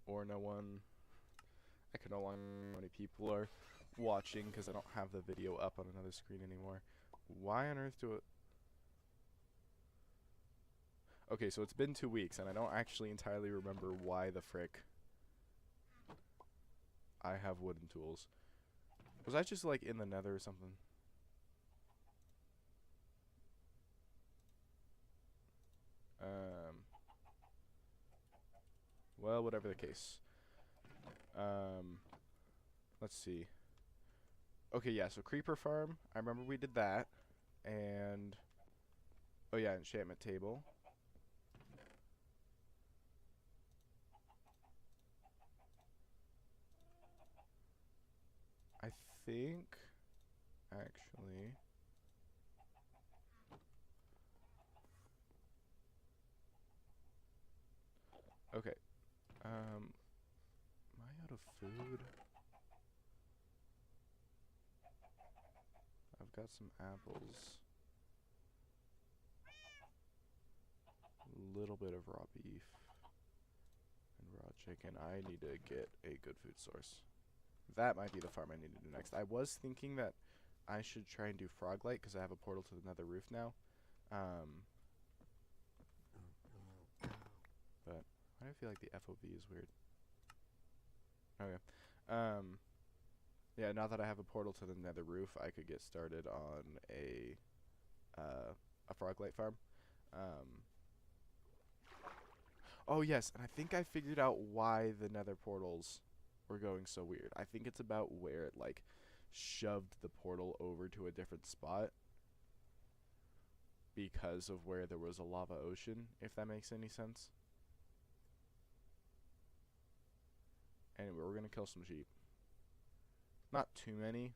or no one. I can no longer know how many people are watching because I don't have the video up on another screen anymore. Why on earth do it? Okay, so it's been 2 weeks, and I don't actually entirely remember why the frick I have wooden tools. Was I just, like, in the nether or something? Well, whatever the case. Let's see. Okay, yeah, so creeper farm. I remember we did that. And, oh yeah, enchantment table. I think, actually, okay. Am I out of food? I've got some apples. A little bit of raw beef and raw chicken. I need to get a good food source. That might be the farm I need to do next. I was thinking that I should try and do frog light because I have a portal to the nether roof now. But why do I feel like the FOV is weird? Okay. Yeah, now that I have a portal to the nether roof, I could get started on a frog light farm. Oh yes, and I think I figured out why the nether portals were going so weird. I think it's about where it like shoved the portal over to a different spot because of where there was a lava ocean, if that makes any sense. Anyway, we're gonna kill some sheep. Not too many.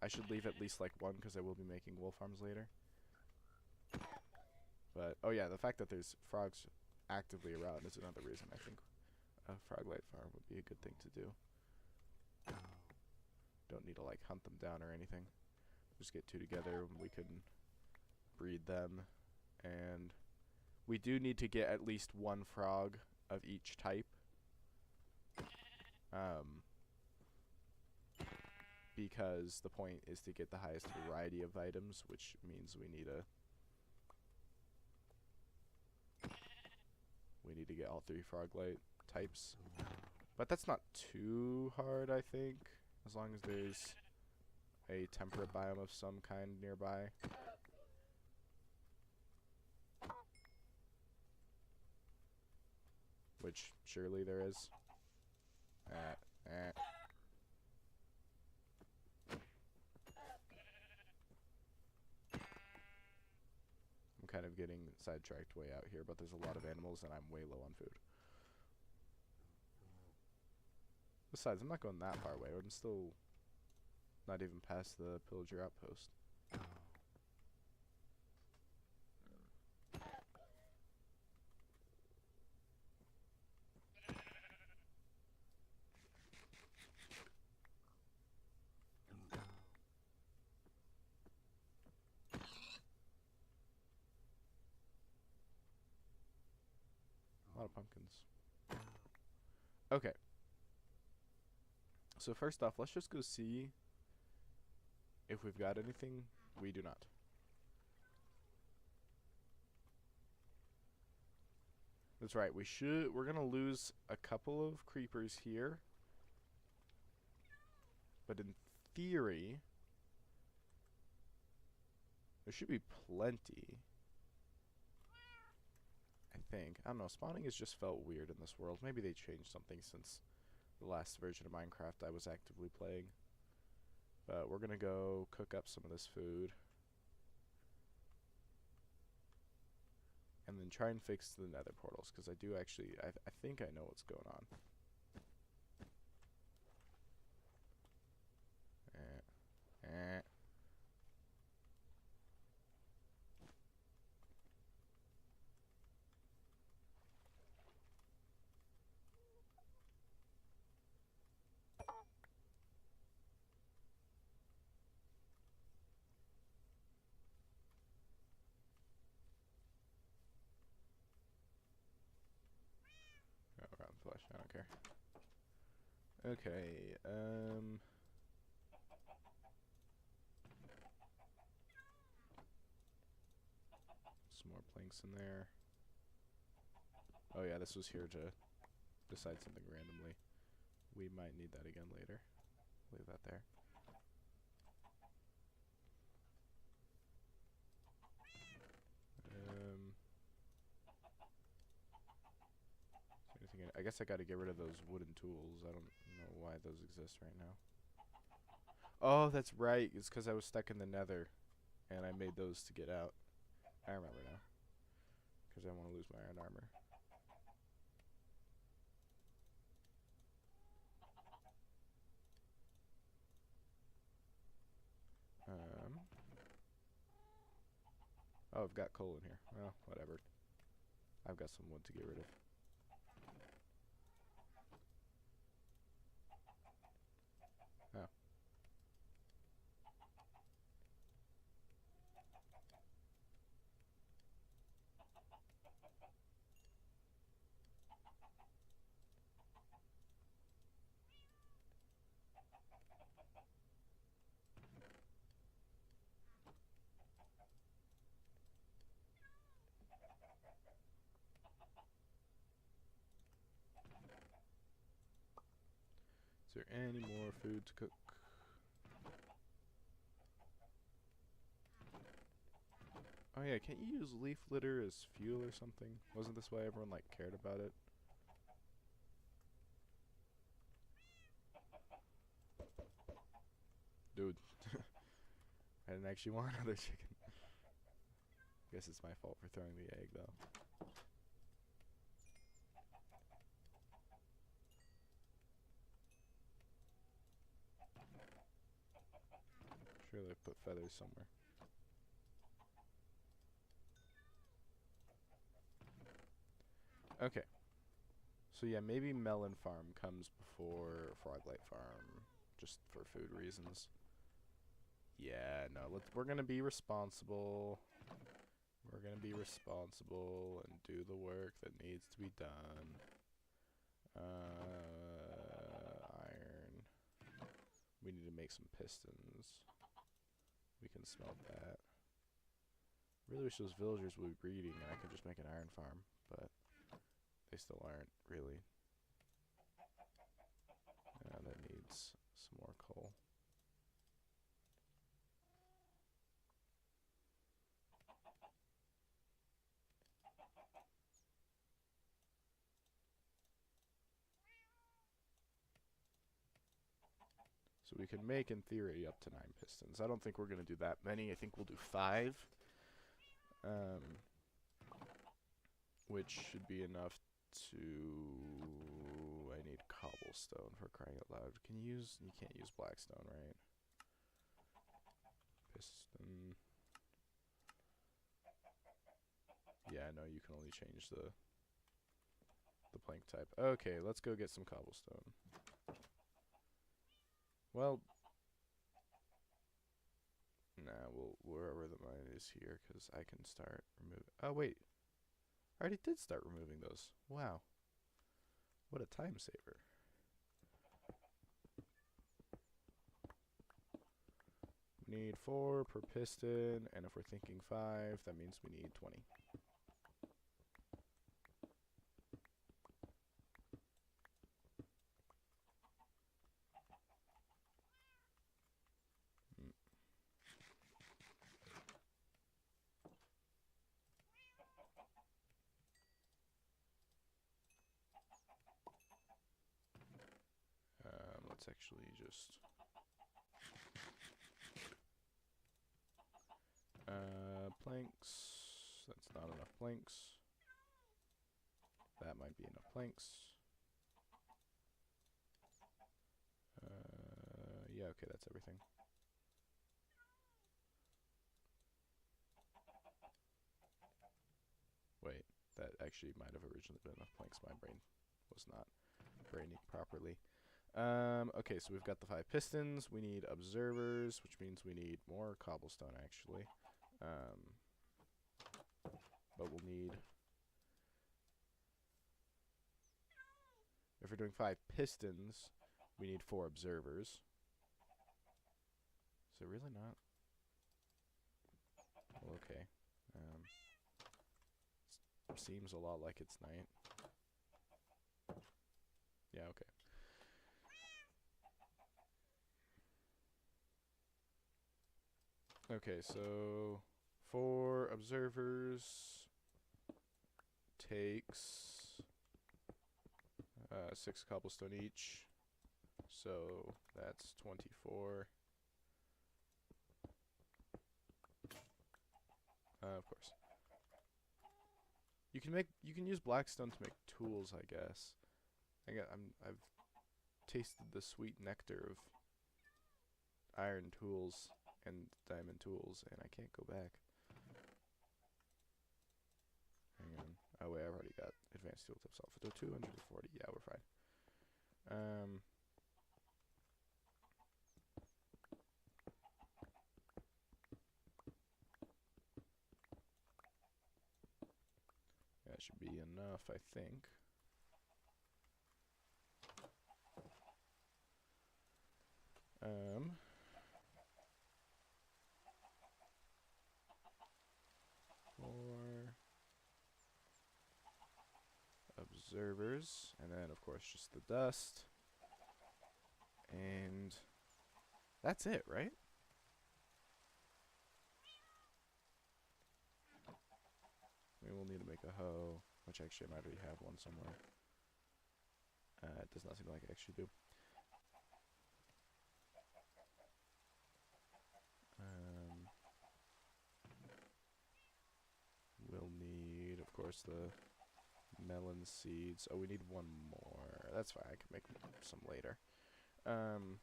I should leave at least like one because I will be making wool farms later. But, oh yeah, the fact that there's frogs actively around is another reason I think a frog light farm would be a good thing to do. Don't need to like hunt them down or anything. Just get two together and we can breed them. And we do need to get at least one frog of each type. Because the point is to get the highest variety of items, which means we need to get all 3 frog light types. But that's not too hard, I think, as long as there's a temperate biome of some kind nearby. Which surely there is. I'm kind of getting sidetracked way out here, but there's a lot of animals and I'm way low on food. Besides, I'm not going that far away. I'm still not even past the pillager outpost. A lot of pumpkins. Okay. So first off, let's just go see if we've got anything. We do not. That's right. We're gonna lose a couple of creepers here. But in theory, there should be plenty. I think. I don't know. Spawning has just felt weird in this world. Maybe they changed something since the last version of Minecraft I was actively playing. But we're gonna go cook up some of this food. And then try and fix the nether portals, because I do actually, I think I know what's going on. Go around the flesh I don't care. Okay, some more planks in there. Oh yeah, this was here to decide something randomly. We might need that again later. Leave that there. Anything I guess I gotta get rid of those wooden tools. I don't know why those exist right now. Oh, that's right. It's because I was stuck in the nether, and I made those to get out. I remember now. Because I want to lose my iron armor. Oh, I've got coal in here. Well, whatever. I've got some wood to get rid of. Oh. Is there any more food to cook? Oh yeah, can't you use leaf litter as fuel or something? Wasn't this why everyone like cared about it? Dude. I didn't actually want another chicken. Guess it's my fault for throwing the egg though. Surely I put feathers somewhere. Okay. So yeah, maybe melon farm comes before Froglight farm, just for food reasons. Yeah, no, we're gonna be responsible. We're gonna be responsible and do the work that needs to be done. Iron. We need to make some pistons. We can smelt that. Really wish those villagers would be breeding and I could just make an iron farm, but they still aren't, really. That needs some more coal. So we can make, in theory, up to 9 pistons. I don't think we're going to do that many. I think we'll do 5. Which should be enough to... I need cobblestone, for crying out loud. You can't use blackstone, right? Piston. Yeah, no, you can only change the plank type. Okay, let's go get some cobblestone. Well, nah, wherever the mine is here, because I can start removing... Oh, wait. I already did start removing those. Wow. What a time saver. We need 4 per piston, and if we're thinking 5, that means we need 20. Let's actually just... planks. That's not enough planks. That might be enough planks. Yeah, okay, that's everything. Wait, that actually might have originally been enough planks. My brain was not braining properly. Okay, so we've got the 5 pistons. We need observers, which means we need more cobblestone, actually. But we'll need... If we're doing 5 pistons, we need 4 observers. So really not. Well, okay. Seems a lot like it's night. Yeah, okay. Okay, so 4 observers takes 6 cobblestone each. So that's 24. Of course. You can use blackstone to make tools, I guess. I've tasted the sweet nectar of iron tools and diamond tools, and I can't go back. Hang on. Oh wait, I've already got advanced tool tips off. So 240. Yeah, we're fine. That should be enough, I think. For observers, and then of course just the dust, and that's it, right? Maybe we'll need to make a hoe, which actually I might already have one somewhere. It does not seem like I actually do. We'll need, of course, the melon seeds. Oh, we need one more. That's fine. I can make some later. And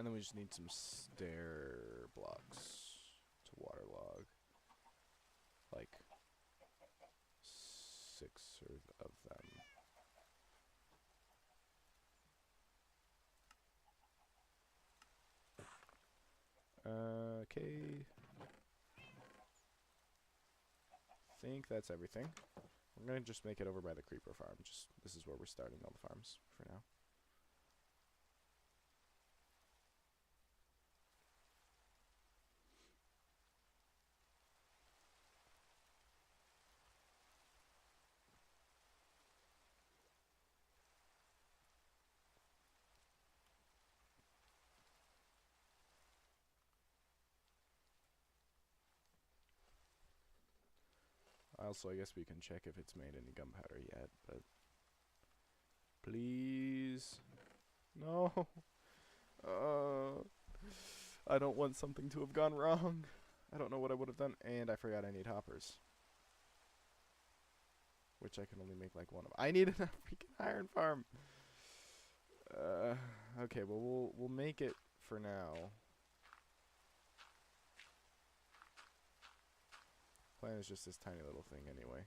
then we just need some stair blocks to waterlog. Like 6 of them. Okay. Think that's everything. We're gonna just make it over by the creeper farm. This is where we're starting all the farms for now. Also, I guess we can check if it's made any gunpowder yet, but please, no. I don't want something to have gone wrong. I don't know what I would have done, and I forgot I need hoppers, which I can only make like one of. I need a freaking iron farm. Okay, well we'll make it for now. Plan is just this tiny little thing anyway.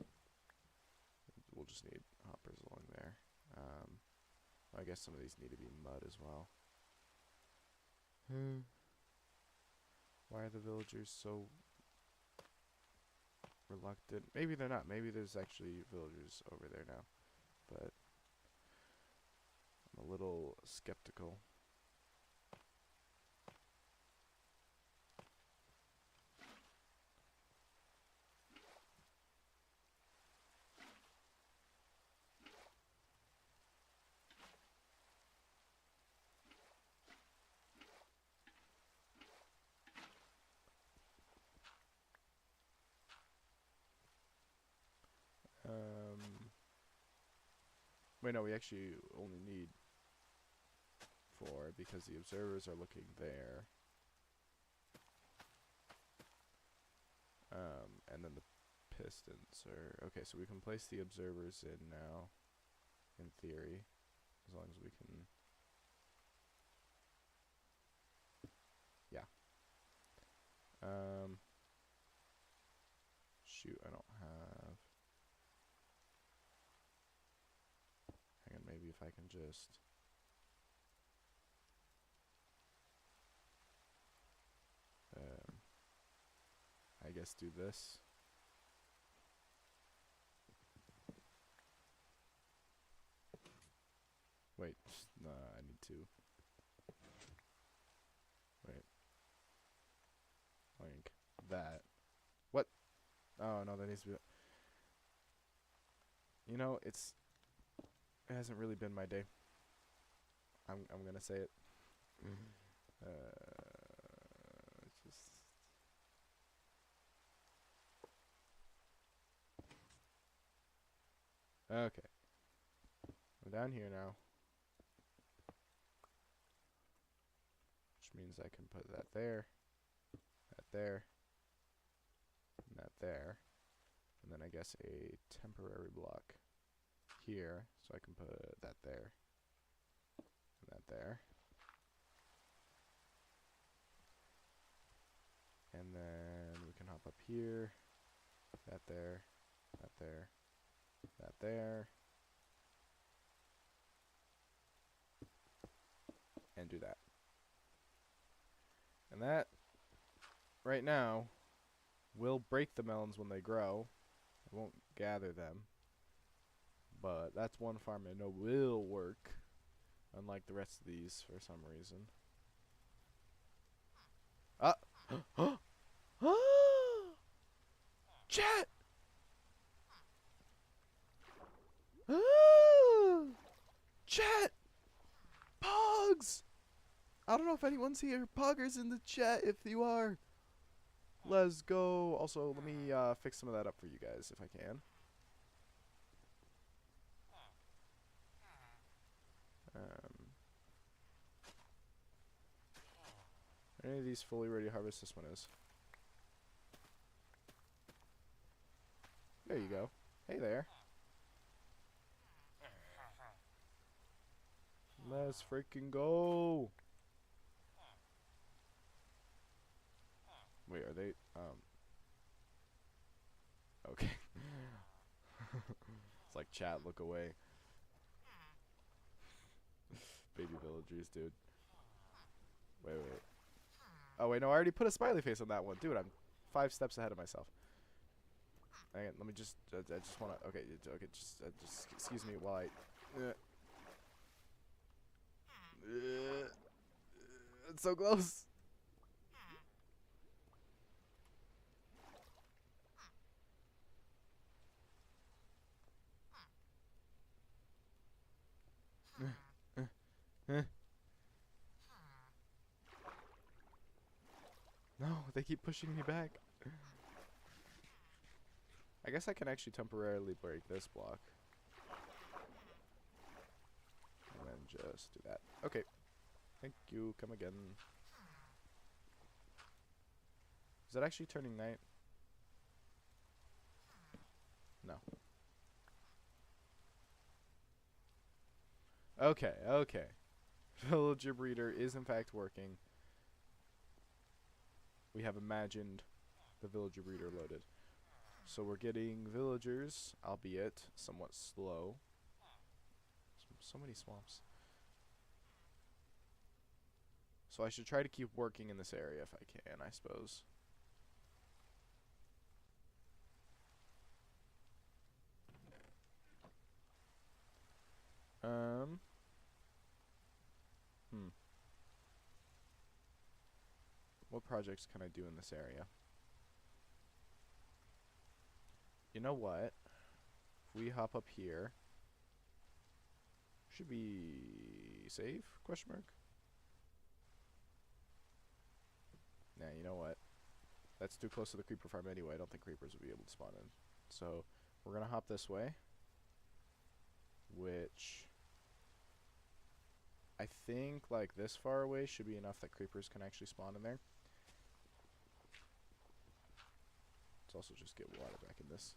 We'll just need hoppers along there. I guess some of these need to be mud as well. Why are the villagers so reluctant? Maybe they're not. Maybe there's actually villagers over there now. But I'm a little skeptical. Wait, no, we actually only need 4 because the observers are looking there. And then the pistons are... Okay, so we can place the observers in now, in theory, as long as we can... Yeah. Shoot, I don't have... Hang on, maybe if I can just... I guess do this. Wait, nah, I need to. Wait. Like that. What? Oh no, that needs to be. You know, it hasn't really been my day. I'm gonna say it. Just okay. I'm down here now, which means I can put that there, and that there, and then I guess a temporary block here, so I can put that there, and that there. And then we can hop up here, that there, that there, that there, and do that. And that, right now, will break the melons when they grow. It won't gather them. But that's one farm I know will work, unlike the rest of these for some reason. Ah! Chat! Chat! Pogs! I don't know if anyone's here. Poggers in the chat if you are. Let's go. Also, let me fix some of that up for you guys if I can. Are any of these fully ready to harvest? This one is. There you go. Hey there. Let's freaking go. Wait, are they okay. It's like chat, look away. Baby villagers, dude. Wait. Oh wait, no, I already put a smiley face on that one. Dude, I'm 5 steps ahead of myself. Hang on, let me just I just wanna okay, just excuse me while I it's so close. No, they keep pushing me back. I guess I can actually temporarily break this block. And then just do that. Okay. Thank you. Come again. Is that actually turning night? No. Okay. Villager breeder is in fact working. We have imagined the villager breeder loaded. So we're getting villagers, albeit somewhat slow. So many swamps. So I should try to keep working in this area if I can, I suppose. What projects can I do in this area? You know what? If we hop up here, should be safe? Question mark. Nah, you know what? That's too close to the creeper farm anyway. I don't think creepers will be able to spawn in. So we're gonna hop this way, which I think like this far away should be enough that creepers can actually spawn in there. Let's also just get water back in this.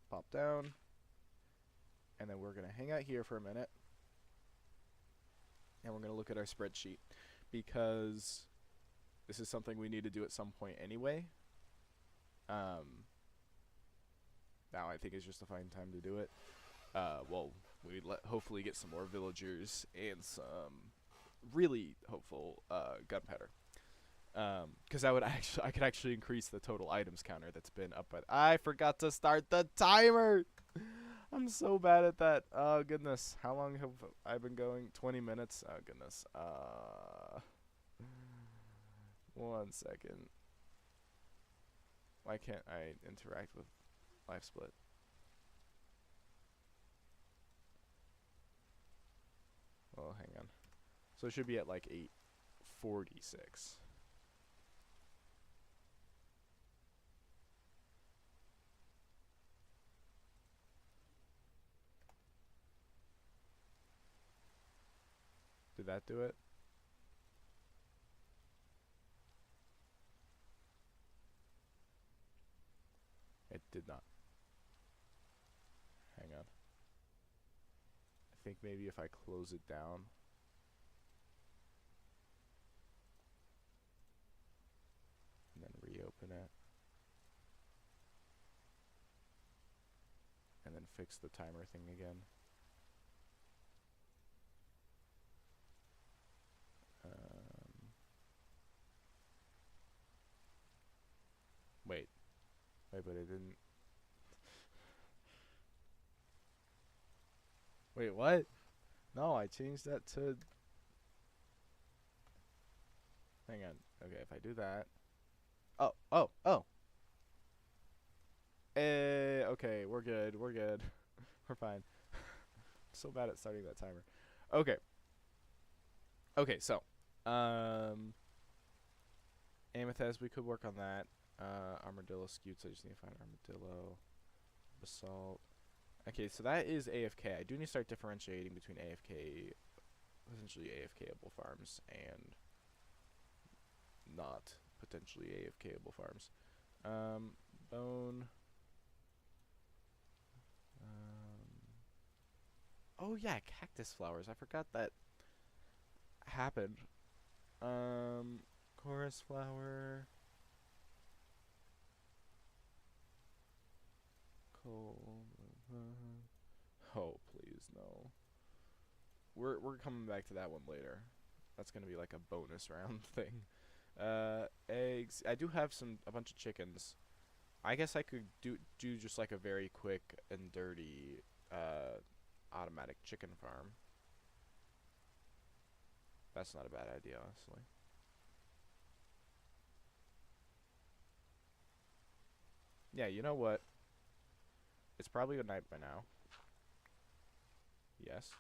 Pop down, and then we're gonna hang out here for a minute, and we're gonna look at our spreadsheet because this is something we need to do at some point anyway. Now I think it's just a fine time to do it. Well, we hopefully get some more villagers and some really hopeful gunpowder. Because I could actually increase the total items counter that's been up by. I forgot to start the timer. I'm so bad at that. Oh goodness. How long have I been going? 20 minutes. Oh goodness. 1 second. Why can't I interact with live split? Well, hang on. So it should be at like 8:46. Did that do it? It did not. Hang on. I think maybe if I close it down. And then reopen it. And then fix the timer thing again. Wait, but it didn't. Wait, what? No, I changed that to. Hang on. Okay, if I do that. Oh. Okay, we're good. We're good. We're fine. So bad at starting that timer. Okay. Okay, so. Amethyst, we could work on that. Armadillo scutes, I just need to find armadillo. Basalt. Okay, so that is AFK. I do need to start differentiating between AFK, potentially AFKable farms, and not potentially AFKable farms. Bone. Oh yeah, cactus flowers. I forgot that happened. Chorus flower. Coal. Oh, please, no. We're coming back to that one later. That's gonna be like a bonus round thing. Eggs. I do have a bunch of chickens. I guess I could do just like a very quick and dirty automatic chicken farm. That's not a bad idea, honestly. Yeah, you know what? It's probably good night by now. Yes.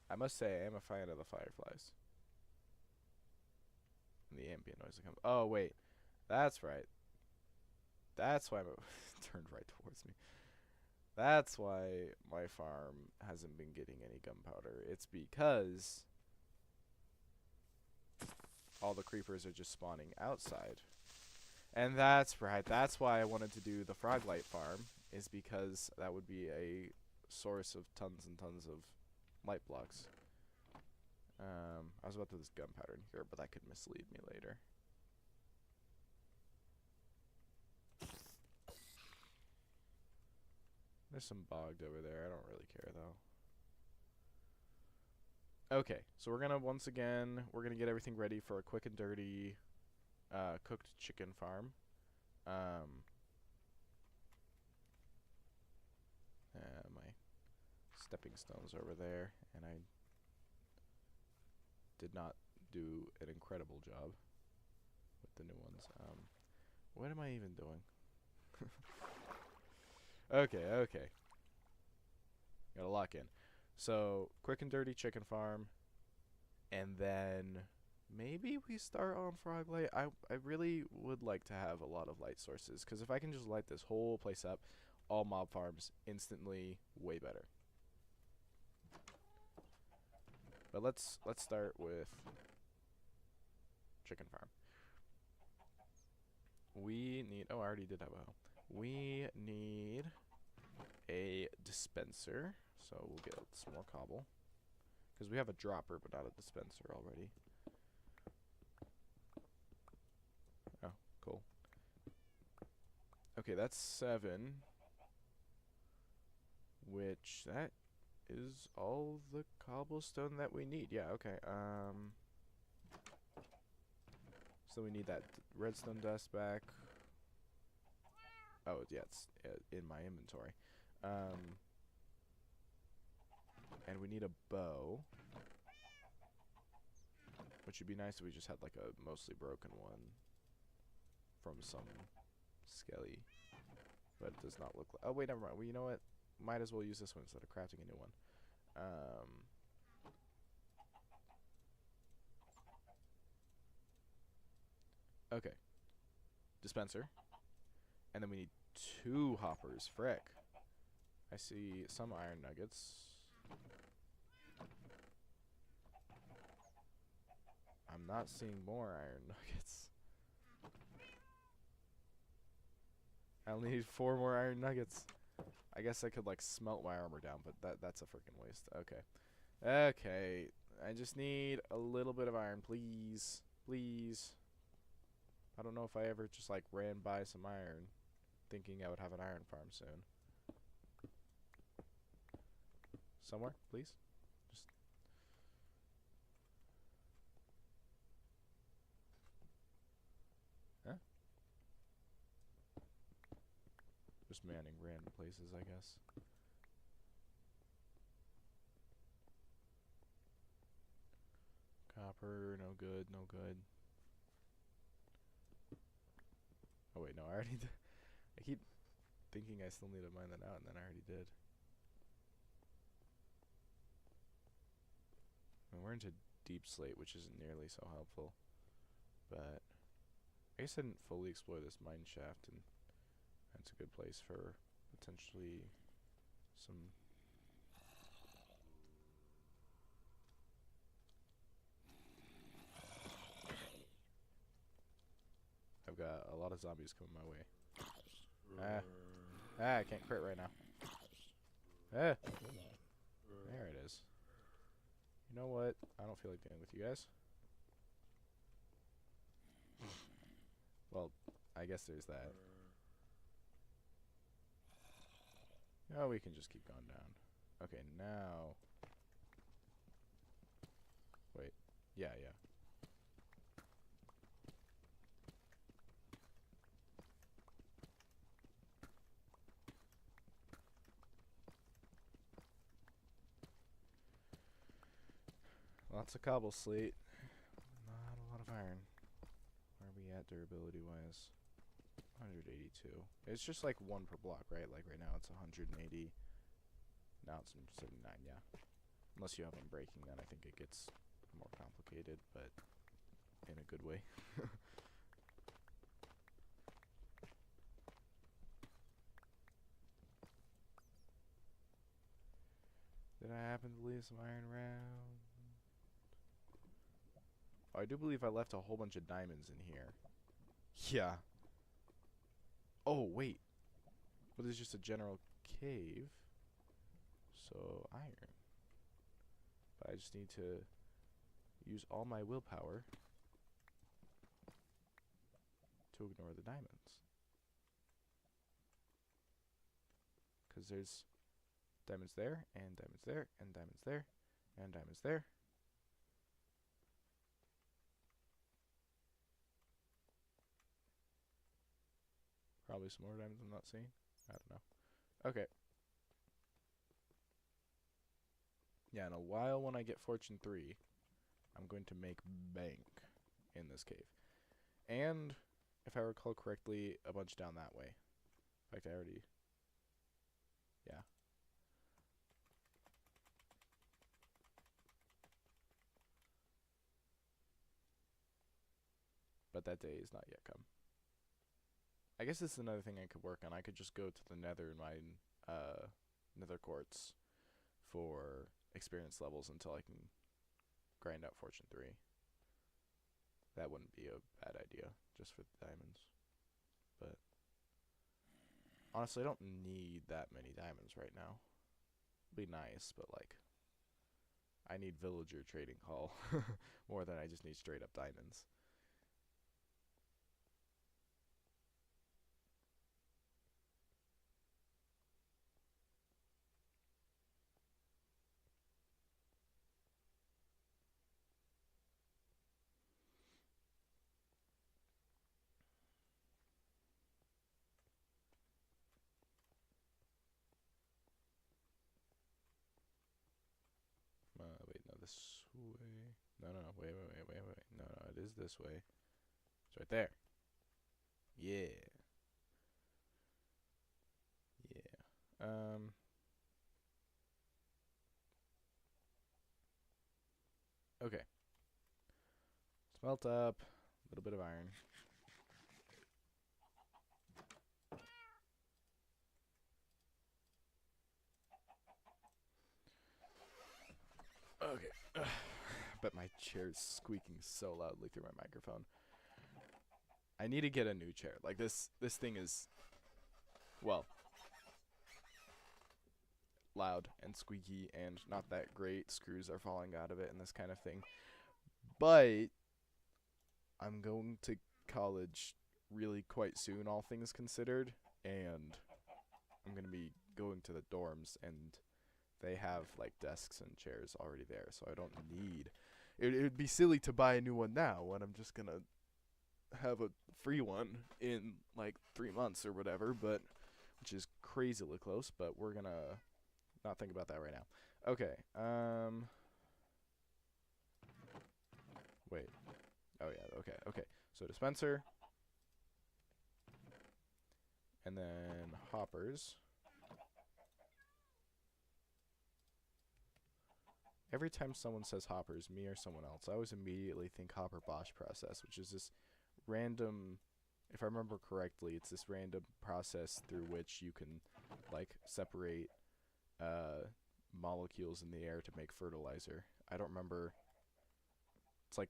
I must say, I am a fan of the fireflies. And the ambient noise that comes. Oh, wait. That's right. That's why turned right towards me. That's why my farm hasn't been getting any gunpowder. It's because all the creepers are just spawning outside. And that's right. That's why I wanted to do the Froglight farm, is because that would be a source of tons and tons of light blocks. I was about to do this gunpowder in here, but that could mislead me later. There's some bogged over there. I don't really care, though. Okay, so we're gonna, once again, we're gonna get everything ready for a quick and dirty cooked chicken farm. My stepping stones over there, and I did not do an incredible job with the new ones. What am I even doing? Okay. Gotta lock in. So, quick and dirty chicken farm, and then maybe we start on Froglight. I really would like to have a lot of light sources, because if I can just light this whole place up, all mob farms instantly way better. But let's start with chicken farm. We need, oh, I already did have a, we need a dispenser, so we'll get some more cobble, because we have a dropper but not a dispenser already. Oh, cool. Okay, that's 7. Which, that is all the cobblestone that we need. Yeah, okay. So we need that redstone dust back. Oh, yeah, it's in my inventory. And we need a bow. Which would be nice if we just had like a mostly broken one from some skelly. But it does not look like... Oh, wait, never mind. Well, you know what? Might as well use this one instead of crafting a new one. Okay. Dispenser. And then we need 2 hoppers. Frick. I see some iron nuggets. I'm not seeing more iron nuggets. I only need 4 more iron nuggets. I guess I could like smelt my armor down, but that's a freaking waste. Okay. Okay. I just need a little bit of iron, please. Please. I don't know if I ever just like ran by some iron thinking I would have an iron farm soon. Somewhere, please. Just huh? Just manning random places, I guess. Copper, no good, no good. Oh wait, no, I already did. I keep thinking I still need to mine that out, and then I already did. I mean, we're into deep slate, which isn't nearly so helpful. But I guess I didn't fully explore this mine shaft, and that's a good place for potentially some... I've got a lot of zombies coming my way. I can't crit right now. There it is. You know what? I don't feel like dealing with you guys. Well, I guess there's that. Oh, we can just keep going down. Okay, now... Wait. Yeah. Lots of cobble slate. Not a lot of iron. Where are we at durability wise? 182. It's just like 1 per block, right? Like right now it's 180. Now it's 79, yeah. Unless you have them breaking, then I think it gets more complicated, but in a good way. Did I happen to leave some iron around? Oh, I do believe I left a whole bunch of diamonds in here. Yeah. Oh, wait. But it's just a general cave. So, iron. But I just need to use all my willpower to ignore the diamonds. Because there's diamonds there, and diamonds there, and diamonds there, and diamonds there. Probably some more diamonds I'm not seeing. I don't know. Okay. Yeah, in a while when I get Fortune 3, I'm going to make bank in this cave. And, if I recall correctly, a bunch down that way. In fact, I already... Yeah. But that day is not yet come. I guess this is another thing I could work on. I could just go to the nether and mine nether quartz for experience levels until I can grind out Fortune 3. That wouldn't be a bad idea, just for the diamonds. But honestly, I don't need that many diamonds right now. Be nice, but like, I need villager trading hall more than I just need straight up diamonds. way. No, no, no. Wait. No, no, it is this way. It's right there. Yeah. Yeah. Okay. Smelt up. A little bit of iron. Okay. But my chair's squeaking so loudly through my microphone. I need to get a new chair. Like this thing is, well, loud and squeaky and not that great. Screws are falling out of it and this kind of thing. But I'm going to college really quite soon, all things considered, and I'm going to be going to the dorms, and they have like desks and chairs already there, so I don't need it would be silly to buy a new one now when I'm just going to have a free one in like 3 months or whatever, but which is crazily close, but we're going to not think about that right now. Okay. Wait. Oh yeah, okay. So dispenser and then hoppers. Every time someone says hoppers, me or someone else, I always immediately think Hopper Bosch process, which is this random, if I remember correctly, it's this random process through which you can like separate molecules in the air to make fertilizer. I don't remember. It's like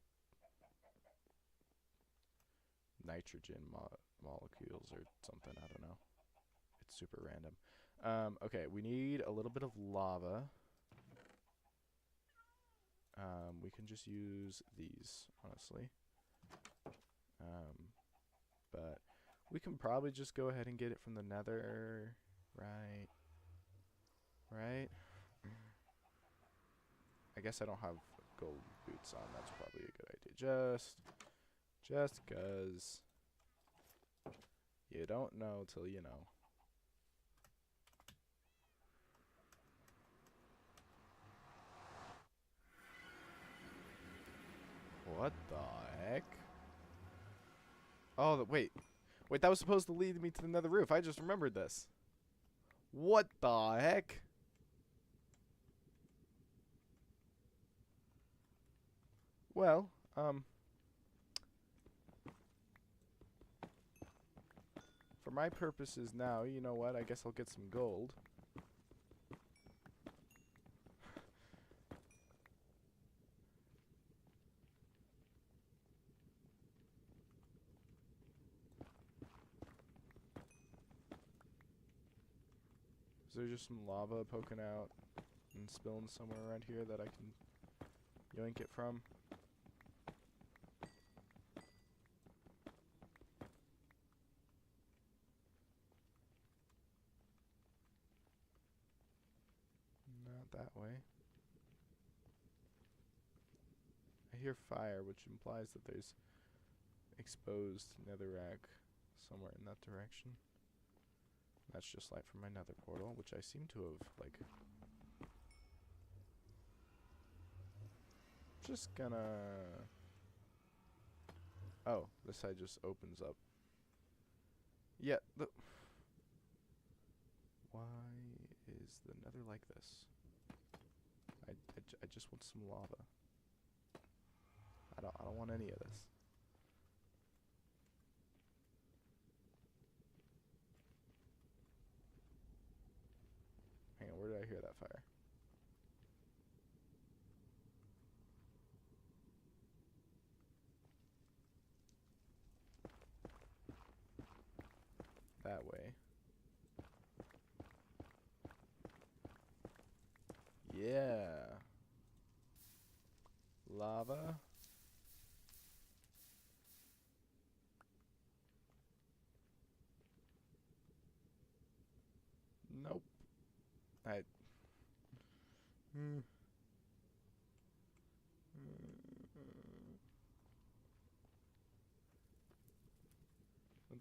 nitrogen molecules or something. I don't know. It's super random. Okay, we need a little bit of lava. We can just use these, honestly. But we can probably just go ahead and get it from the nether, right? Right? I guess I don't have gold boots on. That's probably a good idea. Just 'cause you don't know till you know. What the heck? Oh, wait, that was supposed to lead me to the nether roof. I just remembered this. What the heck? Well, for my purposes now, you know what? I guess I'll get some gold. Is there just some lava poking out and spilling somewhere around here that I can yoink it from? Not that way. I hear fire, which implies that there's exposed netherrack somewhere in that direction. That's just light from my nether portal, which I seem to have, like... Just gonna... Oh, this side just opens up. Yeah, Why is the nether like this? I just want some lava. I don't want any of this. Hang on, where did I hear that fire? That way. Yeah. Lava. Nope.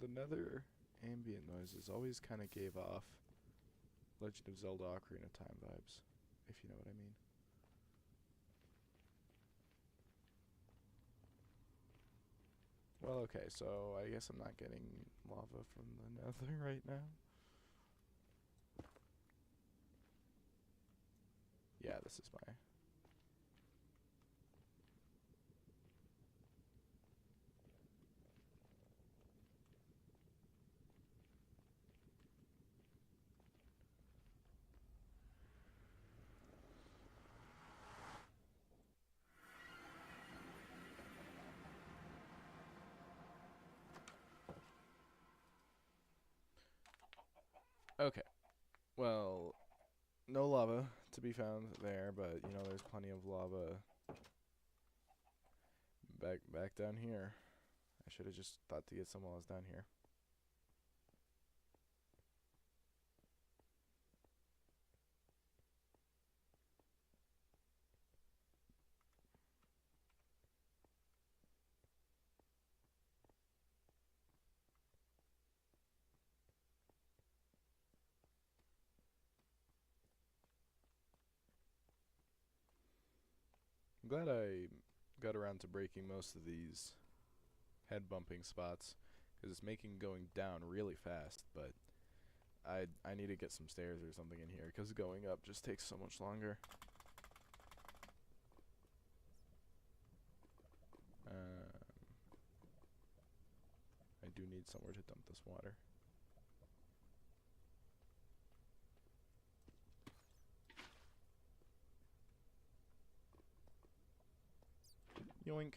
The nether ambient noises always kind of gave off Legend of Zelda Ocarina of Time vibes, if you know what I mean. Well, okay, so I guess I'm not getting lava from the nether right now. Yeah, this is my... Okay, well, no lava to be found there, but, you know, there's plenty of lava back down here. I should have just thought to get some while I was down here. I'm glad I got around to breaking most of these head bumping spots, because it's making going down really fast, but I need to get some stairs or something in here, because going up just takes so much longer. I do need somewhere to dump this water. Yoink.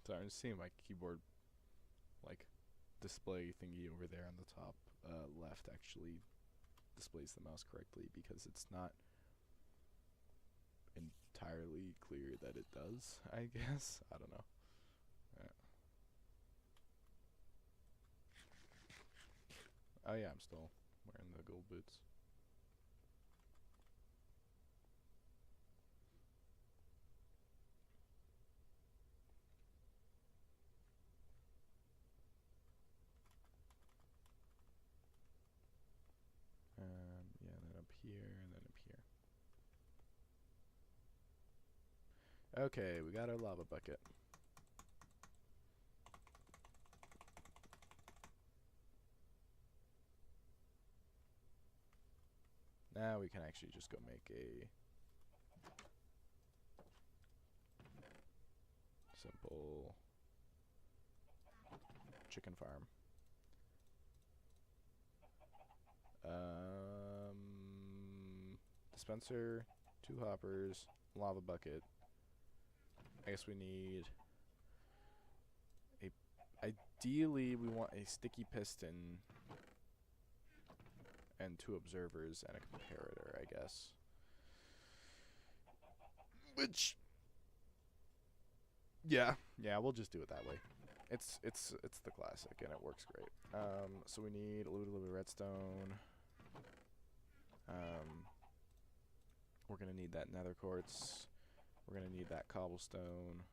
Sorry, I'm just seeing my keyboard, like, display thingy over there on the top left actually displays the mouse correctly, because it's not entirely clear that it does, I guess. I don't know. Oh yeah, I'm still wearing the gold boots. Yeah, and then up here, and then up here. Okay, we got our lava bucket. Now we can actually just go make a simple chicken farm. Dispenser, 2 hoppers, lava bucket. I guess we need a... Ideally, we want a sticky piston and 2 observers and a comparator, I guess. Which... Yeah, we'll just do it that way. It's the classic, and it works great. So we need a little bit of redstone. We're gonna need that nether quartz. We're gonna need that cobblestone.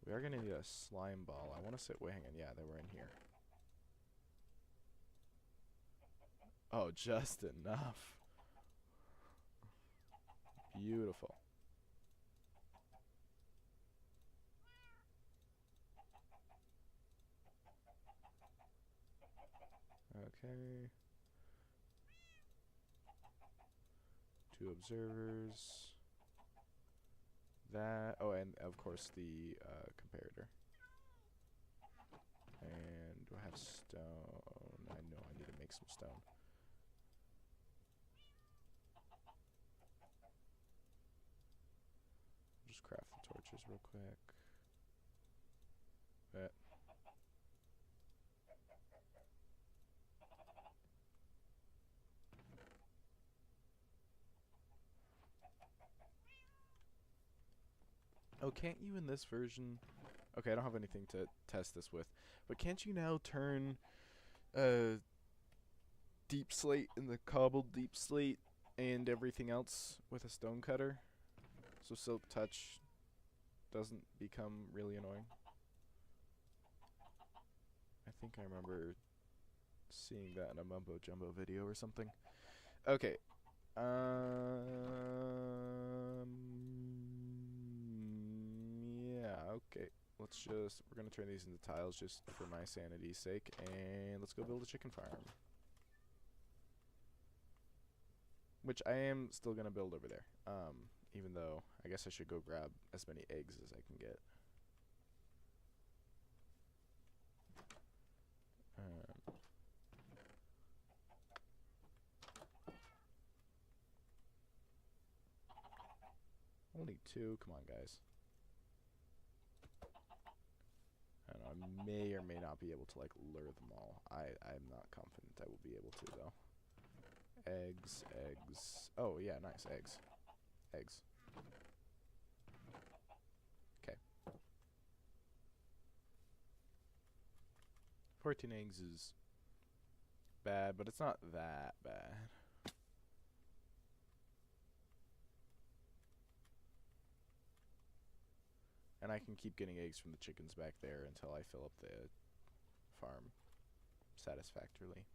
We are gonna need a slime ball. I want to say, wait, hang on. Yeah, they were in here. Oh, just enough. Beautiful. Okay. 2 observers. That. Oh, and of course the comparator. And do I have stone? I know I need to make some stone. Just craft the torches real quick. Bet. Oh, can't you in this version Okay, I don't have anything to test this with. But can't you now turn deep slate in the cobbled deep slate and everything else with a stone cutter? So silk touch doesn't become really annoying. I think I remember seeing that in a mumbo jumbo video or something. Okay. Yeah, okay. We're gonna turn these into tiles just for my sanity's sake, and let's go build a chicken farm. Which I am still gonna build over there. Even though I guess I should go grab as many eggs as I can get. Only 2, come on guys. I don't know, I may or may not be able to like lure them all. I'm not confident I will be able to though. Eggs, eggs. Oh yeah, nice, eggs. Eggs. Okay. 14 eggs is bad, but it's not that bad. And I can keep getting eggs from the chickens back there until I fill up the farm satisfactorily.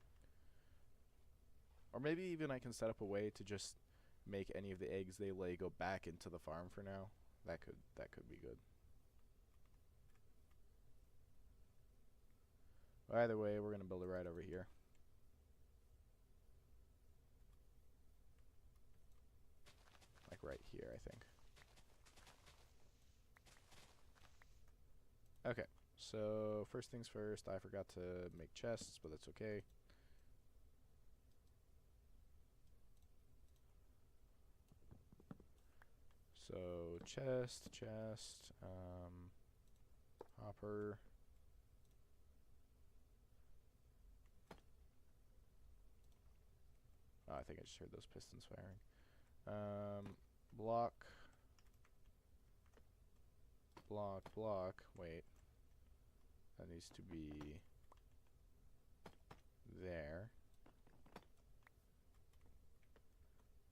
Or maybe even I can set up a way to just make any of the eggs they lay go back into the farm for now. That could be good. Either way, we're gonna build it right over here. Like right here, I think. Okay, so first things first, I forgot to make chests, but that's okay. So chest, hopper. Oh, I think I just heard those pistons firing. Block. Wait. That needs to be there.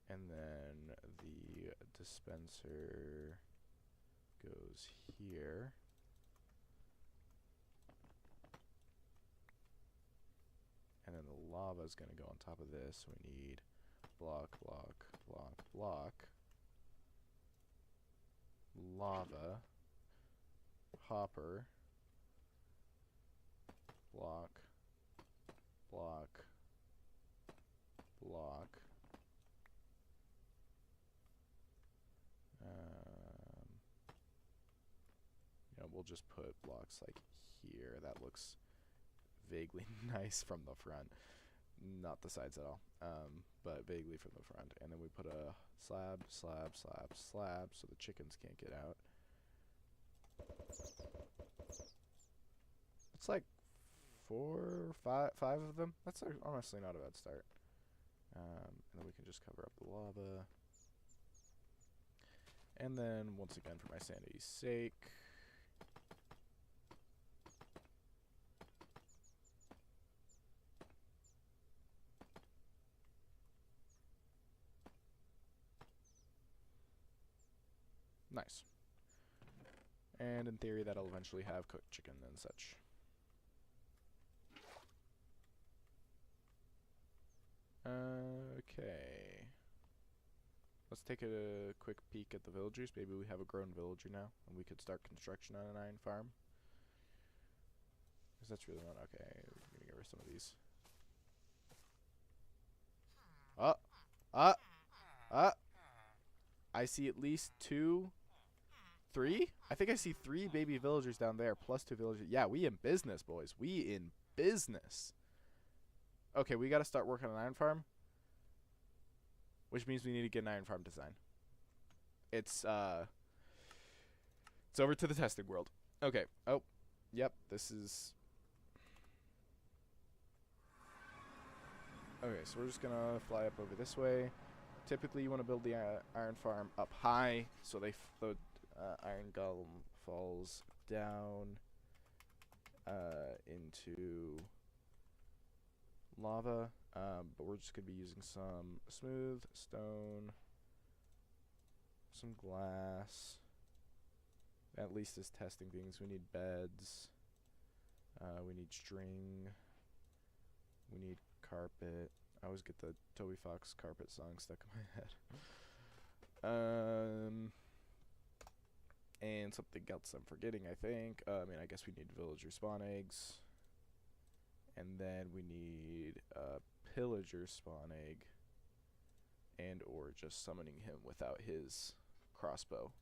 And then the dispenser goes here. And then the lava is going to go on top of this. So we need block, lava, hopper, block. You know, we'll just put blocks like here. That looks vaguely nice from the front. Not the sides at all, but vaguely from the front. And then we put a slab, so the chickens can't get out. It's like 4, 5 of them. That's honestly not a bad start. And then we can just cover up the lava. And then, once again, for my sanity's sake, nice. And in theory, that'll eventually have cooked chicken and such. Okay. Let's take a quick peek at the villagers. Maybe we have a grown villager now, and we could start construction on an iron farm. Because that's really not okay. We're gonna get rid of some of these. I see at least 2, 3. I think I see 3 baby villagers down there, plus 2 villagers. Yeah, we in business, boys. We in business. Okay, we gotta start working on an iron farm. Which means we need to get an iron farm design. It's over to the testing world. Okay. Oh, yep. This is. Okay, so we're just gonna fly up over this way. Typically, you want to build the iron farm up high, so the iron golem falls down into lava, but we're just going to be using some smooth stone, some glass. At least as testing things, we need beds, we need string, we need carpet. I always get the Toby Fox carpet song stuck in my head. And something else I'm forgetting, I think. I guess we need villager spawn eggs. And then we need a pillager spawn egg. And or just summoning him without his crossbow.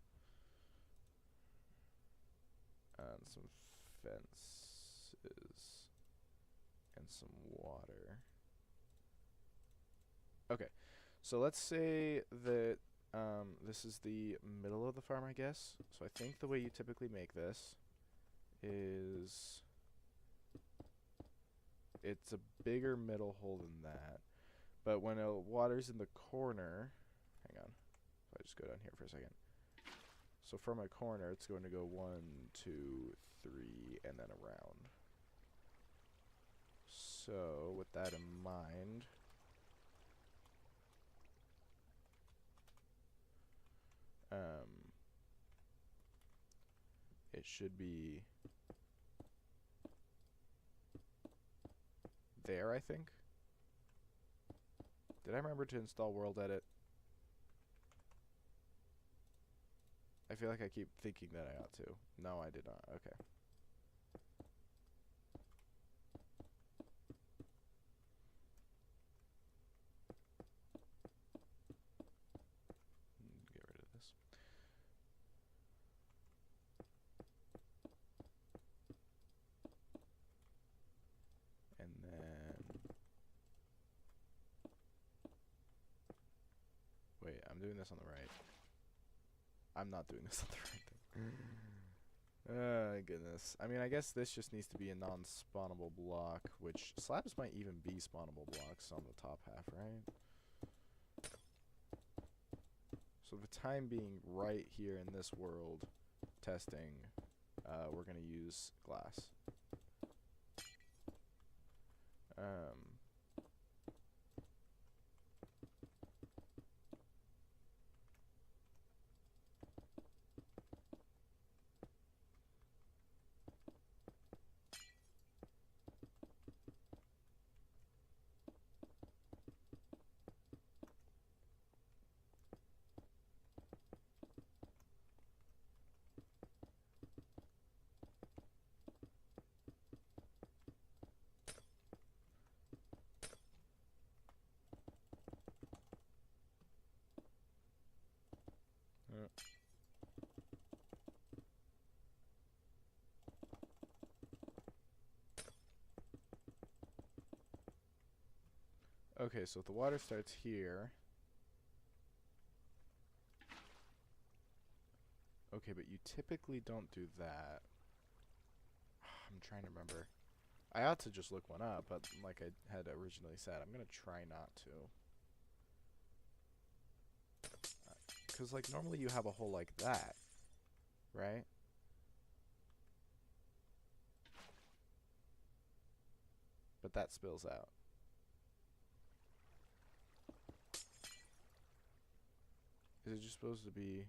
And some fences. And some water. Okay. So let's say that this is the middle of the farm, I guess. So I think the way you typically make this is it's a bigger middle hole than that. But when water's in the corner, hang on, if I just go down here for a second. So from a corner, it's going to go 1, 2, 3, and then around. So with that in mind, it should be there, I think. Did I remember to install World Edit? I feel like I keep thinking that I ought to. No, I did not. Okay. Get rid of this. And then... Wait, I'm doing this on the right. I'm not doing this on the right thing. Oh, goodness. I mean, I guess this just needs to be a non-spawnable block, which slabs might even be spawnable blocks on the top half, right? So for the time being, right here in this world, testing, we're going to use glass. Okay, so if the water starts here. Okay, but you typically don't do that. I'm trying to remember. I ought to just look one up, but like I had originally said, I'm going to try not to. Because, like, normally you have a hole like that, right? But that spills out. Is it just supposed to be...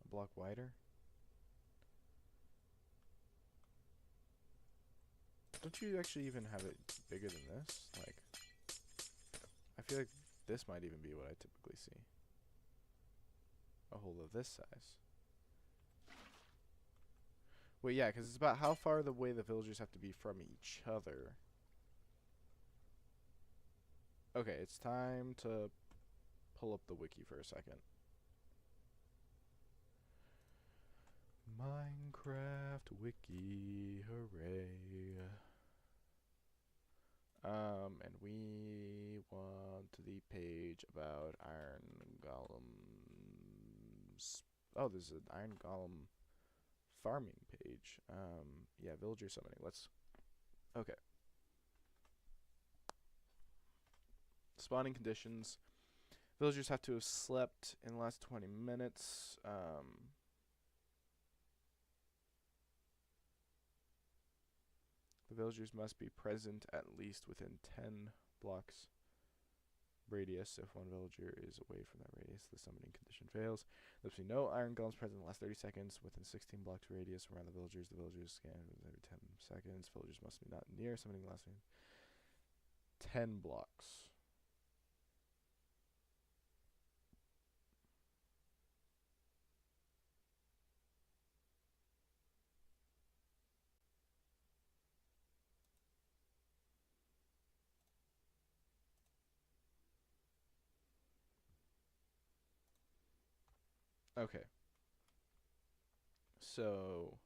a block wider? Don't you actually even have it bigger than this? Like, I feel like this might even be what I typically see. A hole of this size. Well, yeah, because it's about how far away the villagers have to be from each other. Okay, it's time to pull up the wiki for a second. Minecraft wiki, hooray. And we want the page about iron golems. Oh, there's an iron golem farming page. Yeah, villager summoning. Let's... Okay. Spawning conditions. Villagers have to have slept in the last 20 minutes. The villagers must be present at least within 10 blocks radius. If one villager is away from that radius, the summoning condition fails. There must be no iron golems present in the last 30 seconds within 16 blocks radius around the villagers. The villagers scan every 10 seconds. Villagers must be not near summoning the last 10 blocks. Okay. So,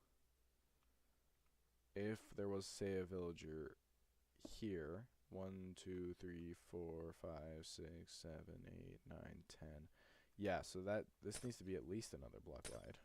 if there was, say, a villager here, 1, 2, 3, 4, 5, 6, 7, 8, 9, 10. Yeah, so this needs to be at least another block wide.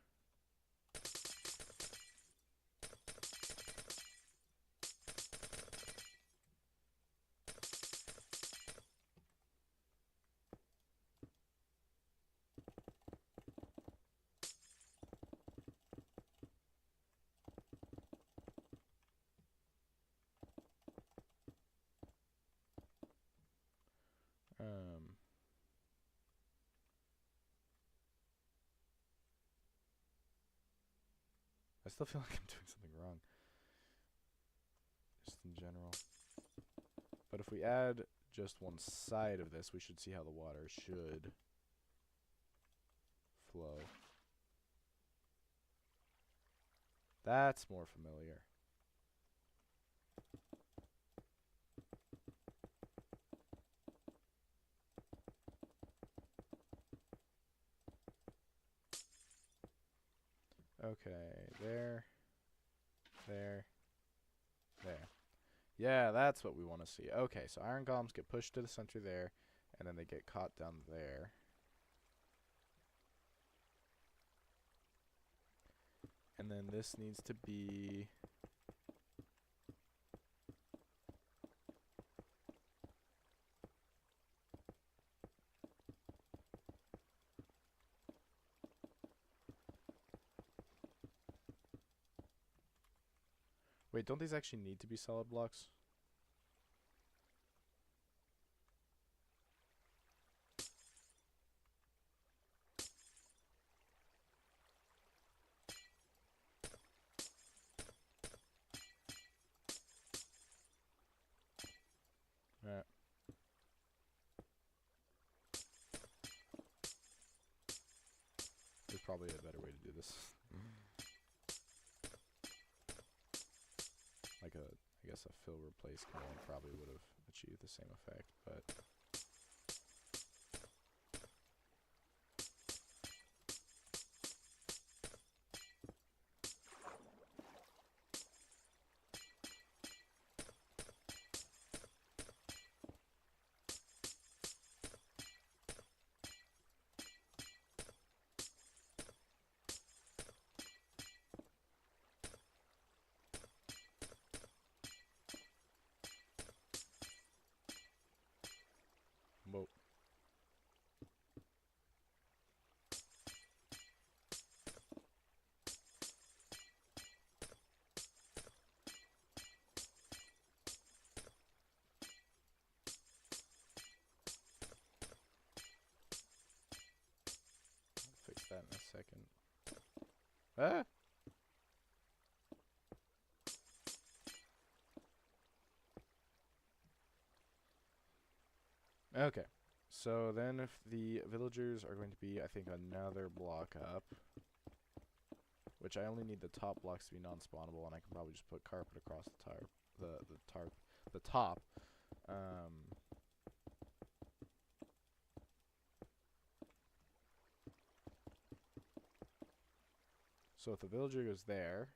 I still feel like I'm doing something wrong, just in general. But if we add just one side of this, we should see how the water should flow. That's more familiar. Okay, there. Yeah, that's what we want to see. Okay, so iron golems get pushed to the center there, and then they get caught down there. And then this needs to be... Wait, don't these actually need to be solid blocks? Alright. There's probably a better way to do this. Like I guess a fill replace command probably would have achieved the same effect, but... Whoa. I'll fix that in a second. Ah! Okay. So then if the villagers are going to be, I think, another block up, which I only need the top blocks to be non-spawnable, and I can probably just put carpet across the top. So if the villager goes there,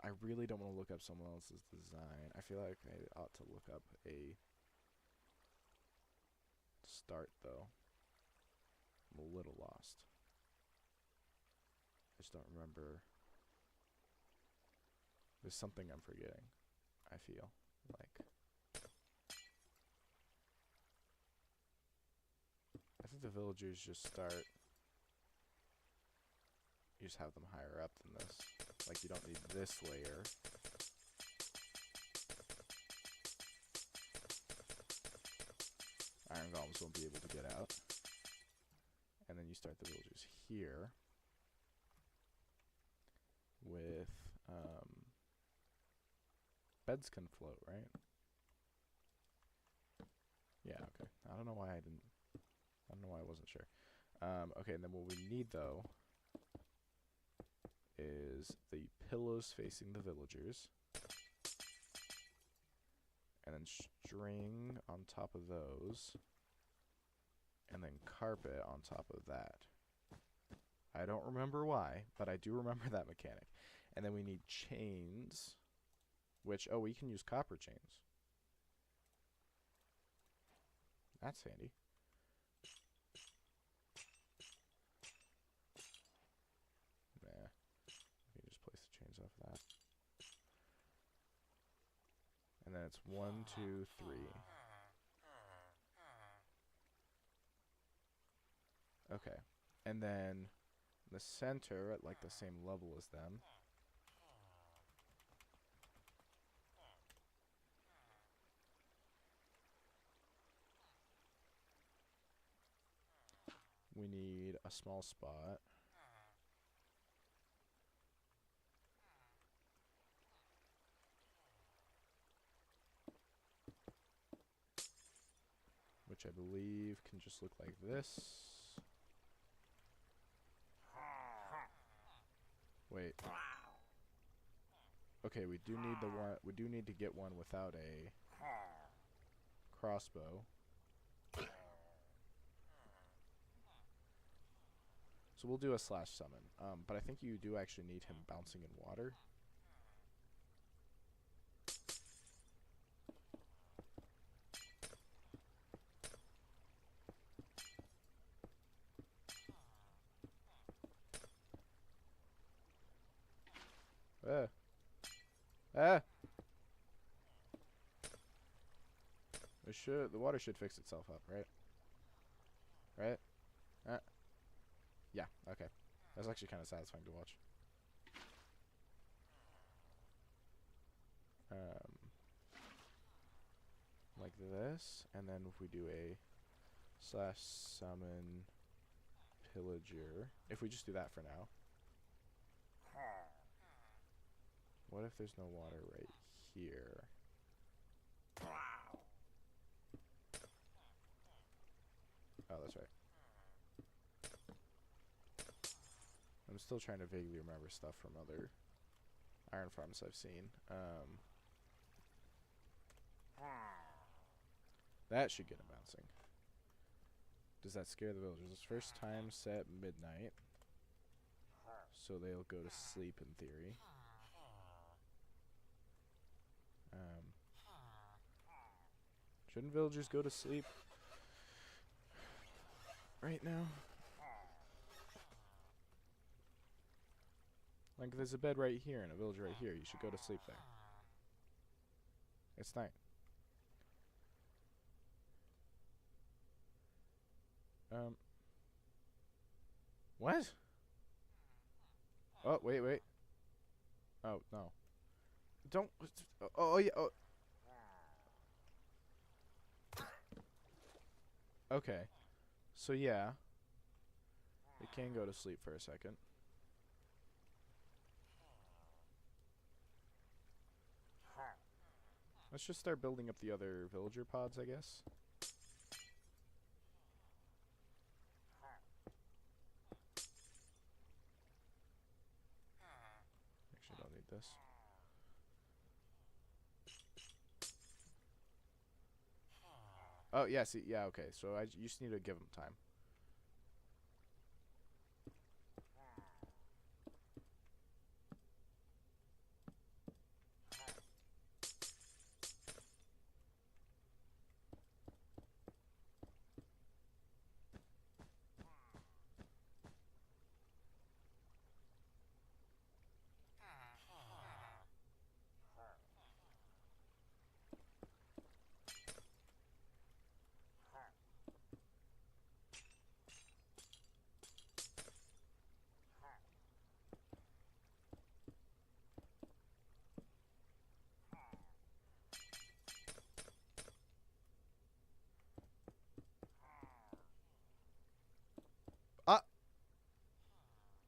I really don't want to look up someone else's design. I feel like I ought to look up a start, though. I'm a little lost. I just don't remember. There's something I'm forgetting, I feel like. I think the villagers just start... You just have them higher up than this. Like, you don't need this layer. Iron golems won't be able to get out. And then you start the villagers here with beds can float, right? Yeah, okay. I don't know why I wasn't sure. Okay, and then what we need though is the pillows facing the villagers. And then string on top of those. And then carpet on top of that. I don't remember why, but I do remember that mechanic. And then we need chains, which, oh, we can use copper chains. That's handy. Nah. You can just place the chains off of that. And then it's 1, 2, 3. Okay. And then the center at like the same level as them. We need a small spot. Which I believe can just look like this. Wait. Okay, we do need the one. We do need to get one without a crossbow. So we'll do a slash summon. But I think you do actually need him bouncing in water. The water should fix itself up, right? Right? Yeah, okay. That's actually kind of satisfying to watch. Like this, and then if we do a slash summon pillager, if we just do that for now. What if there's no water right here? Oh, that's right. I'm still trying to vaguely remember stuff from other iron farms I've seen. That should get him bouncing. Does that scare the villagers? It's first time set midnight, so they'll go to sleep in theory. Shouldn't villagers go to sleep right now? Like, there's a bed right here and a village right here. You should go to sleep there. It's night. What? Oh, wait. Oh, no. Don't. Oh, yeah. Oh. Okay. So, yeah. It can go to sleep for a second. Let's just start building up the other villager pods, I guess. Actually, don't need this. Oh, yeah, see, yeah, okay. So you just need to give them time.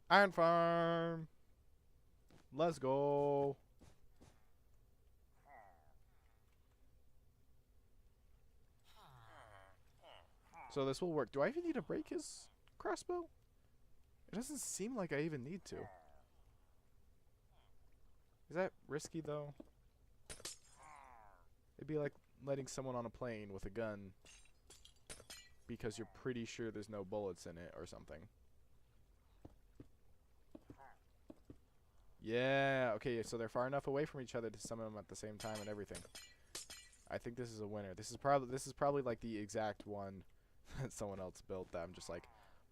Iron farm. Let's go. So this will work. Do I even need to break his crossbow? It doesn't seem like I even need to. Is that risky though? It'd be like letting someone on a plane with a gun because you're pretty sure there's no bullets in it or something. Yeah, okay, so they're far enough away from each other to summon them at the same time and everything. I think this is a winner. This is probably like the exact one that someone else built that I'm just like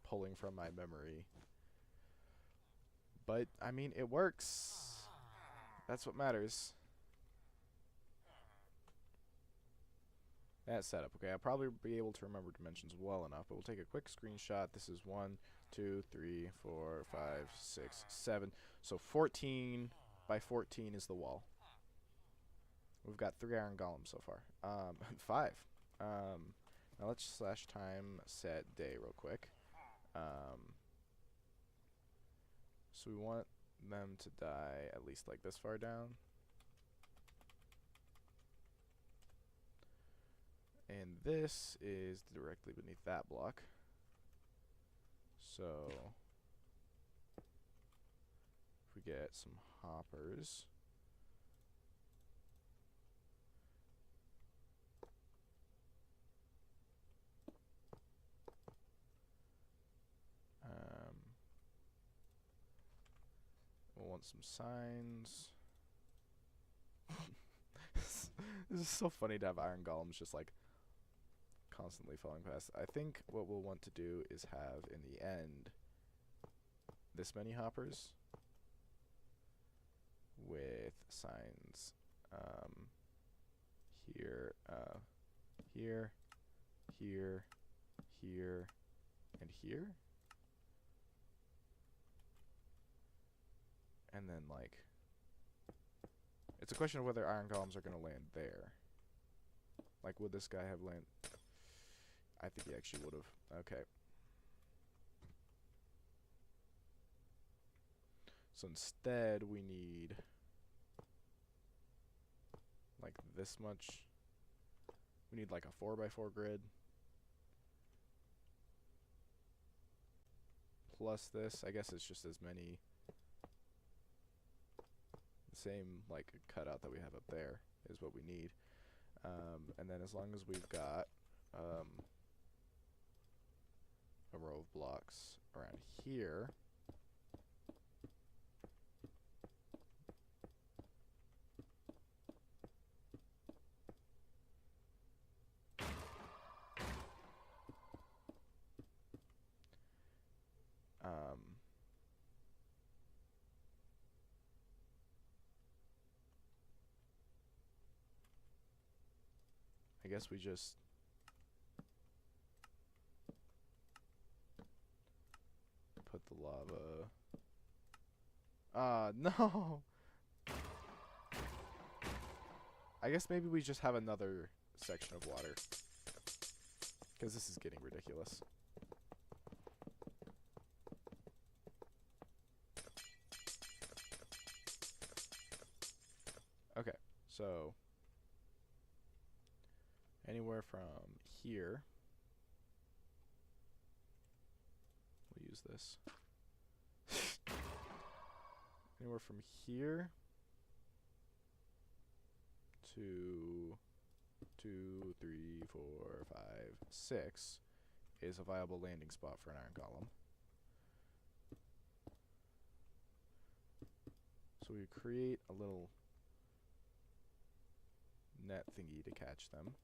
pulling from my memory. But I mean, it works. That's what matters. That setup. Okay, I'll probably be able to remember dimensions well enough, but we'll take a quick screenshot. This is 1, 2, 3, 4, 5, 6, 7. So 14 by 14 is the wall. We've got 3 iron golems so far. 5. Now let's slash time set day real quick. So we want them to die at least like this far down. And this is directly beneath that block. So if we get some hoppers. We'll want some signs. This is so funny to have iron golems just like constantly falling past. I think what we'll want to do is have in the end this many hoppers with signs here, here, here, here, and here. And then like it's a question of whether iron golems are going to land there. Like, would this guy have land? I think he actually would have. Okay. So instead, we need like this much. We need like a 4x4 grid. Plus this. I guess it's just as many. The same like cutout that we have up there is what we need. And then as long as we've got a row of blocks around here, I guess we just put the lava. No! I guess maybe we just have another section of water. Because this is getting ridiculous. Okay, so anywhere from here, we'll use this. Anywhere from here to 2, 3, 4, 5, 6 is a viable landing spot for an iron golem. So we create a little net thingy to catch them.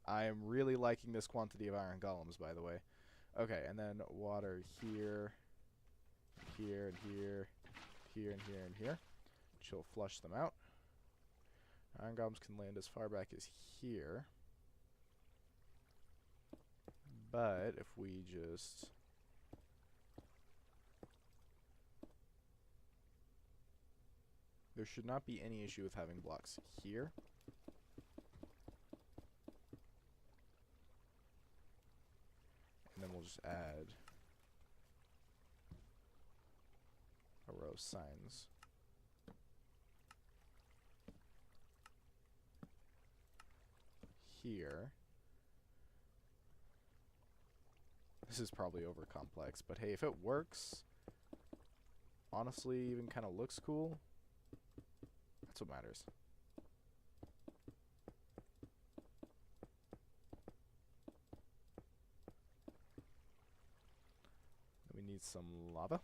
I am really liking this quantity of iron golems, by the way. Okay, and then water here, here, and here, here, and here, and here, which will flush them out. Iron golems can land as far back as here. But if we just... There should not be any issue with having blocks here. And then we'll just add a row of signs. Here. This is probably over complex, but hey, if it works, honestly, even kind of looks cool, that's what matters. Then we need some lava.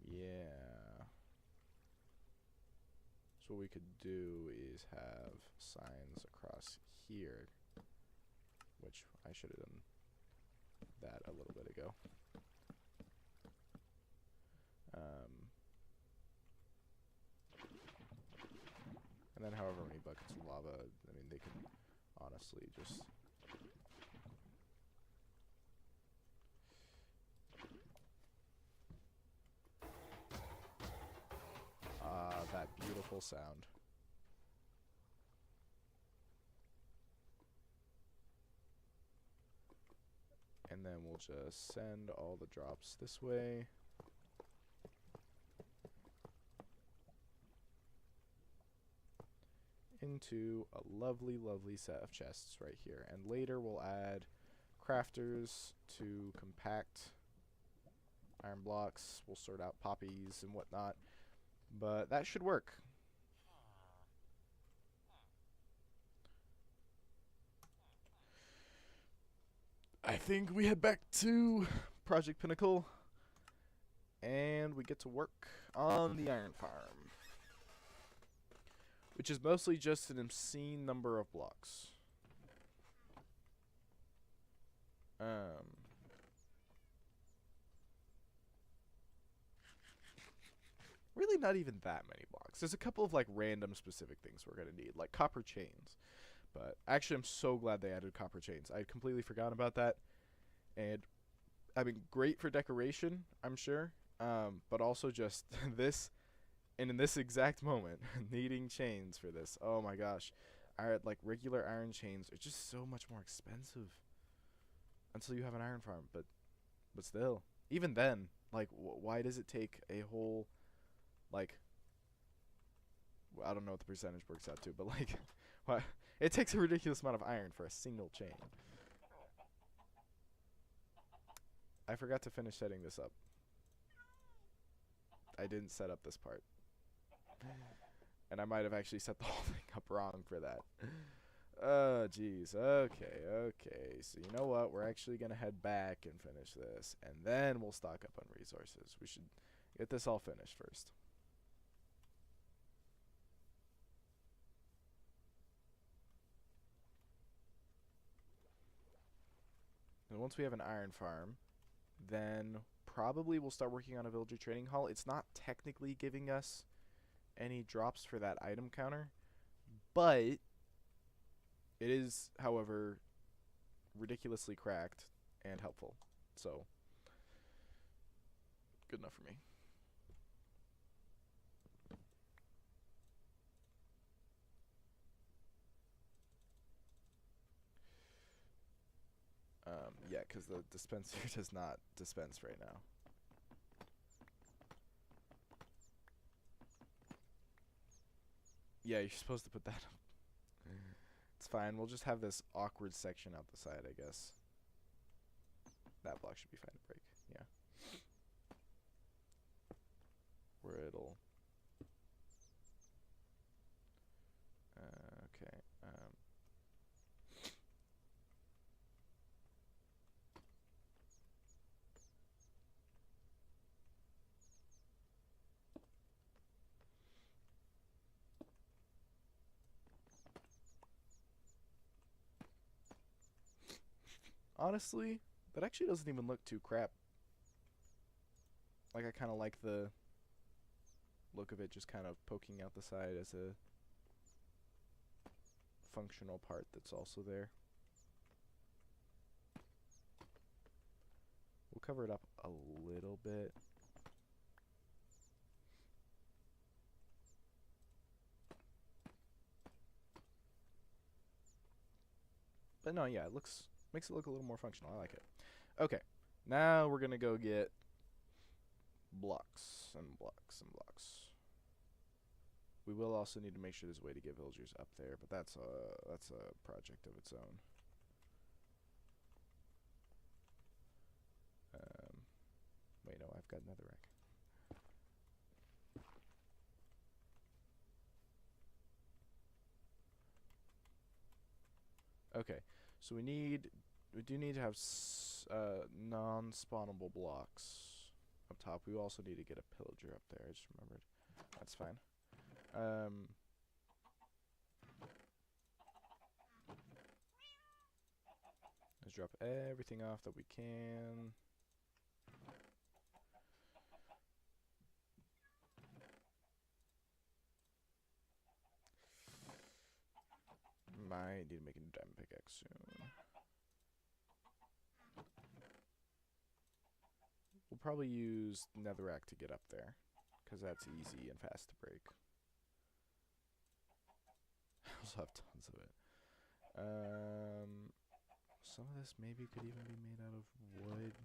Yeah. So what we could do is have signs across here, which I should have done that a little bit ago. And then however many buckets of lava, I mean, they can honestly just... that beautiful sound. And then we'll just send all the drops this way. Into a lovely, lovely set of chests right here. And later we'll add crafters to compact iron blocks. We'll sort out poppies and whatnot. But that should work. I think we head back to Project Pinnacle and we get to work on the iron farm, which is mostly just an obscene number of blocks. Really not even that many blocks. There's a couple of like random specific things we're going to need, like copper chains. But actually I'm so glad they added copper chains. I had completely forgotten about that. And I mean, great for decoration, I'm sure. But also just this, and in this exact moment, needing chains for this. Oh my gosh. Like regular iron chains are just so much more expensive until you have an iron farm. But still, even then, like, why does it take a whole, like, I don't know what the percentage works out to, but like, what? It takes a ridiculous amount of iron for a single chain. I forgot to finish setting this up. I didn't set up this part. And I might have actually set the whole thing up wrong for that. Oh, jeez. Okay. So you know what? We're actually going to head back and finish this. And then we'll stock up on resources. We should get this all finished first. And once we have an iron farm, then probably we'll start working on a villager trading hall. It's not technically giving us any drops for that item counter, but it is, however, ridiculously cracked and helpful. So, good enough for me. Yeah, because the dispenser does not dispense right now. Yeah, you're supposed to put that up. It's fine. We'll just have this awkward section out the side, I guess. That block should be fine to break. Yeah. Where it'll... okay. Honestly, that actually doesn't even look too crap. Like, I kind of like the look of it just kind of poking out the side as a functional part that's also there. We'll cover it up a little bit. But no, yeah, it makes it look a little more functional. I like it. Okay, now we're gonna go get blocks and blocks and blocks. We will also need to make sure there's a way to get villagers up there, but that's a project of its own. Wait, no, I've got netherrack. Okay, so we do need to have non-spawnable blocks up top. We also need to get a pillager up there. I just remembered. That's fine. Let's drop everything off that we can. Might need to make a new diamond pickaxe soon. We'll probably use netherrack to get up there, because that's easy and fast to break. I also have tons of it. Some of this maybe could even be made out of wood.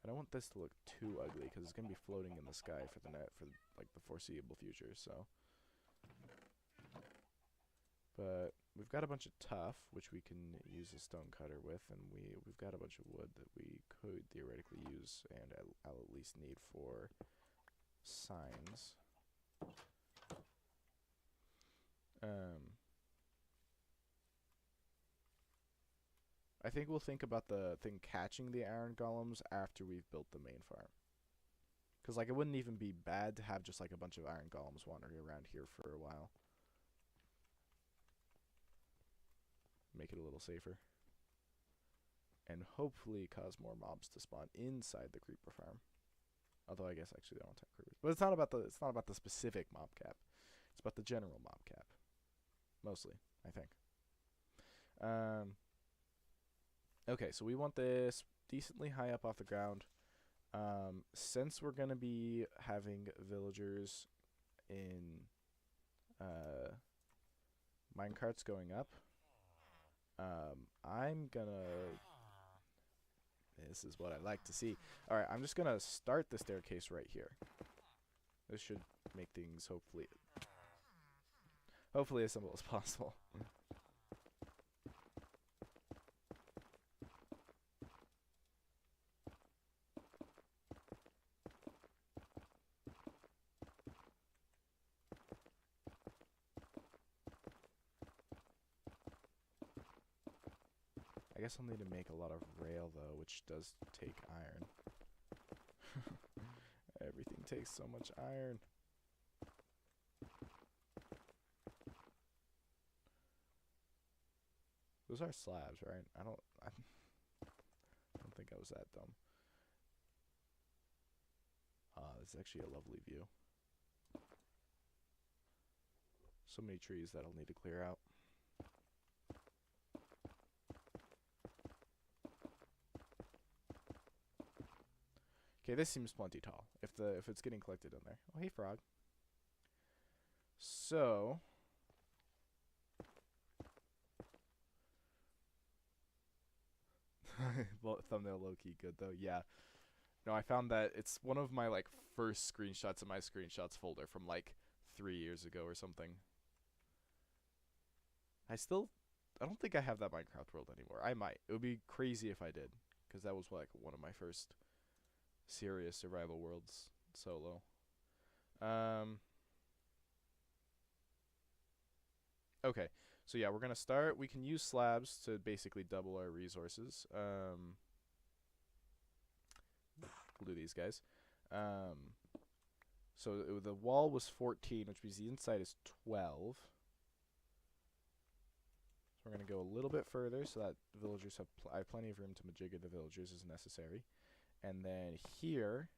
I don't want this to look too ugly, because it's going to be floating in the sky for like the foreseeable future, so. But we've got a bunch of tuff, which we can use a stone cutter with, and we've got a bunch of wood that we could theoretically use, and I'll at least need for signs. I think we'll think about the thing catching the iron golems after we've built the main farm. Because, like, it wouldn't even be bad to have just, like, a bunch of iron golems wandering around here for a while. Make it a little safer. And hopefully cause more mobs to spawn inside the creeper farm. Although I guess actually they don't have creepers. But it's not about the specific mob cap. It's about the general mob cap. Mostly, I think. Okay, so we want this decently high up off the ground. Since we're gonna be having villagers in minecarts going up, I'm gonna. This is what I like to see. All right, I'm just gonna start the staircase right here. This should make things hopefully as simple as possible. I guess I'll need to make a lot of rail, though, which does take iron. Everything takes so much iron. Those are slabs, right? I don't think I was that dumb. This is actually a lovely view. So many trees that I'll need to clear out. Okay, this seems plenty tall. If it's getting collected in there. Oh, hey, frog. So well, thumbnail low-key good though. Yeah. No, I found that it's one of my like first screenshots in my screenshots folder from like 3 years ago or something. I don't think I have that Minecraft world anymore. I might. It would be crazy if I did, because that was like one of my first serious survival worlds solo. Okay, so yeah, we're gonna start. We can use slabs to basically double our resources. We'll do these guys. So the wall was 14, which means the inside is 12. So we're gonna go a little bit further so that the villagers I have plenty of room to majigger the villagers as necessary. And then here,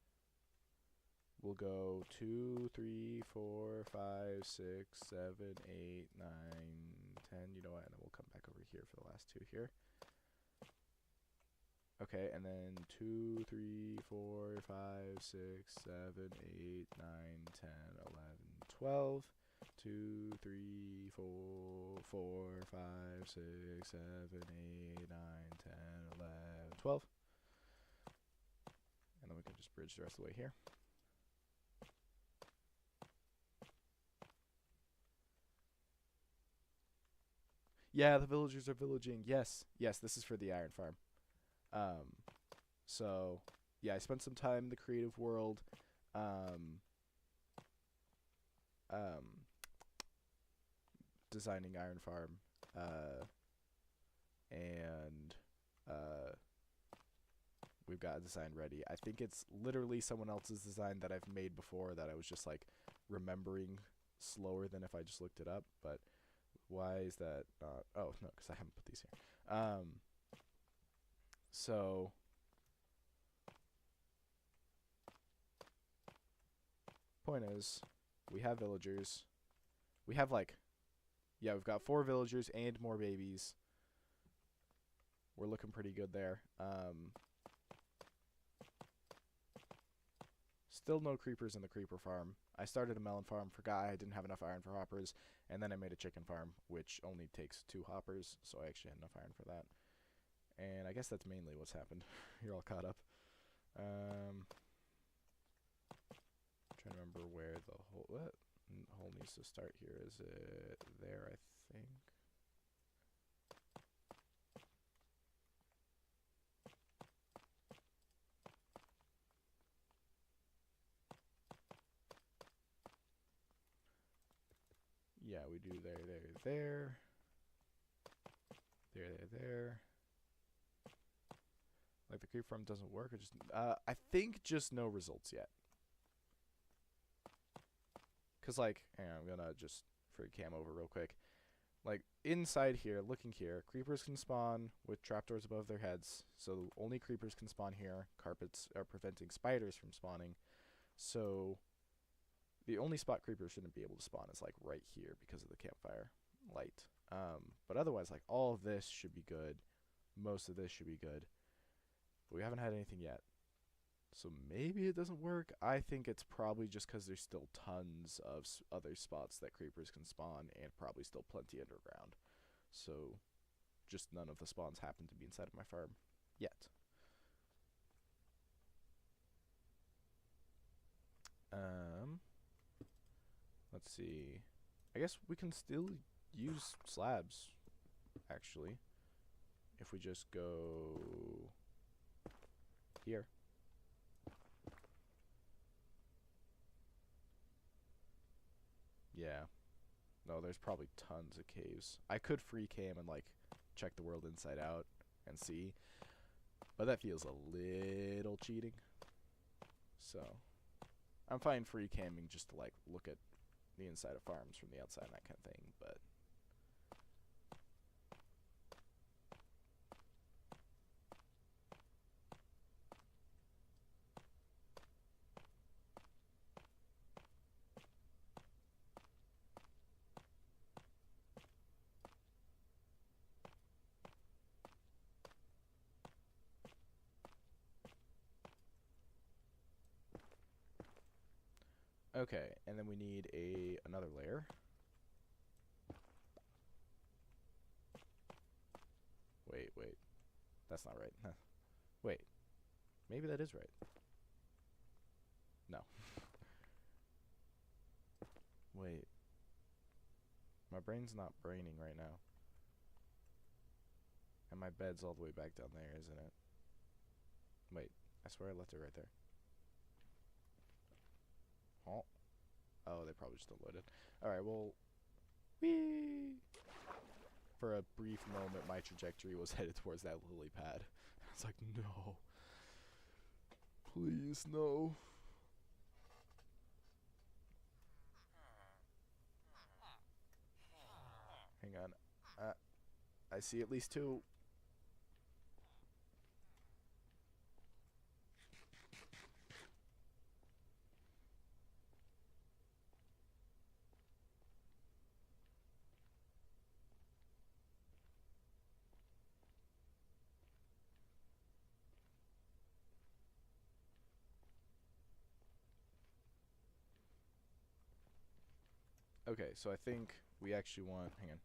we'll go 2, 3, 4, 5, 6, 7, 8, 9, 10. You know what? And then we'll come back over here for the last 2 here. Okay, and then 2, 3, 4, 5, 6, 7, 8, 9, 10, 11, 12. 2, 3, 4, 4, 5, 6, 7, 8, 9, 10, 11, 12. And then we can just bridge the rest of the way here. Yeah, the villagers are villaging. Yes, yes, this is for the iron farm. So, yeah, I spent some time in the creative world, designing iron farm, and, we've got a design ready. I think it's literally someone else's design that I've made before that I was just, like, remembering slower than if I just looked it up, but why is that not? Oh, no, because I haven't put these here. So point is, we have villagers. We have like, yeah, we've got 4 villagers and more babies. We're looking pretty good there. Still no creepers in the creeper farm. I started a melon farm, forgot I didn't have enough iron for hoppers, and then I made a chicken farm, which only takes 2 hoppers, so I actually had enough iron for that. And I guess that's mainly what's happened. You're all caught up. Trying to remember where the hole needs to start here. Is it there, I think? Yeah, we do there. There. Like the creep farm doesn't work, or just I think just no results yet. Cause like, hang on, I'm gonna just free cam over real quick. Like inside here, looking here, creepers can spawn with trapdoors above their heads, so only creepers can spawn here. Carpets are preventing spiders from spawning, so the only spot creepers shouldn't be able to spawn is like right here because of the campfire light. But otherwise, like all of this should be good. Most of this should be good. But we haven't had anything yet. So maybe it doesn't work. I think it's probably just because there's still tons of other spots that creepers can spawn and probably still plenty underground. So just none of the spawns happen to be inside of my farm yet. Let's see. I guess we can still use slabs, actually, if we just go here. Yeah. No, there's probably tons of caves. I could free cam and like check the world inside out and see, but that feels a little cheating. So I'm fine free camming just to like look at the inside of farms from the outside and that kind of thing, but okay, and then we need another layer. Wait. That's not right. Wait. Maybe that is right. No. Wait. My brain's not braining right now. And my bed's all the way back down there, isn't it? Wait. I swear I left it right there. Oh, they probably just unloaded. Alright, well, whee! For a brief moment, my trajectory was headed towards that lily pad. I was like, no. Please, no. Hang on. I see at least 2. Okay, so I think we actually want. Hang on.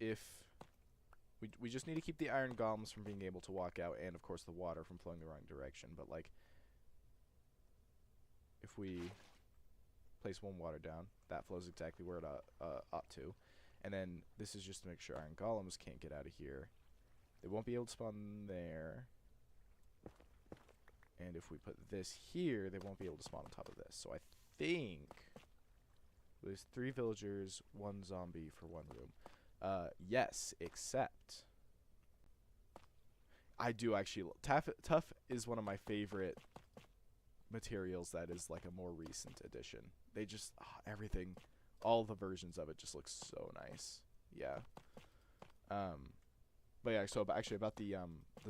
If we just need to keep the iron golems from being able to walk out, and of course the water from flowing the wrong direction. But like, if we place one water down, that flows exactly where it ought to. And then this is just to make sure iron golems can't get out of here. They won't be able to spawn there. And if we put this here, they won't be able to spawn on top of this. So I think there's 3 villagers, 1 zombie for 1 room. Yes, except I do actually. Tough is one of my favorite materials that is like a more recent addition. They just everything, all the versions of it just looks so nice. Yeah. But yeah. So actually about the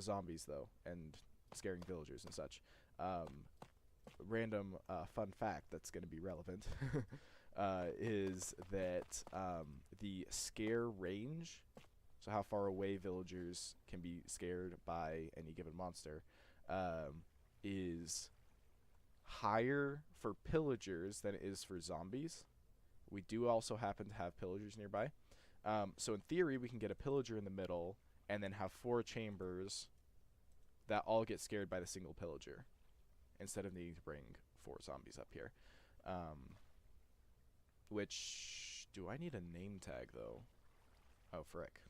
zombies though, and scaring villagers and such. Random fun fact that's going to be relevant is that the scare range, so how far away villagers can be scared by any given monster, is higher for pillagers than it is for zombies. We do also happen to have pillagers nearby. So in theory, we can get a pillager in the middle and then have 4 chambers that all get scared by the single pillager instead of needing to bring 4 zombies up here. Which, do I need a name tag though? Oh, frick.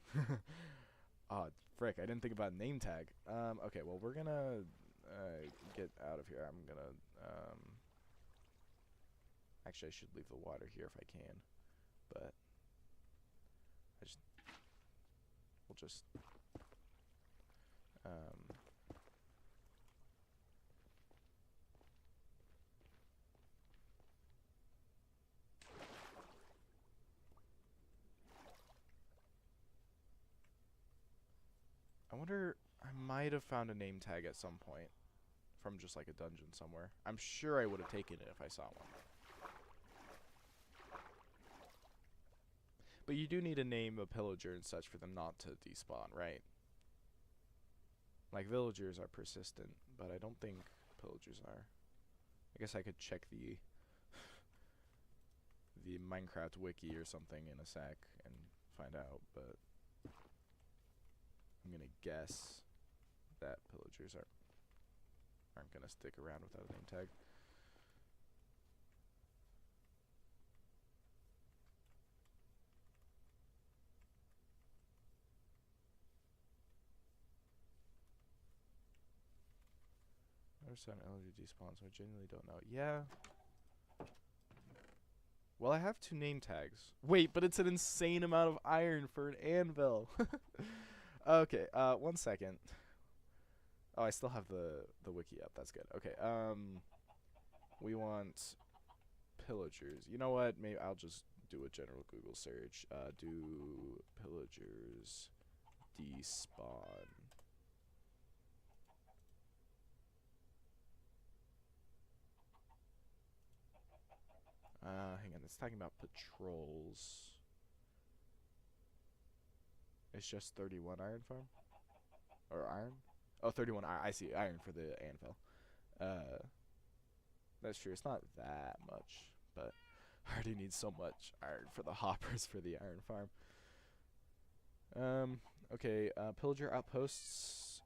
Oh, frick, I didn't think about name tag. Okay, well, we're gonna get out of here. I'm gonna, actually, I should leave the water here if I can, but we'll just, I wonder, I might have found a name tag at some point from just like a dungeon somewhere. I'm sure I would have taken it if I saw one. But you do need to name a pillager and such for them not to despawn, right? Like, villagers are persistent, but I don't think pillagers are. I guess I could check the the Minecraft wiki or something in a sec and find out, but I'm gonna guess that pillagers aren't gonna stick around without a name tag. I understand allergy despawns, so I genuinely don't know. Yeah. Well, I have 2 name tags. Wait, but it's an insane amount of iron for an anvil. Okay, 1 second. Oh, I still have the wiki up. That's good. Okay, we want pillagers. You know what? Maybe I'll just do a general Google search. Do pillagers despawn? Hang on. It's talking about patrols. It's just 31 iron farm? Or iron? Oh, 31 iron. I see. Iron for the anvil. That's true. It's not that much, but I already need so much iron for the hoppers for the iron farm. Okay. Pillager outposts.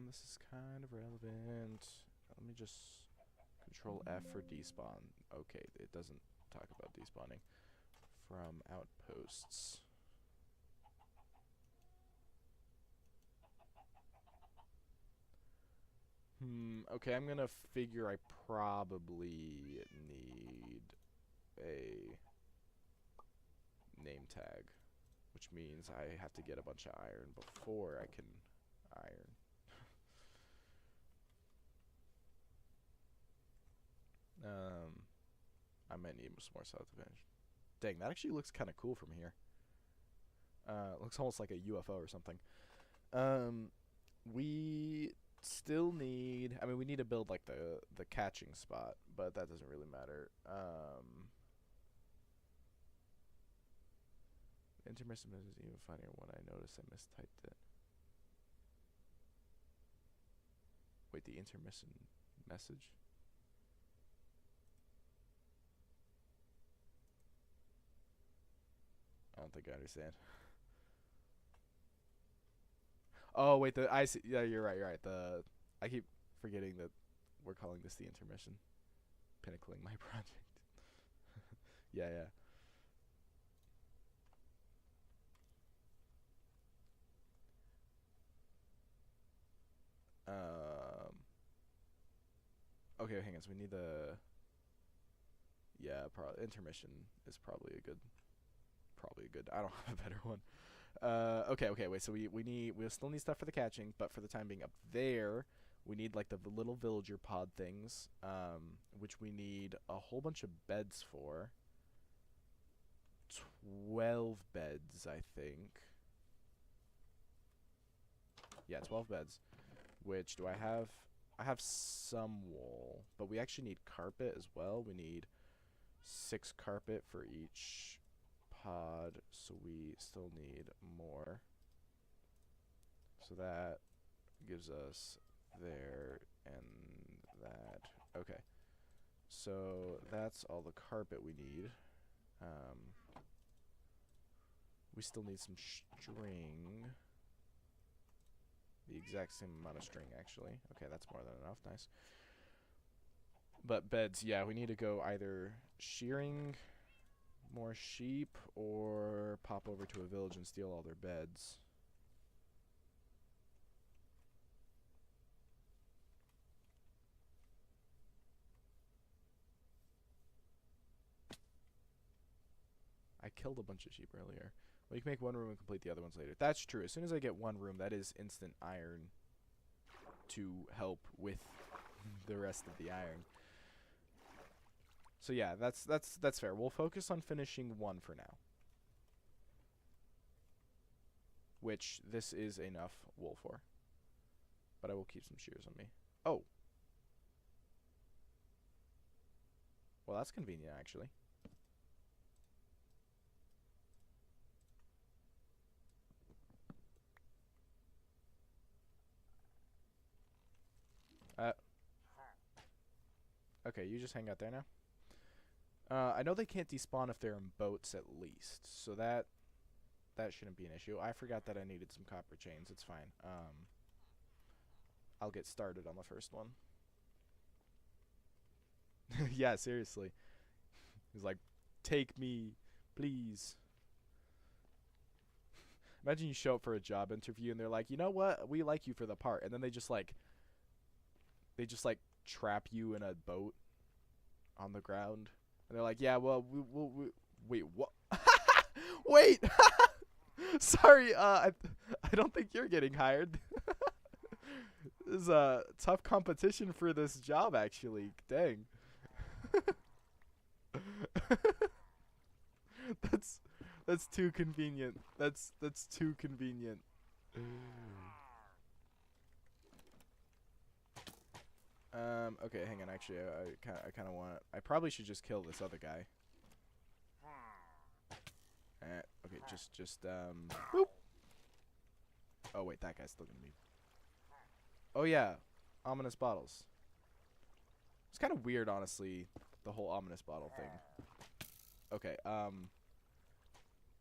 This is kind of relevant. Let me just Control F for despawn. Okay, it doesn't talk about despawning from outposts. Okay, I'm gonna figure I probably need a name tag, which means I have to get a bunch of iron before I can iron. I might need some more south advantage. Dang, that actually looks kind of cool from here. It looks almost like a UFO or something. We still need, I mean, we need to build like the catching spot, but that doesn't really matter. Intermission message is even funnier when I notice I mistyped it. Wait, the intermission message? don't think I understand. Oh wait, I see. Yeah, you're right. You're right. I keep forgetting that we're calling this the intermission. Pinnacling my project. Yeah, yeah. Okay, hang on. So we need the. Yeah, intermission is probably a good. I don't have a better one. Okay. Wait. So we still need stuff for the catching, but for the time being, up there, we need like the little villager pod things, which we need a whole bunch of beds for. 12 beds, I think. Yeah, 12 beds. Which do I have? I have some wool, but we actually need carpet as well. We need 6 carpet for each pod, so we still need more. So that gives us there and that. Okay. So that's all the carpet we need. We still need some string. The exact same amount of string, actually. Okay, that's more than enough. Nice. But beds, yeah, we need to go either shearing more sheep or pop over to a village and steal all their beds. I killed a bunch of sheep earlier. Well, you can make one room and complete the other ones later. That's true. As soon as I get one room, that is instant iron to help with the rest of the iron. So yeah, that's fair. We'll focus on finishing one for now. Which this is enough wool for. But I will keep some shears on me. Oh. Well, that's convenient, actually. Okay, you just hang out there now. I know they can't despawn if they're in boats at least, so that shouldn't be an issue. I forgot that I needed some copper chains. It's fine. I'll get started on the first one. Yeah, seriously. He's like, take me, please. Imagine you show up for a job interview and they're like, you know what? We like you for the part, and then they just like trap you in a boat on the ground, and they're like, yeah, well, we wait, what? Wait. Sorry, I don't think you're getting hired. This is a tough competition for this job, actually. Dang. That's too convenient. That's too convenient. Okay, hang on. Actually, I kind of want. I probably should just kill this other guy. Okay, just Boop. Oh wait, that guy's still gonna be. Oh yeah, ominous bottles. It's kind of weird, honestly, the whole ominous bottle thing. Okay, I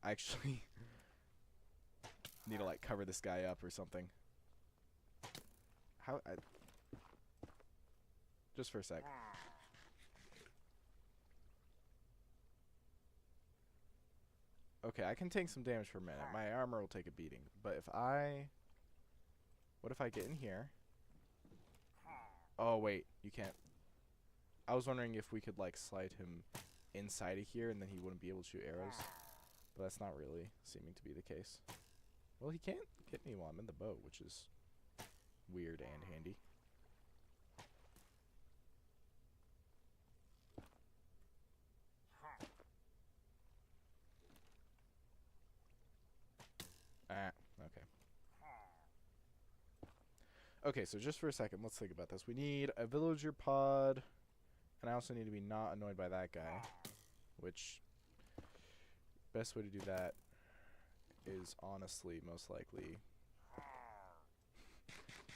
actually need to like cover this guy up or something. Just for a sec. Okay, I can take some damage for a minute. My armor will take a beating. But what if I get in here? Oh, wait. You can't. I was wondering if we could, like, slide him inside of here and then he wouldn't be able to shoot arrows. But that's not really seeming to be the case. Well, he can't get me while I'm in the boat, which is weird and handy. Okay. Okay, so just for a second, let's think about this. We need a villager pod, and I also need to be not annoyed by that guy, which best way to do that is honestly most likely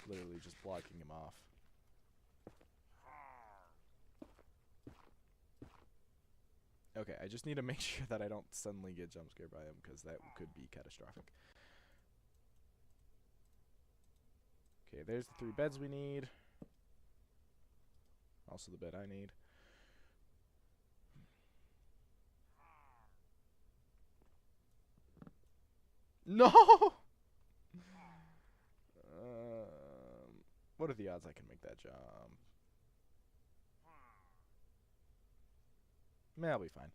literally just blocking him off. Okay, I just need to make sure that I don't suddenly get jump scared by him, because that could be catastrophic. Okay, there's the 3 beds we need. Also the bed I need. No! What are the odds I can make that jump? Man, I'll be fine.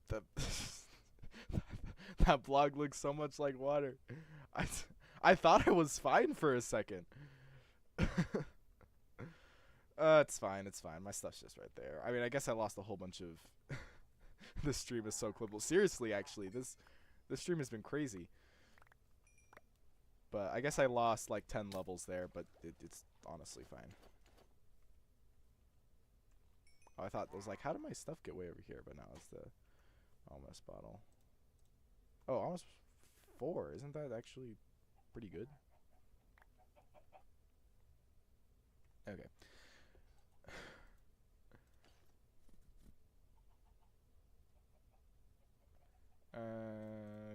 The that block looks so much like water. I thought I was fine for a second. It's fine. It's fine. My stuff's just right there. I mean, I guess I lost a whole bunch of. This stream is so clippable. Seriously, actually, this stream has been crazy. But I guess I lost like 10 levels there, but it's honestly fine. Oh, I thought it was like, how did my stuff get way over here? But now it's the almost bottle. Oh, almost 4. Isn't that actually pretty good? Okay.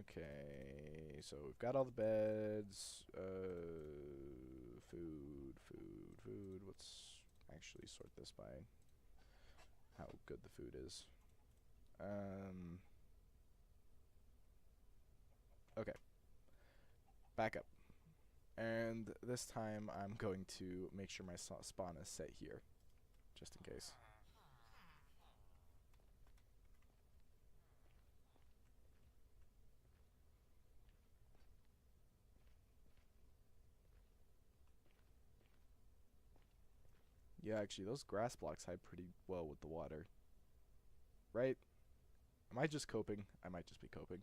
Okay, so we've got all the beds. Food. Let's actually sort this by how good the food is. Okay. Back up. And this time I'm going to make sure my spawn is set here, just in case. Yeah, actually, those grass blocks hide pretty well with the water. Right? Am I just coping? I might just be coping.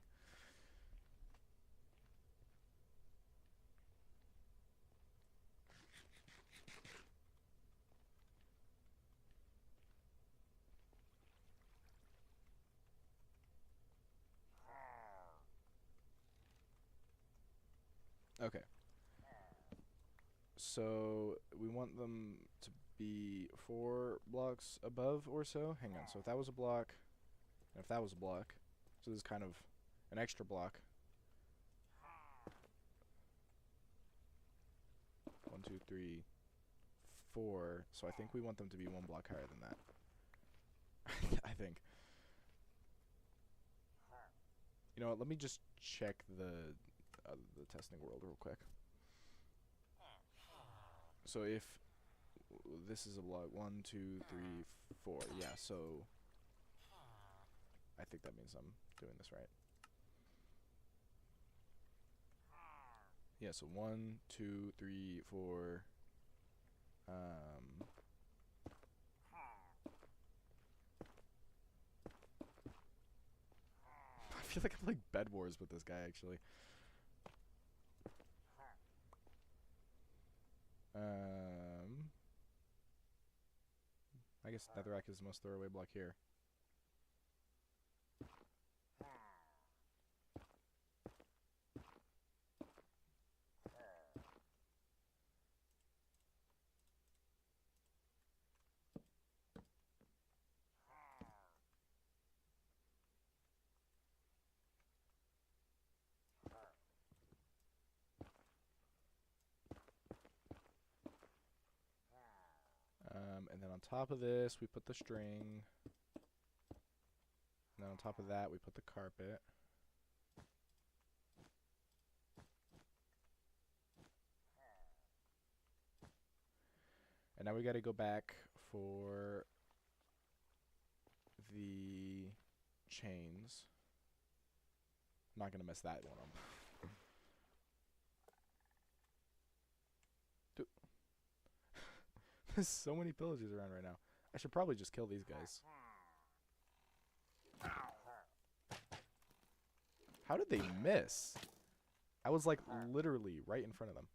Okay. So we want them to be 4 blocks above or so. Hang on. So if that was a block, and if that was a block, so this is kind of an extra block. 1, 2, 3, 4. So I think we want them to be 1 block higher than that. I think. You know what? Let me just check the testing world real quick. So if this is a block 1, 2, 3, 4, yeah. So I think that means I'm doing this right. Yeah. So 1, 2, 3, 4. I feel like I'm like Bed Wars with this guy actually. I guess Netherrack is the most throwaway block here. And then on top of this, we put the string. And then on top of that, we put the carpet. And now we got to go back for the chains. I'm not going to mess that one up. Dude. There's so many pillagers around right now. I should probably just kill these guys. How did they miss? I was like literally right in front of them.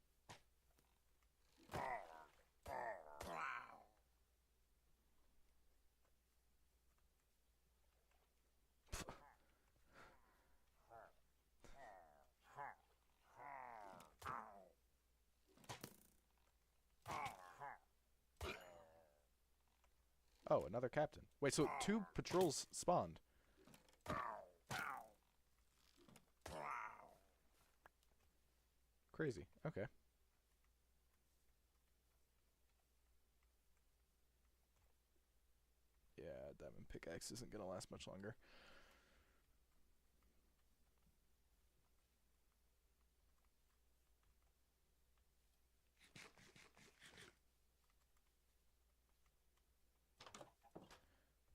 Oh, another captain. Wait, so 2 patrols spawned. Crazy. Okay. Yeah, diamond pickaxe isn't gonna last much longer.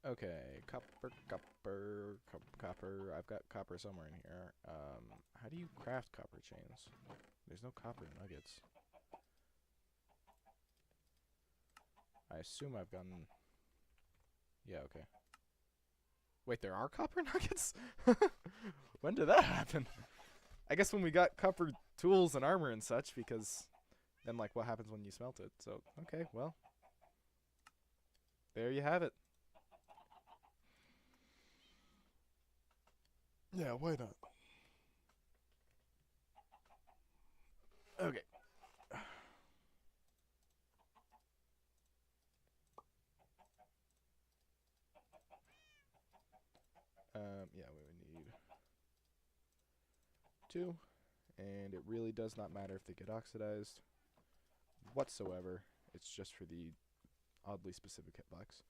Okay, copper. I've got copper somewhere in here. How do you craft copper chains? There's no copper nuggets. I assume I've gotten... Yeah, okay. Wait, there are copper nuggets? When did that happen? I guess when we got copper tools and armor and such, because then, like, what happens when you smelt it? So, okay, well. There you have it. Yeah, why not? Okay. Yeah, we would need 2. And it really does not matter if they get oxidized whatsoever. It's just for the oddly specific hitbox.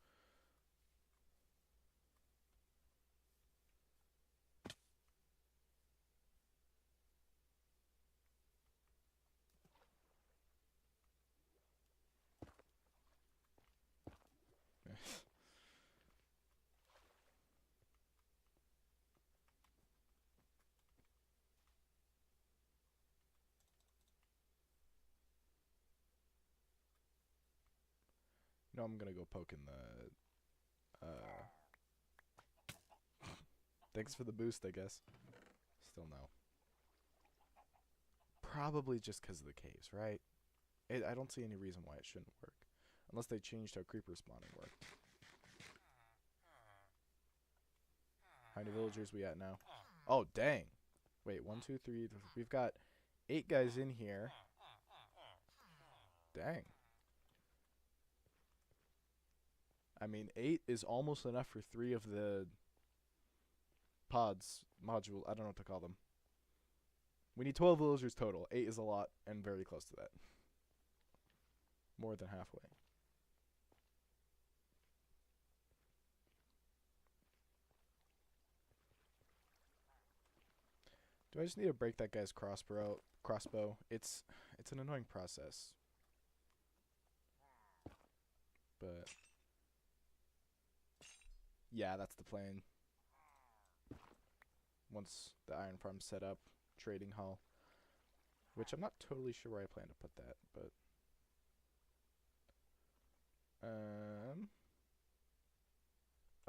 No, I'm gonna go poke in the... Thanks for the boost, I guess. Still no. Probably just because of the caves, right? I don't see any reason why it shouldn't work. Unless they changed how creeper spawning worked. How many villagers we at now? Oh, dang. Wait, 1, 2, 3. We've got 8 guys in here. Dang. I mean, 8 is almost enough for 3 of the module. I don't know what to call them. We need 12 villagers total. 8 is a lot and very close to that. More than halfway. Do I just need to break that guy's crossbow? It's an annoying process. But yeah, that's the plan. Once the iron farm's set up, trading hall. Which I'm not totally sure where I plan to put that, but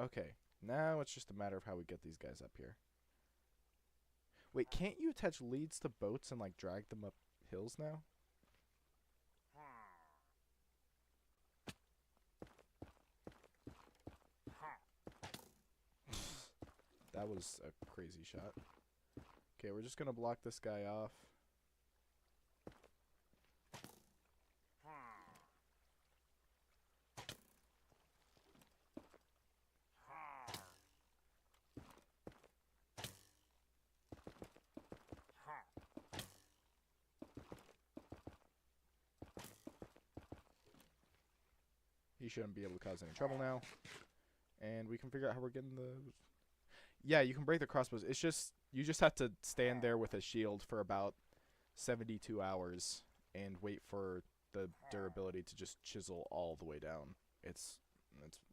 okay. Now it's just a matter of how we get these guys up here. Wait, can't you attach leads to boats and like drag them up hills now? That was a crazy shot. Okay, we're just gonna block this guy off. He shouldn't be able to cause any trouble now. And we can figure out how we're getting the... Yeah, you can break the crossbows. It's just... You just have to stand there with a shield for about 72 hours and wait for the durability to just chisel all the way down. It's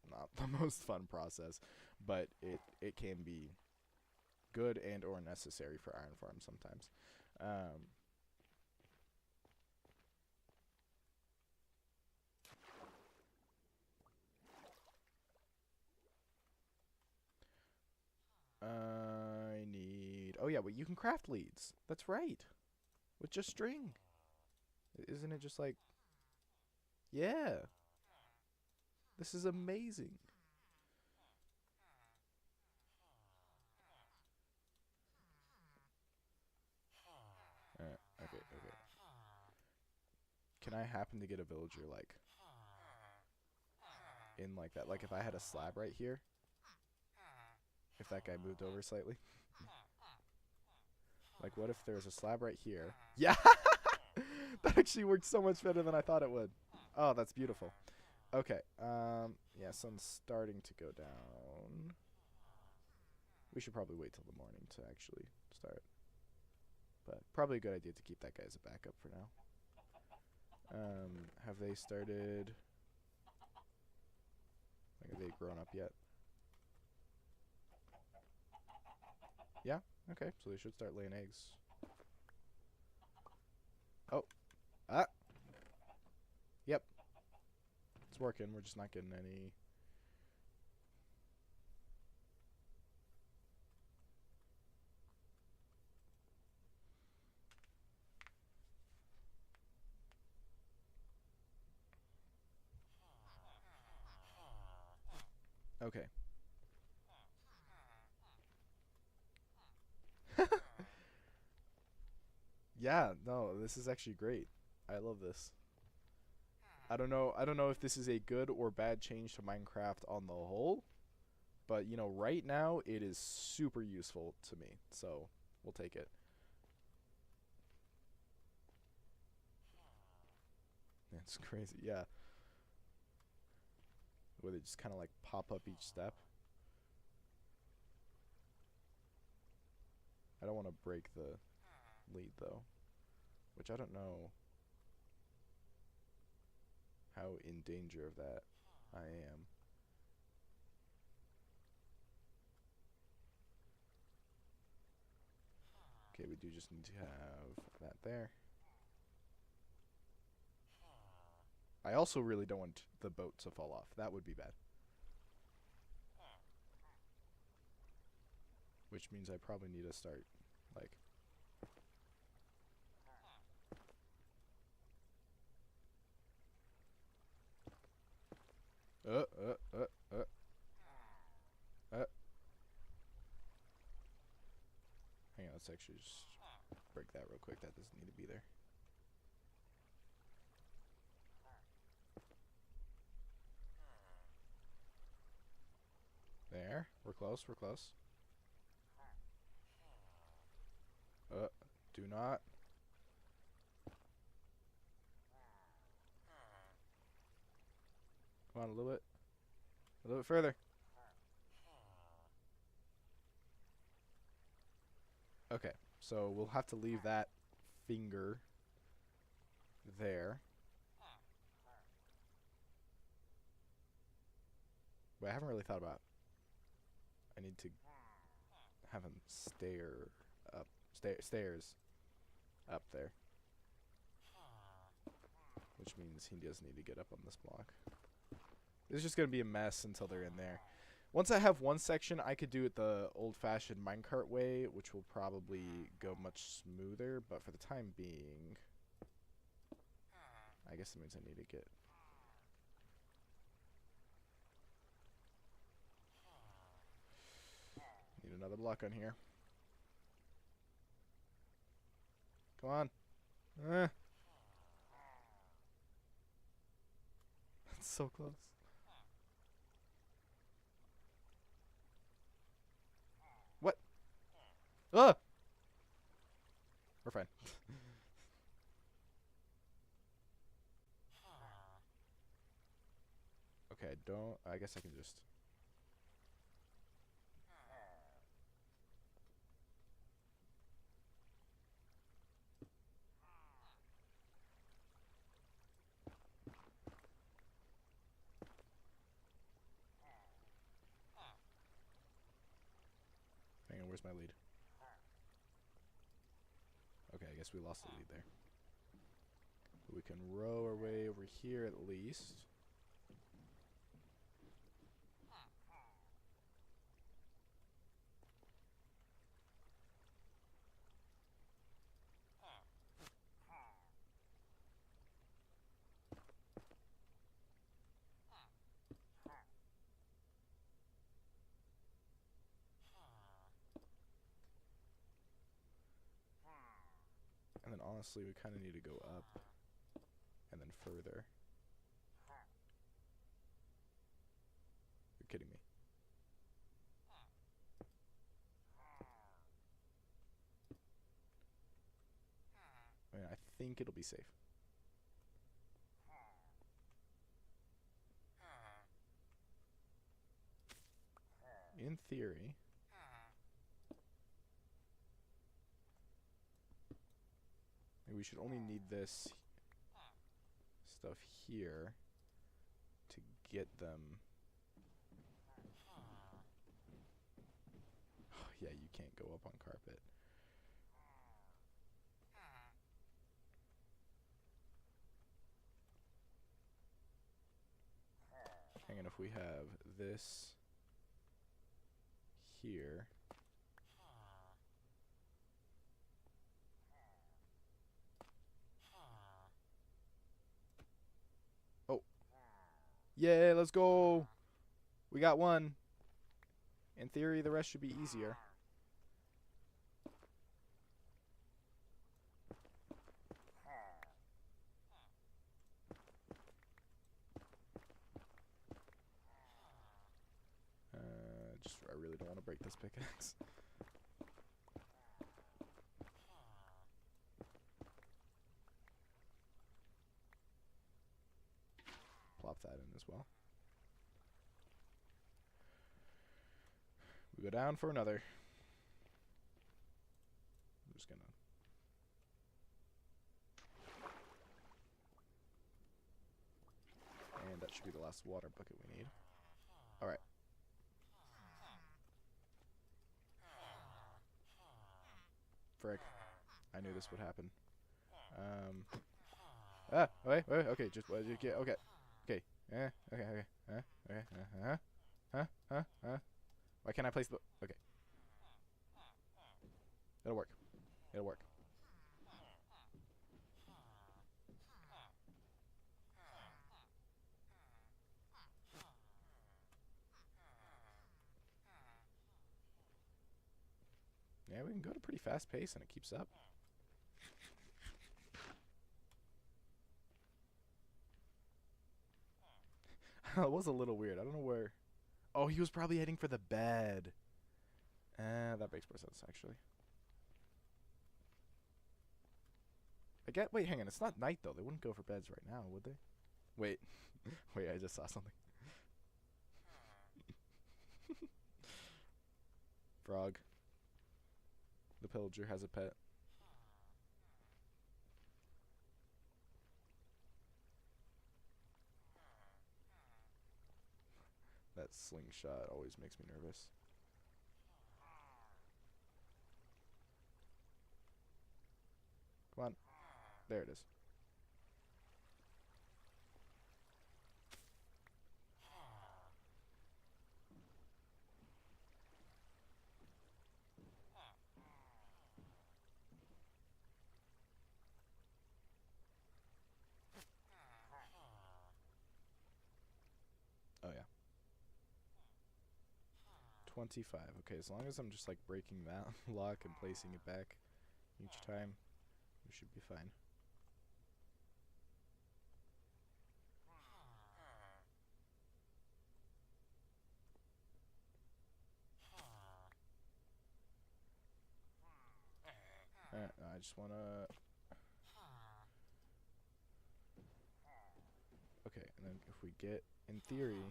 not the most fun process, but it can be good and or necessary for iron farms sometimes. I need... Oh, yeah, but you can craft leads. That's right. With just string. Isn't it just like... Yeah. This is amazing. Okay, okay. Can I happen to get a villager, like, in like that. Like if I had a slab right here, if that guy moved over slightly. Like what if there's a slab right here? Yeah! That actually worked so much better than I thought it would. Oh, that's beautiful. Okay, yeah, sun's starting to go down. We should probably wait till the morning to actually start. But probably a good idea to keep that guy as a backup for now. Have they started? Like, have they grown up yet? Yeah? Okay, so they should start laying eggs. Oh. Ah! Yep. It's working, we're just not getting any... Okay. Yeah, no, this is actually great. I love this. I don't know if this is a good or bad change to Minecraft on the whole, but you know, right now it is super useful to me. So, we'll take it. It's crazy. Yeah. Where they just kind of like pop up each step. I don't want to break the lead though, which I don't know how in danger of that I am. Okay, we do just need to have that there. I also really don't want the boat to fall off. That would be bad. Which means I probably need to start, like... Uh. Hang on, let's actually just break that real quick. That doesn't need to be there. There. We're close, we're close. Do not. Come on, a little bit. A little bit further. Okay, so we'll have to leave that finger there. But I haven't really thought about... I need to have him stairs up there. Which means he does need to get up on this block. It's just going to be a mess until they're in there. Once I have one section, I could do it the old-fashioned minecart way, which will probably go much smoother. But for the time being, I guess it means I need to get... Need another block on here. Come on. That's so close. What? Ah! We're fine. Okay, I guess I can just... Hang on, where's my lead? Okay, I guess we lost the lead there. But we can row our way over here at least. And then honestly, we kind of need to go up and then further. think it'll be safe. In theory. We should only need this stuff here to get them. Yeah, you can't go up on carpet. Hang on, if we have this here. Oh. Yeah, let's go. We got one. In theory, the rest should be easier. I really don't want to break this pickaxe. Plop that in as well. We go down for another. I'm just gonna. And that should be the last water bucket we need. Alright. Frick. I knew this would happen. Wait, okay, just, okay. Okay, okay. Why can't I place the, okay. It'll work. It'll work. Yeah, we can go at a pretty fast pace and it keeps up. It was a little weird. I don't know where. Oh, he was probably heading for the bed. That makes more sense, actually. Wait, hang on. It's not night, though. They wouldn't go for beds right now, would they? Wait. Wait, I just saw something. Frog. The pillager has a pet. That slingshot always makes me nervous. Come on. There it is. Oh, yeah. 25. Okay, as long as I'm just like breaking that lock and placing it back each time, we should be fine. Alright, I just wanna. Okay, and then if we get, in theory,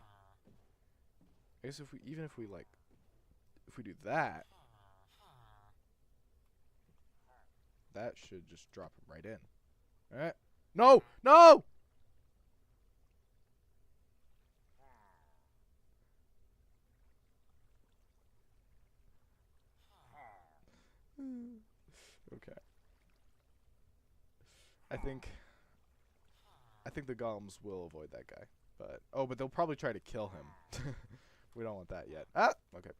I guess if we, even if we like, if we do that, that should just drop him right in. Alright. No! No! Okay. I think the golems will avoid that guy. But but they'll probably try to kill him. We don't want that yet. Ah! Okay.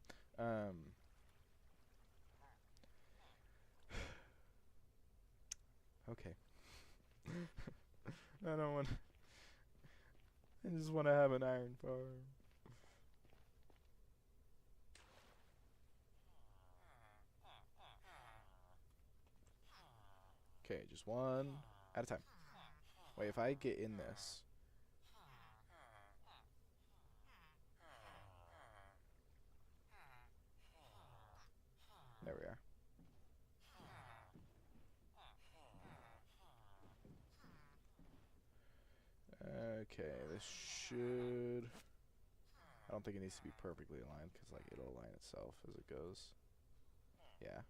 Okay. I don't want. I just want to have an iron farm. Okay, just one at a time. Wait, if I get in this. There we are. Okay, this should... I don't think it needs to be perfectly aligned, because, like, it'll align itself as it goes. Yeah.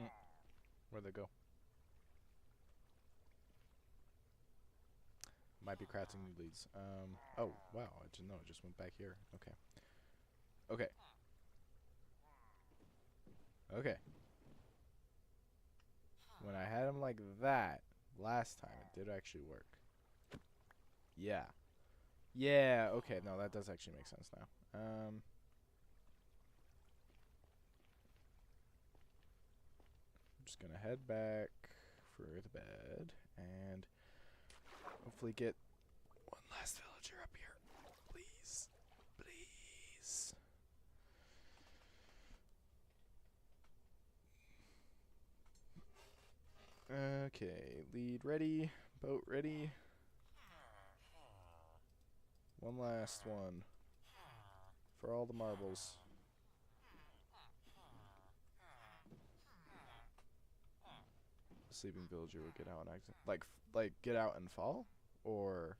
Mm. Where'd they go? Might be crafting new leads. Oh, wow. I didn't know. It just went back here. Okay. Okay. Okay. When I had him like that last time, it did actually work. Yeah. Yeah, okay. No, that does actually make sense now. I'm just gonna head back for the bed and hopefully get one last villager up here. Please. Please. Okay, lead ready, boat ready. One last one for all the marbles. The sleeping villager will get out and exit. Like get out and fall, or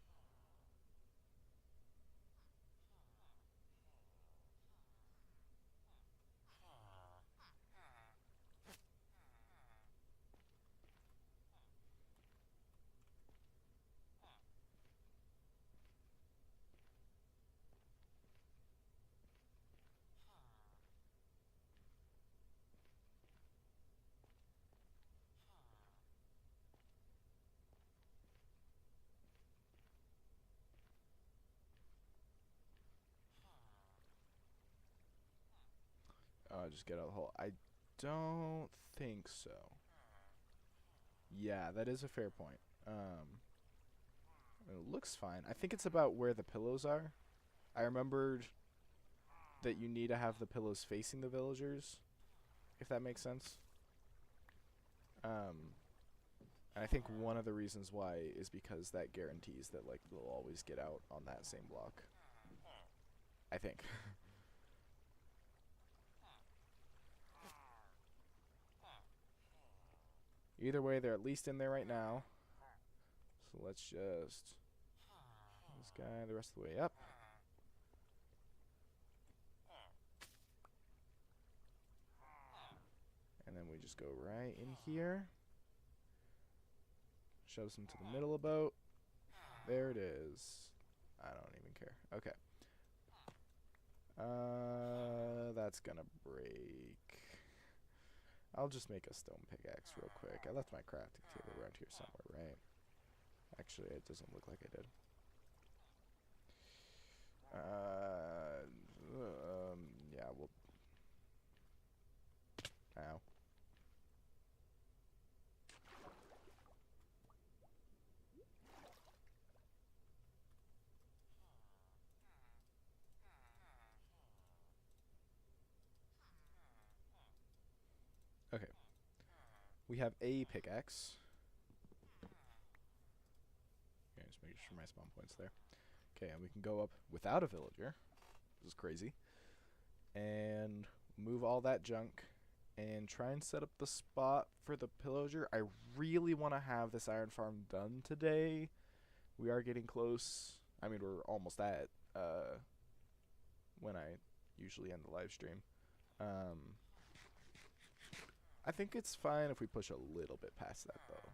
just get out of the hole. I don't think so. Yeah, that is a fair point. It looks fine. I think it's about where the pillows are. I remembered that you need to have the pillows facing the villagers, if that makes sense. And I think one of the reasons why is because that guarantees that like they'll always get out on that same block. I think. Either way, they're at least in there right now. So let's just this guy the rest of the way up. And then we just go right in here. Shoves him to the middle of the boat. There it is. I don't even care. Okay. That's gonna break. I'll just make a stone pickaxe real quick. I left my crafting table around here somewhere, right? Actually, it doesn't look like I did. Yeah, we'll... Ow. Okay. We have a pickaxe. Okay, just making sure my spawn point's there. Okay, and we can go up without a villager. This is crazy. And move all that junk and try and set up the spot for the pillager. I really want to have this iron farm done today. We are getting close. I mean, we're almost at when I usually end the live stream. I think it's fine if we push a little bit past that, though.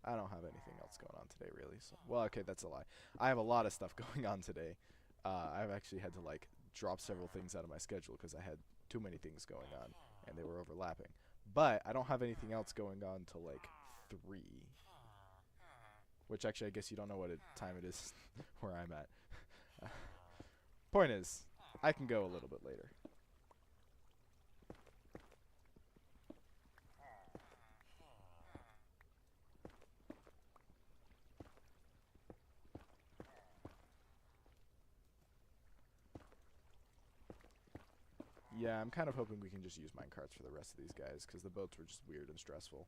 I don't have anything else going on today, really. So, well, okay, that's a lie. I have a lot of stuff going on today. I've actually had to like drop several things out of my schedule because I had too many things going on and they were overlapping. But I don't have anything else going on till like 3, which actually I guess you don't know what time it is where I'm at. Point is, I can go a little bit later. Yeah, I'm kind of hoping we can just use minecarts for the rest of these guys, because the boats were just weird and stressful.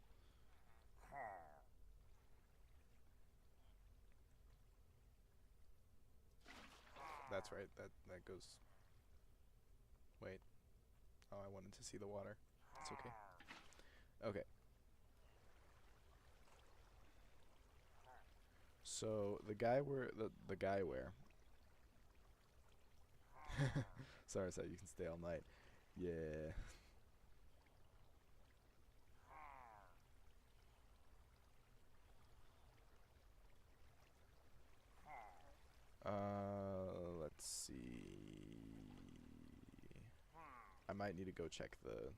That's right, that goes... Wait. Oh, I wanted to see the water. It's okay. Okay. So, the guy where... Sorry, so you can stay all night. Yeah. Let's see. I might need to go check the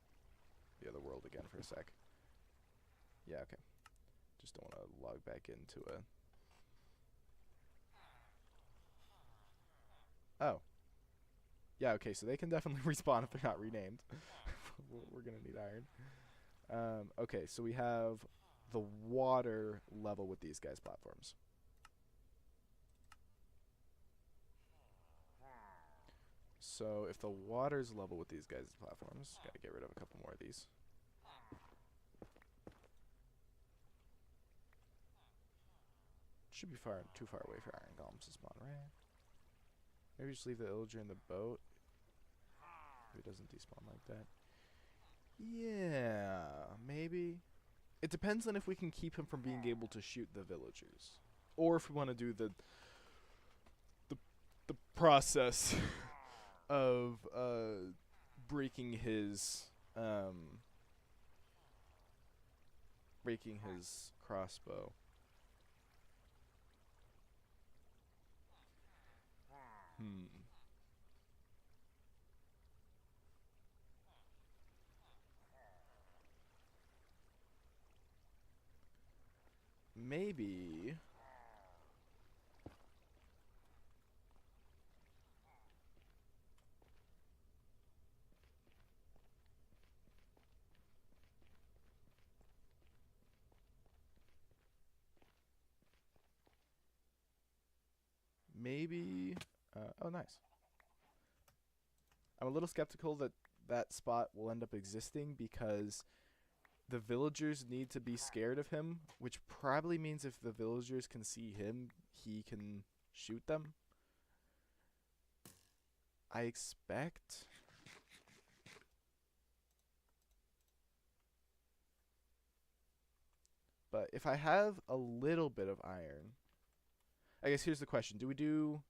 other world again for a sec. Yeah, okay. Just don't want to log back into a... Oh. Yeah, okay, so they can definitely respawn if they're not renamed. We're gonna need iron. Okay, so we have the water level with these guys' platforms. So if the water's level with these guys' platforms, gotta get rid of a couple more of these. Should be too far away for iron golems to spawn, right? Maybe just leave the illager in the boat. If it doesn't despawn like that. Yeah, maybe. It depends on if we can keep him from being able to shoot the villagers, or if we want to do the process of breaking his crossbow. Maybe. Maybe. Oh, nice. I'm a little skeptical that that spot will end up existing because the villagers need to be scared of him, which probably means if the villagers can see him, he can shoot them. I expect. But if I have a little bit of iron, I guess here's the question. Do we do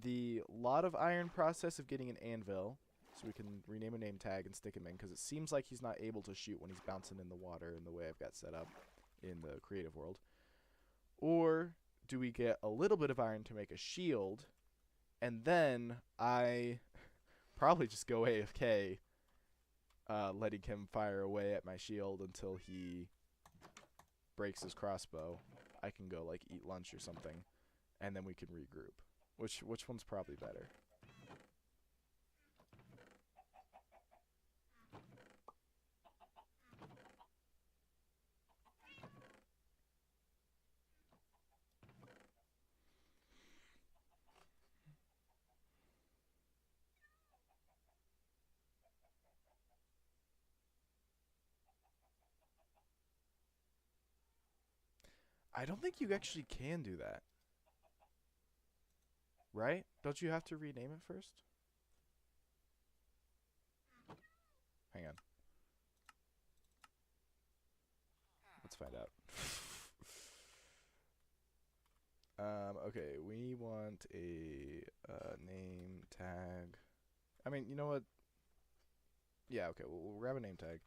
the lot of iron process of getting an anvil, so we can rename a name tag and stick him in, because it seems like he's not able to shoot when he's bouncing in the water in the way I've got set up in the creative world? Or do we get a little bit of iron to make a shield, and then I probably just go AFK, letting him fire away at my shield until he breaks his crossbow. I can go like eat lunch or something, and then we can regroup. Which one's probably better? I don't think you actually can do that. Right? Don't you have to rename it first? Hang on. Let's find out. Okay, we want a name tag. I mean, you know what? Yeah, okay, we'll grab a name tag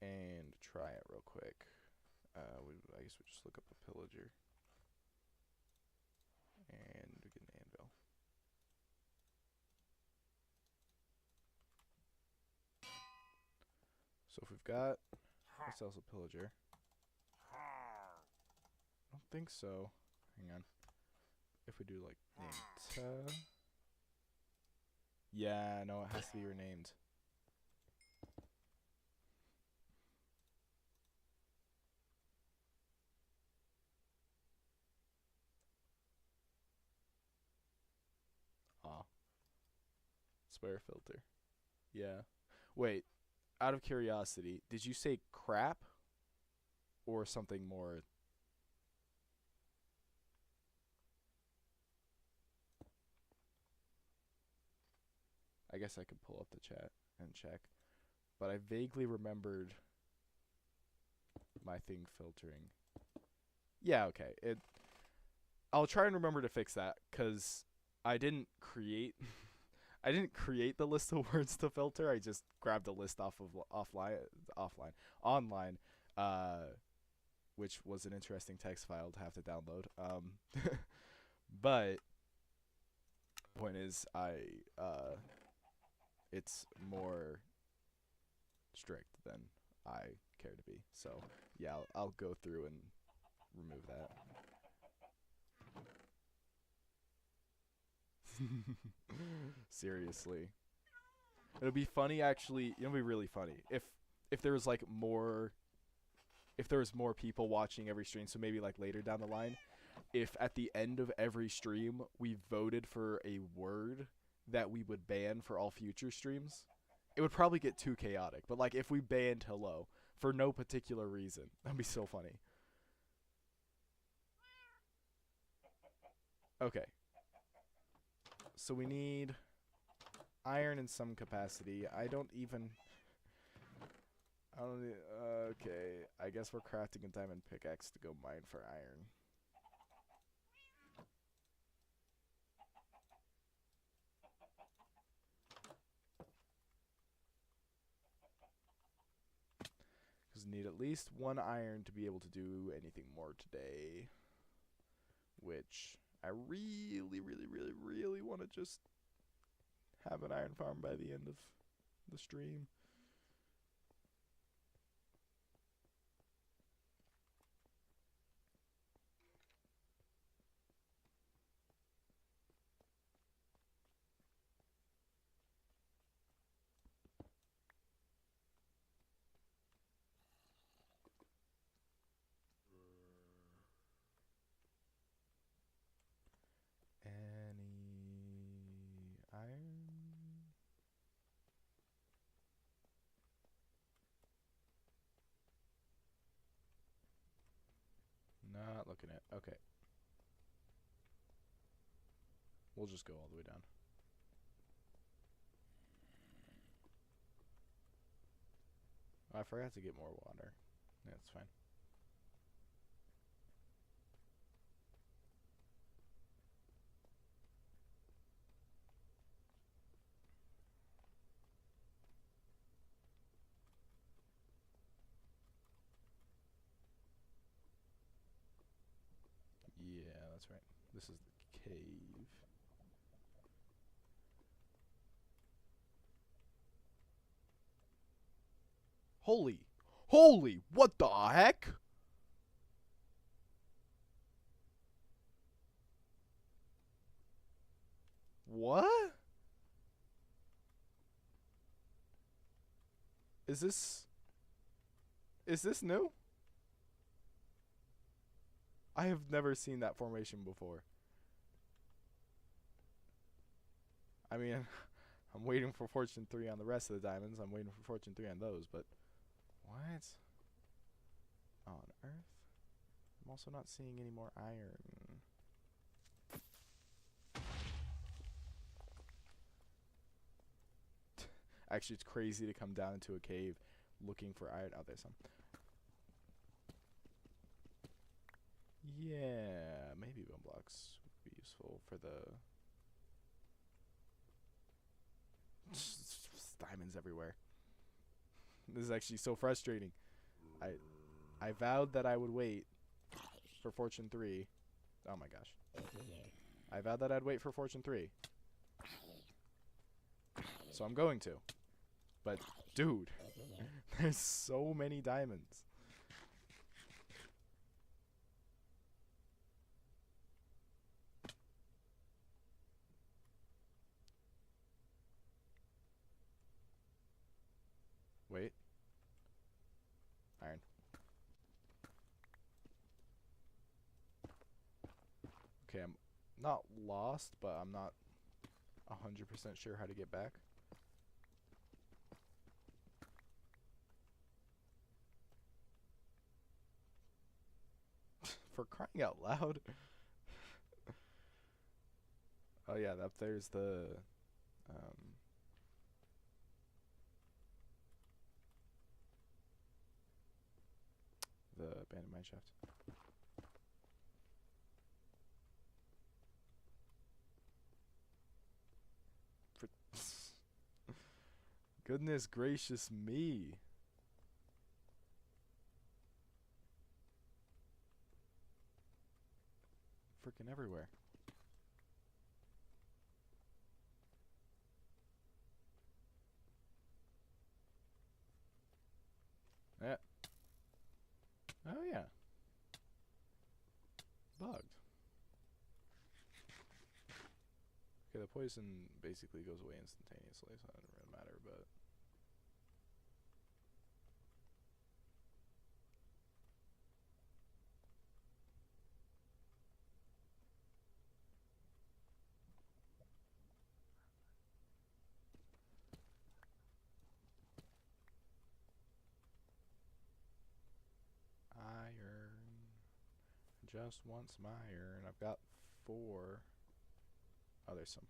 and try it real quick. I guess we just look up a pillager. And we get an anvil. So if we've got ourselves a pillager. I don't think so. Hang on. If we do like name yeah, no, it has to be renamed. Ah. Spare filter. Yeah. Wait, out of curiosity, did you say crap or something more? I guess I could pull up the chat and check. But I vaguely remembered my thing filtering. Yeah, okay. I'll try and remember to fix that because I didn't create I didn't create the list of words to filter. I just grabbed a list off of online, which was an interesting text file to have to download. But point is, it's more strict than I care to be. So yeah, I'll go through and remove that. Seriously. It'll be funny actually, it'll be really funny if there was like more if there was more people watching every stream, so maybe like later down the line, if at the end of every stream we voted for a word that we would ban for all future streams, it would probably get too chaotic. But like if we banned hello for no particular reason, that'd be so funny. Okay. So we need iron in some capacity. I don't. Okay, I guess we're crafting a diamond pickaxe to go mine for iron. Because need at least one iron to be able to do anything more today. Which I really, really, really, really want to just have an iron farm by the end of the stream. Any iron? Not looking at. Okay. We'll just go all the way down. Oh, I forgot to get more water. That's fine. Yeah, that's right. This is the cave. Holy, what the heck? What? Is this new? I have never seen that formation before. I mean, I'm waiting for Fortune 3 on the rest of the diamonds. I'm waiting for Fortune 3 on those, but what? On Earth? I'm also not seeing any more iron. Actually, it's crazy to come down into a cave looking for iron. Oh, there's some. Yeah, maybe bone blocks would be useful for the diamonds everywhere. This is actually so frustrating. I vowed that I would wait for Fortune 3. Oh my gosh. I vowed that I'd wait for Fortune 3. So I'm going to. But, dude, there's so many diamonds. Wait. Iron. Okay, I'm not lost, but I'm not 100% sure how to get back. For crying out loud. Oh yeah, up there's the abandoned mine shaft. For goodness gracious me. Freaking everywhere. Yeah. Oh yeah. Bugged. Okay, the poison basically goes away instantaneously, so it doesn't really matter, but iron. Just want some iron. I've got 4. Oh, there's some.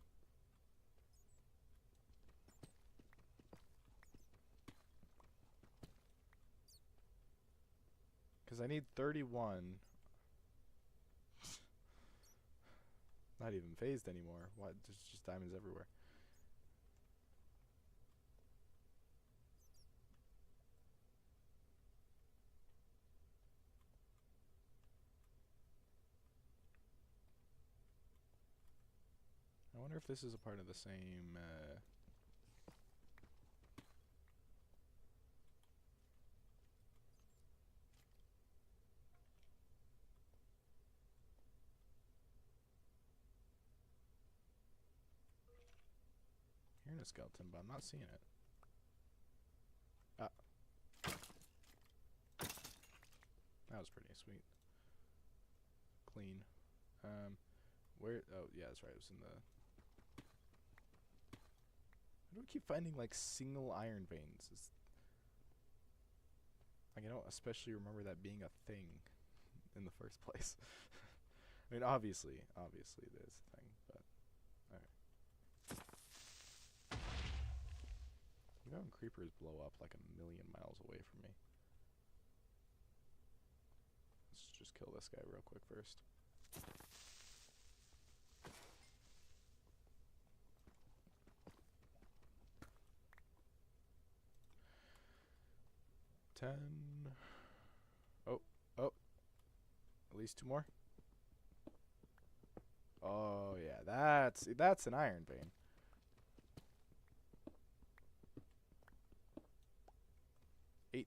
Because I need 31. Not even phased anymore. What? There's just diamonds everywhere. I wonder if this is a part of the same... Hearing a skeleton, but I'm not seeing it. Ah. That was pretty sweet. Clean. Where... Oh, yeah, that's right. It was in the... How do I keep finding, like, single iron veins? Like, I don't especially remember that being a thing in the first place. I mean, obviously there's a thing, but... Alright. You know when creepers blow up like a million miles away from me. Let's just kill this guy real quick first. Oh, at least 2 more. Oh yeah, that's an iron vein. $18.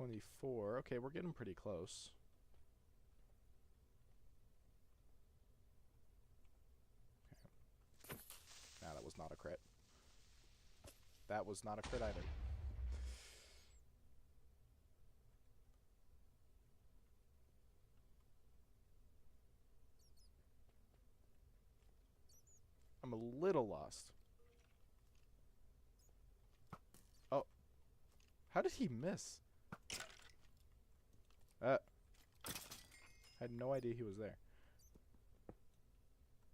$24. Okay, we're getting pretty close. Okay. Nah, that was not a crit. That was not a crit either. I'm a little lost. Oh. How did he miss? I had no idea he was there.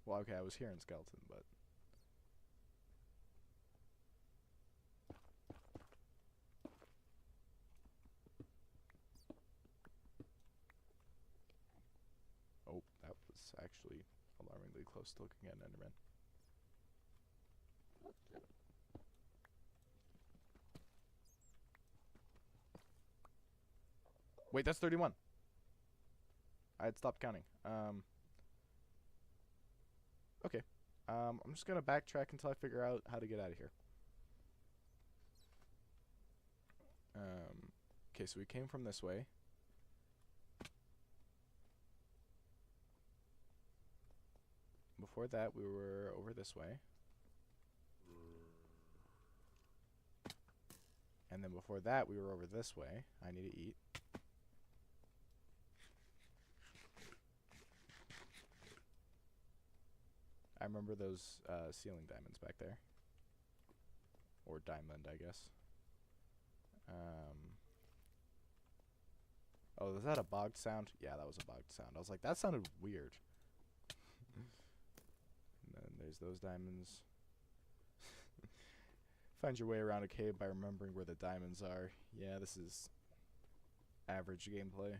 Well, okay, I was hearing skeleton, but... That's actually alarmingly close to looking at an Enderman. Wait, that's 31. I had stopped counting. Okay. I'm just gonna backtrack until I figure out how to get out of here. Okay, so we came from this way. Before that, we were over this way. And then before that, we were over this way. I need to eat. I remember those ceiling diamonds back there. Or diamond, I guess. Oh, was that a bogged sound? Yeah, that was a bogged sound. I was like, that sounded weird. And then there's those diamonds. Find your way around a cave by remembering where the diamonds are. Yeah, this is average gameplay.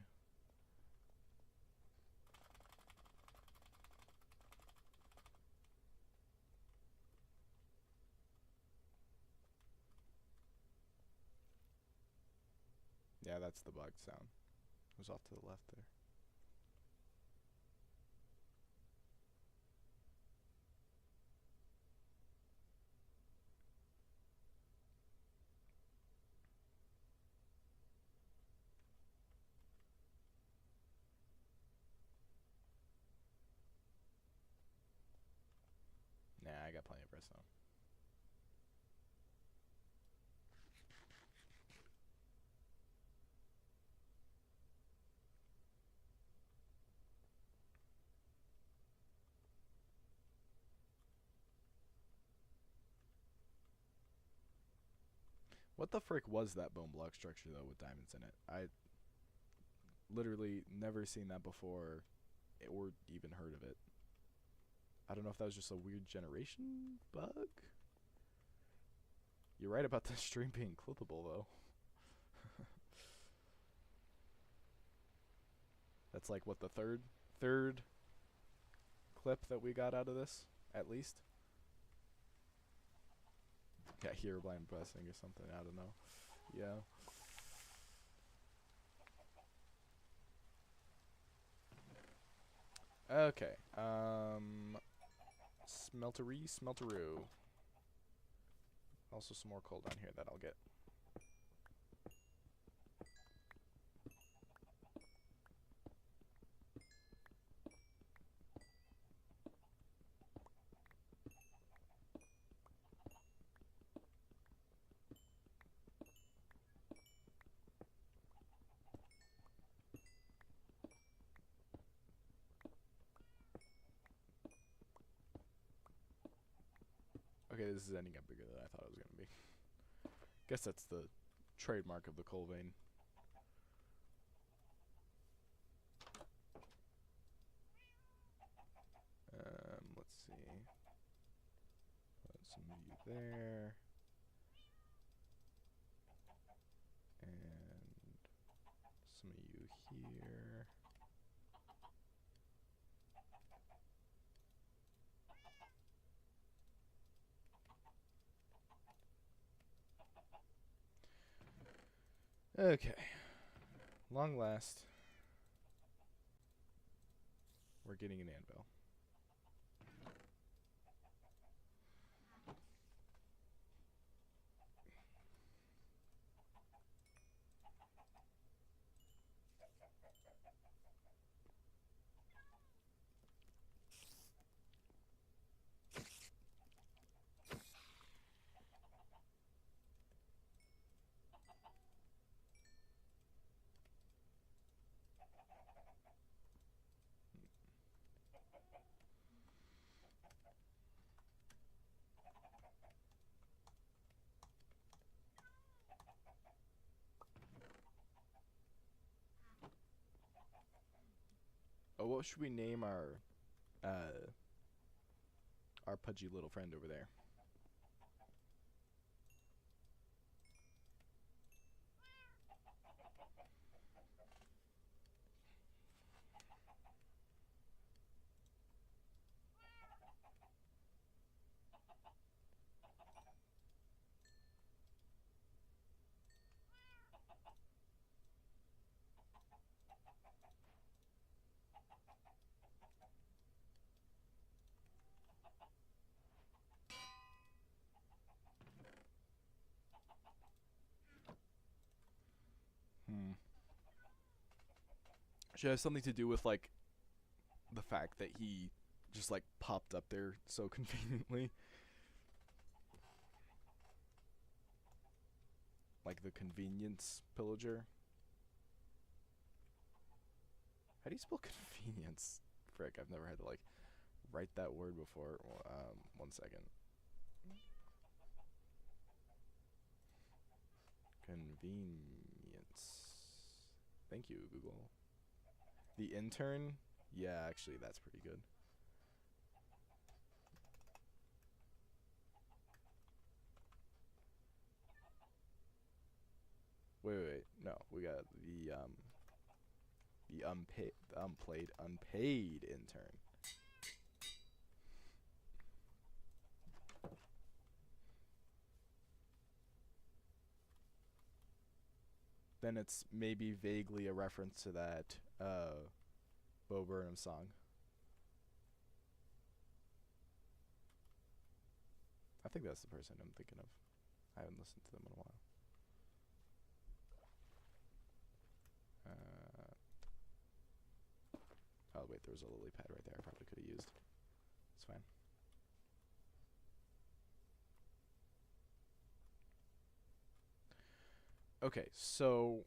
Yeah, that's the bug sound. It was off to the left there. Nah, I got plenty of redstone. What the frick was that bone block structure, though, with diamonds in it? I literally never seen that before or even heard of it. I don't know if that was just a weird generation bug. You're right about the stream being clippable, though. That's like, what, the third clip that we got out of this, at least? Yeah, Herobrine blessing or something, I don't know. Yeah. Okay, smelteroo. Also some more coal down here that I'll get. Okay, this is ending up bigger than I thought it was going to be. Guess that's the trademark of the coal vein. Let's see. Put some of you there. And some of you here. Okay. Long last, we're getting an anvil. Oh, what should we name our pudgy little friend over there? Should have something to do with like the fact that he just like popped up there so conveniently. Like the convenience pillager. How do you spell convenience? Frick, I've never had to like write that word before. 1 second. Convenience. Thank you, Google. The intern? Yeah, actually, that's pretty good. Wait. No, we got the unpaid intern. Then it's maybe vaguely a reference to that Bo Burnham song. I think that's the person I'm thinking of. I haven't listened to them in a while. Oh wait, there was a lily pad right there I probably could have used. It's fine. Okay, so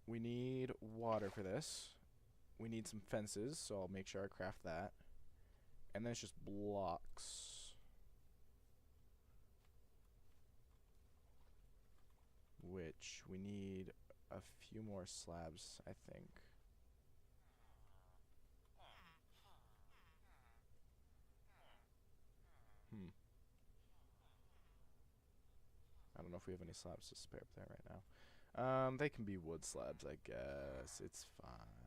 we need water for this. We need some fences, so I'll make sure I craft that. And then it's just blocks. Which we need a few more slabs, I think. I don't know if we have any slabs to spare up there right now. They can be wood slabs, I guess. It's fine.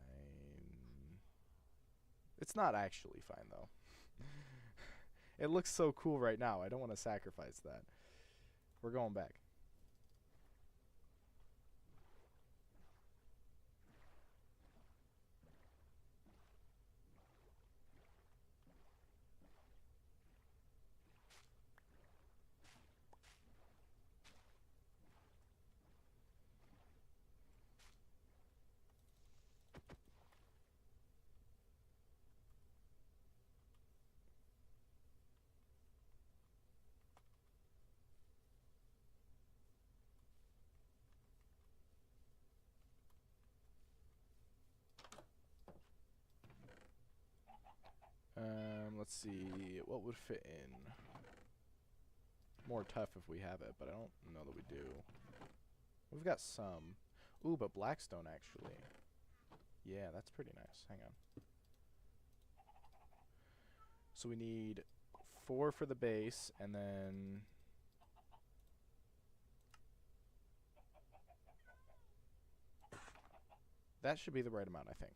It's not actually fine, though. It looks so cool right now. I don't want to sacrifice that. We're going back. Let's see. What would fit in? More tough if we have it, but I don't know that we do. We've got some. Ooh, but blackstone, actually. Yeah, that's pretty nice. Hang on. So we need 4 for the base, and then... that should be the right amount, I think.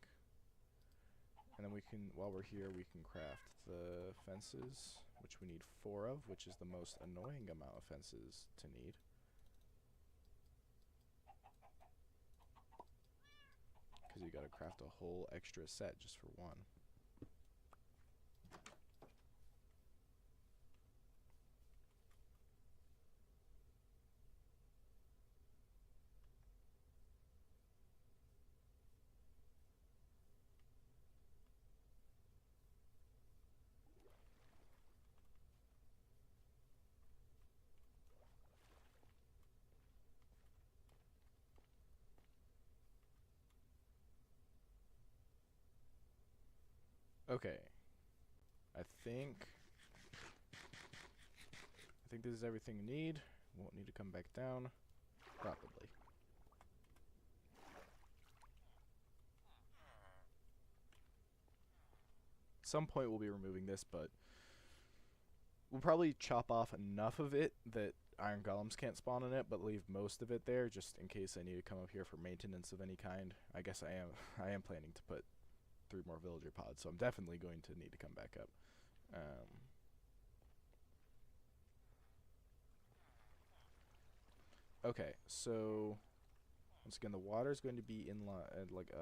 And then we can, while we're here, we can craft the fences, which we need 4 of, which is the most annoying amount of fences to need. Because you gotta craft a whole extra set just for one. Okay. I think this is everything you need. Won't need to come back down. Probably. Some point we'll be removing this, but we'll probably chop off enough of it that iron golems can't spawn in it, but leave most of it there just in case I need to come up here for maintenance of any kind. I guess I am planning to put 3 more villager pods, so I'm definitely going to need to come back up. Okay, so once again, the water is going to be in like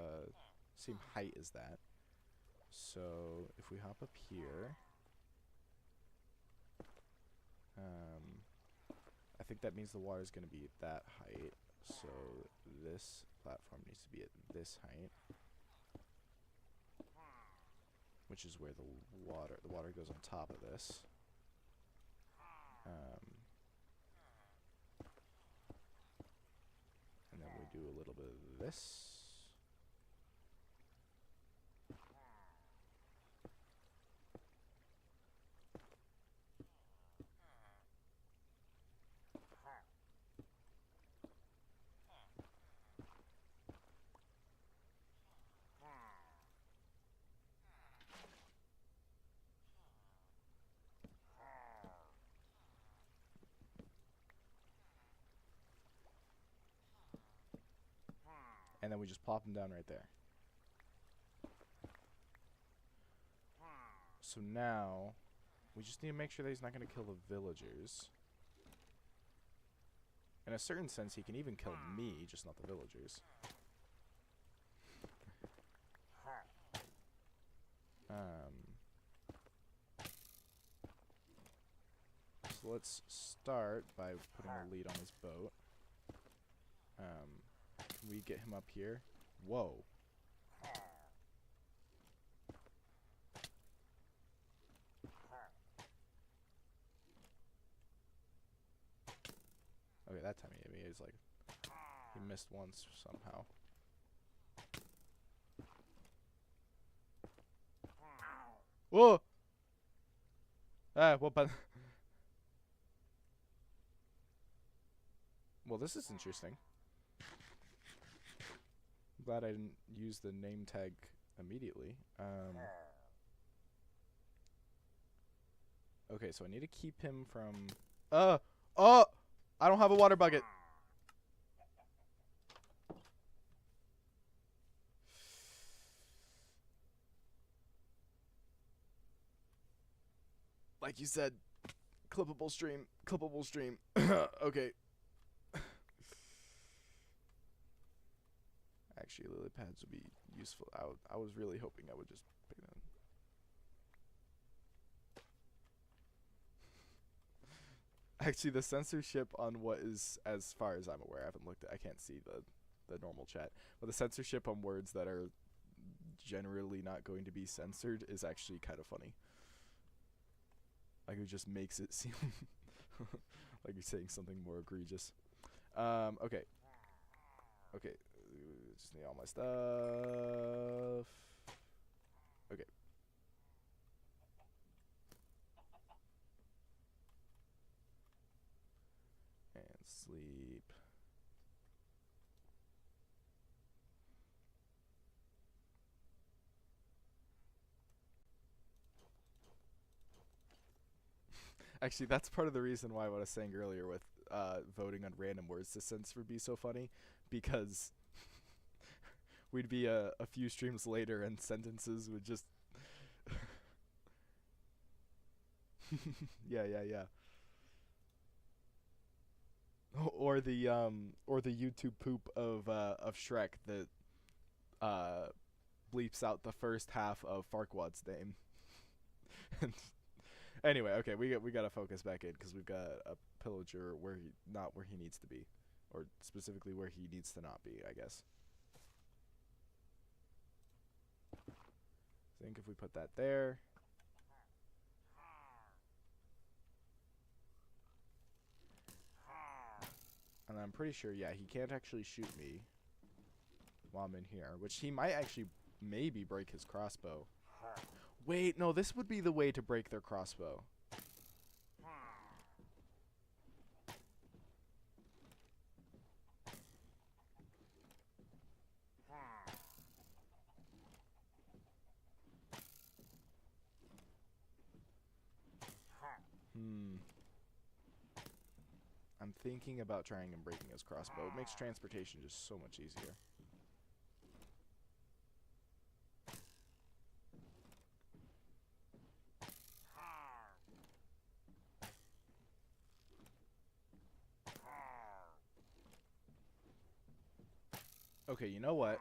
same height as that. So if we hop up here, I think that means the water is going to be at that height. So this platform needs to be at this height. which is where the water goes on top of this. And then we do a little bit of this. And then we just plop him down right there. So now, we just need to make sure that he's not going to kill the villagers. In a certain sense, he can even kill me, just not the villagers. So let's start by putting a lead on his boat. Can we get him up here? Whoa. Okay, that time he hit me. He's like, he missed once somehow. Whoa! Well, but well, this is interesting. I'm glad I didn't use the name tag immediately. Okay, so I need to keep him from... I don't have a water bucket. Like you said, clippable stream, clippable stream. Okay. Actually, lily pads would be useful. I was really hoping I would just pick them. Actually, the censorship on what is, as far as I'm aware, I haven't looked at, I can't see the normal chat, but the censorship on words that are generally not going to be censored is actually kind of funny. Like, it just makes it seem like you're saying something more egregious. Okay. Okay. Just need all my stuff. Okay. And sleep. Actually, that's part of the reason why what I was saying earlier with voting on random words to censor would be so funny, because we'd be a few streams later and sentences would just yeah. Or the YouTube poop of Shrek that bleeps out the first half of Farquaad's name. Anyway, okay, we gotta focus back in because we've got a pillager not where he needs to be, or specifically where he needs to not be, I guess. I think if we put that there. And I'm pretty sure, yeah, he can't actually shoot me while I'm in here, which he might actually maybe break his crossbow. Wait, no, this would be the way to break their crossbow. I'm thinking about trying and breaking his crossbow. It makes transportation just so much easier. Okay, you know what?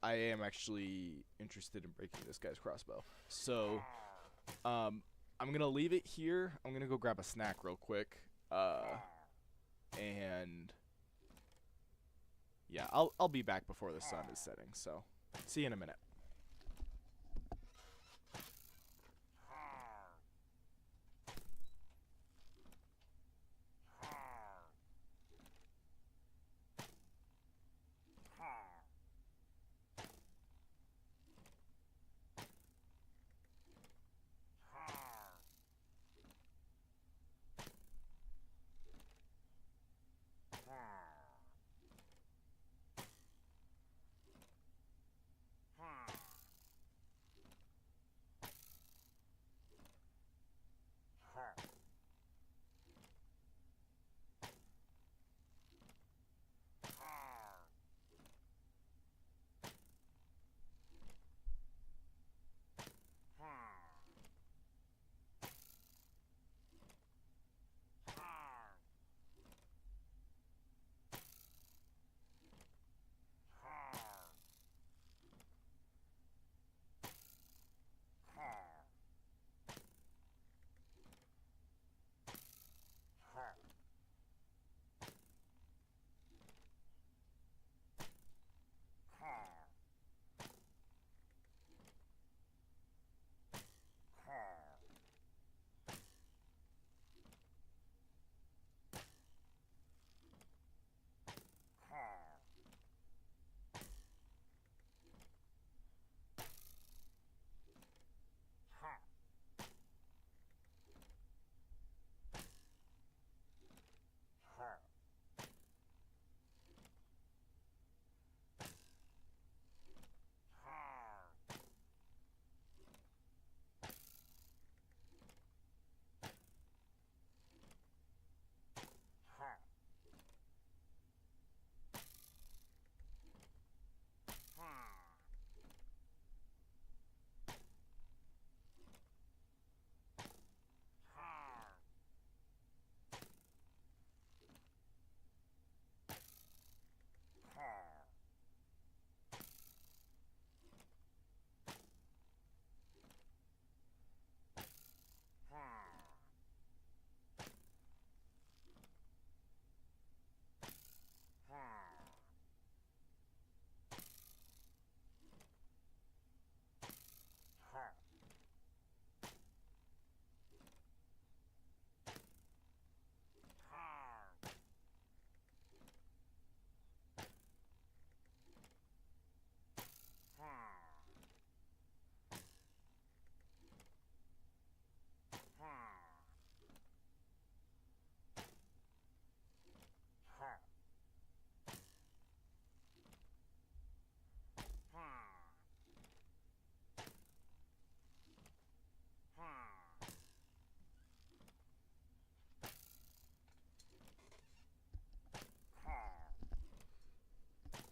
I am actually interested in breaking this guy's crossbow. So, I'm gonna leave it here. I'm gonna go grab a snack real quick. And yeah, I'll be back before the sun is setting. So, see you in a minute.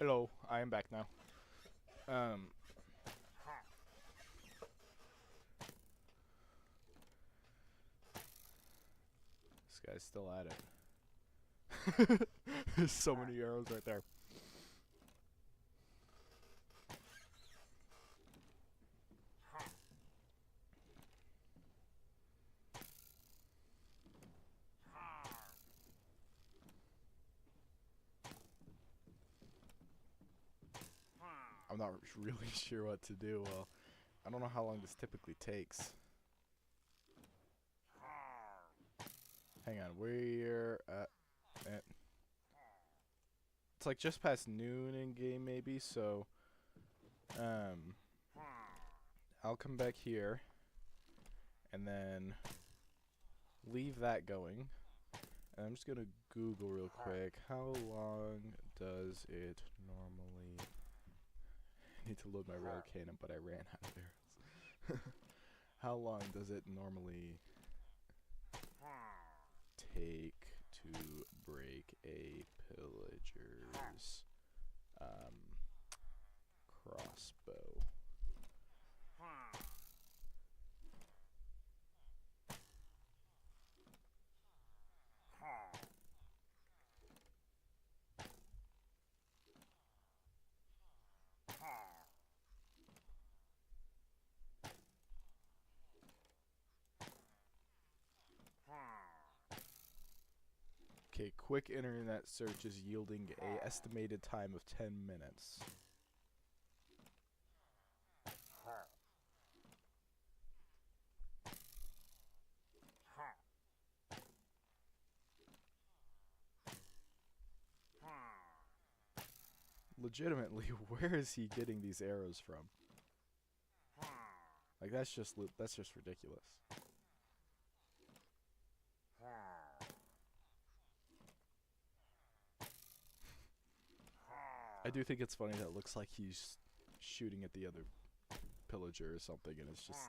Hello, I am back now. This guy's still at it. There's so many arrows right there. I'm not really sure what to do. Well, I don't know how long this typically takes. Hang on, we're at it's like just past noon in game maybe, so I'll come back here and then leave that going. And I'm just gonna Google real quick, how long does it normally... I need to load my rail cannon, but I ran out of arrows. How long does it normally take to break a pillager's crossbow? Okay, quick internet search is yielding a estimated time of 10 minutes. Legitimately, where is he getting these arrows from? Like, that's just ridiculous. I do think it's funny that it looks like he's shooting at the other pillager or something, and it's just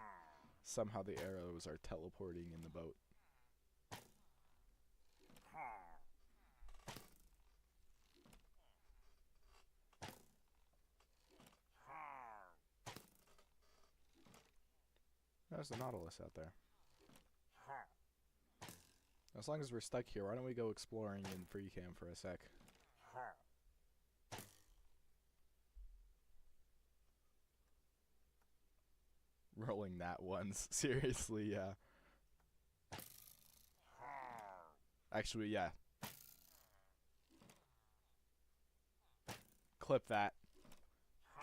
somehow the arrows are teleporting in the boat. There's the Nautilus out there. As long as we're stuck here, why don't we go exploring in free cam for a sec? Rolling that once. Seriously, yeah. Actually, yeah. Clip that.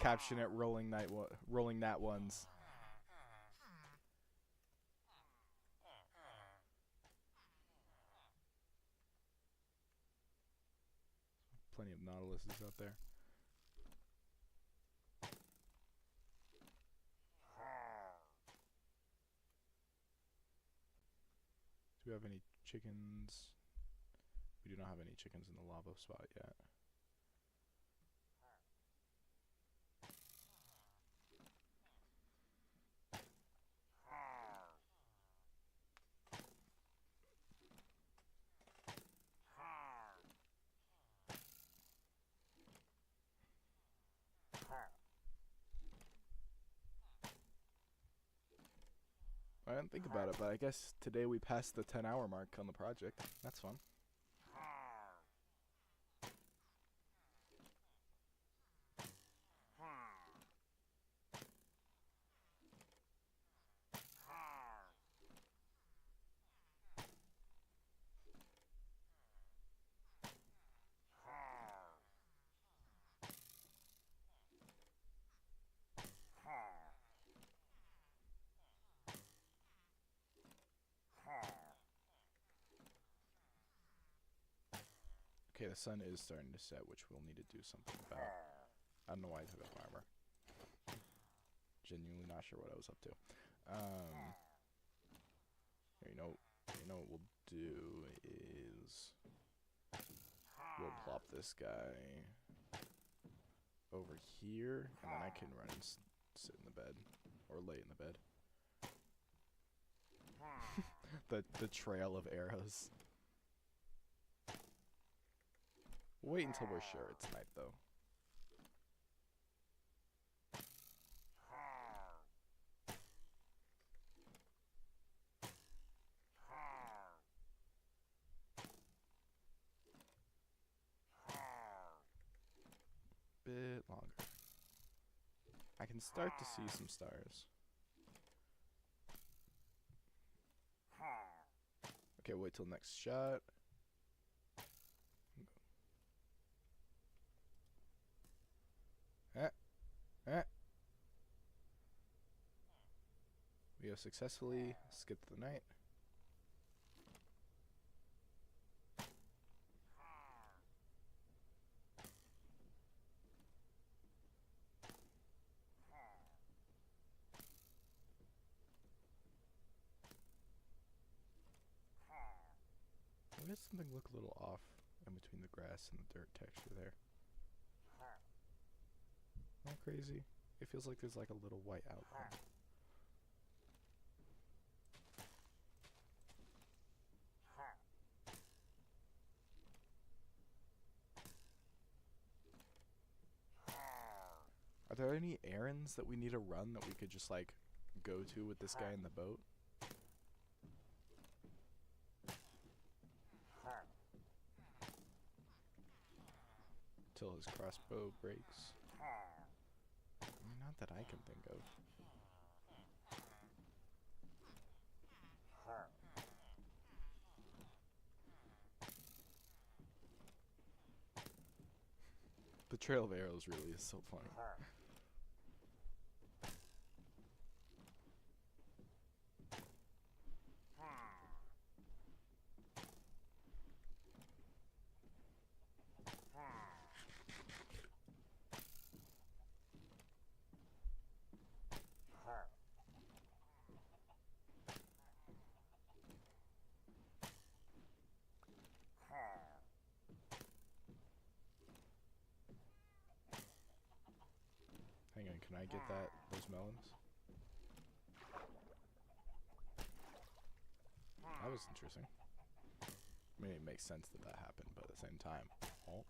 Caption it, rolling that ones. Plenty of Nautiluses out there. Do we have any chickens? We do not have any chickens in the lava spot yet. I didn't think about it, but I guess today we passed the 10-hour mark on the project. That's fun. Okay, the sun is starting to set, which we'll need to do something about. I don't know why I took off armor. Genuinely not sure what I was up to. You know what we'll do is we'll plop this guy over here, and then I can run and sit in the bed or lay in the bed. the trail of arrows. Wait until we're sure it's night, though. can start to see some stars. Okay, wait till next shot. We have successfully skipped the night. Why does something look a little off in between the grass and the dirt texture there? Am I crazy? It feels like there's like a little white outline. Are there any errands that we need to run that we could just like go to with this guy in the boat? Till his crossbow breaks. Not that I can think of. The Trail of Arrows really is so funny. Hang on, can I get those melons? That was interesting. I mean, it makes sense that that happened, but at the same time, oh.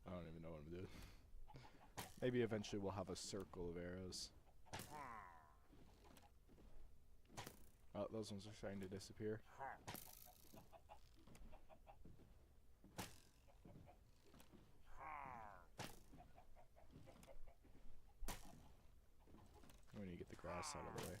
I don't even know what I'm doing. Maybe eventually we'll have a circle of arrows. Oh, those ones are starting to disappear. We need to get the grass out of the way.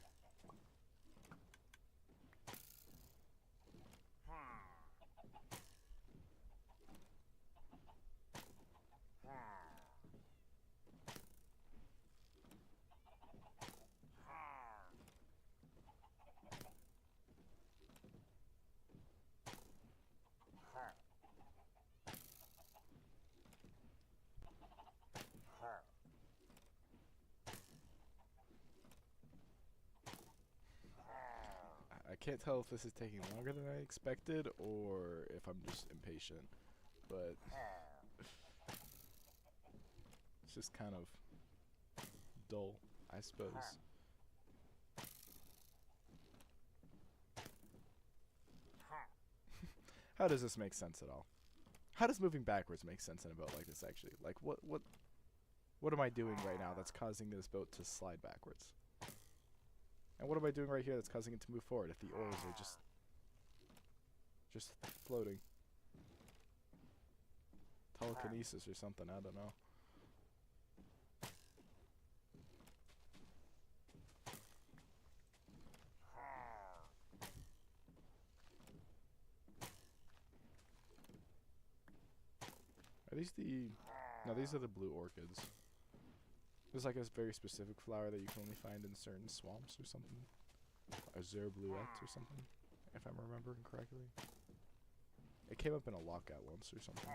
I can't tell if this is taking longer than I expected or if I'm just impatient, but it's just kind of dull, I suppose. How does this make sense at all? How does moving backwards make sense in a boat like this, actually? Like, what am I doing right now that's causing this boat to slide backwards? And what am I doing right here that's causing it to move forward if the oars are just floating? Telekinesis or something, I don't know. Are these the... No, these are the blue orchids. There's like a very specific flower that you can only find in certain swamps or something. Azure bluette or something, if I'm remembering correctly. It came up in a lockout once or something.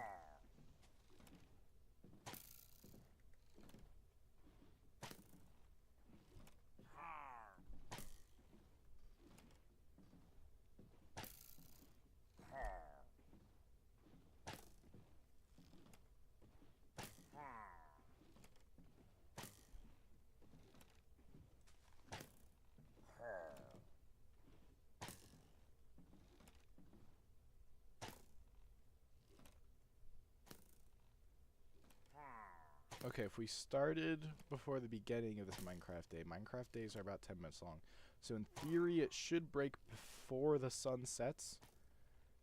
Okay, if we started before the beginning of this Minecraft day, Minecraft days are about 10 minutes long. So in theory, it should break before the sun sets.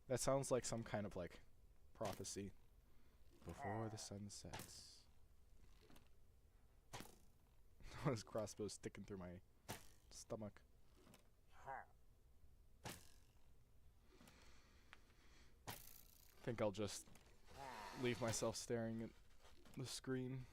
That sounds like some kind of, like, prophecy. Before the sun sets. This crossbow's sticking through my stomach. I think I'll just leave myself staring at the screen.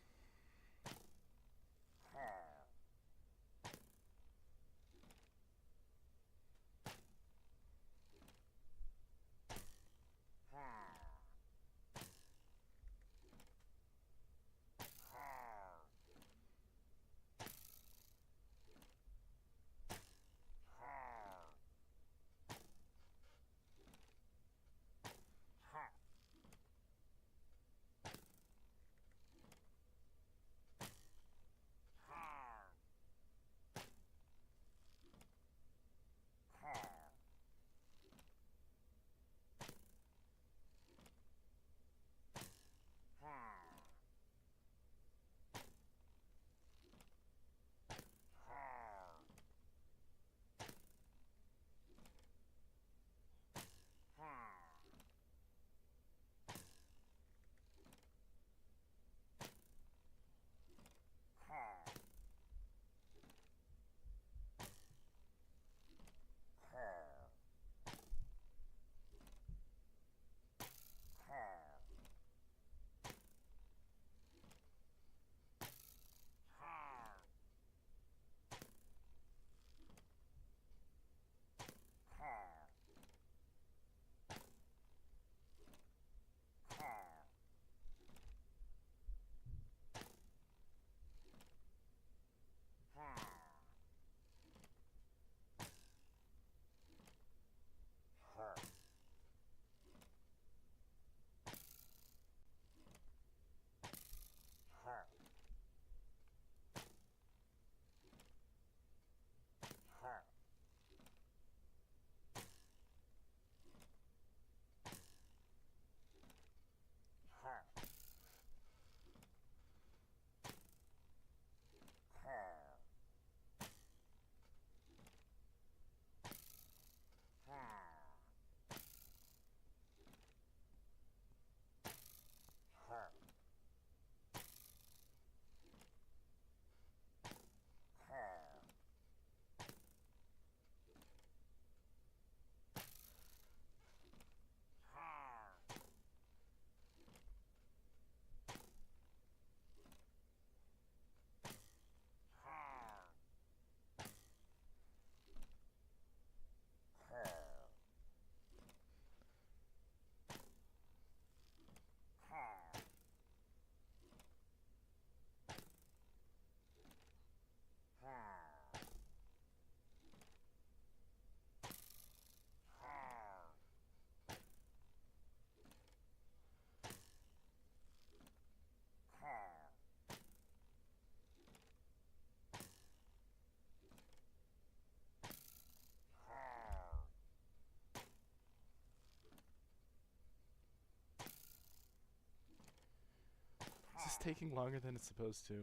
This is taking longer than it's supposed to.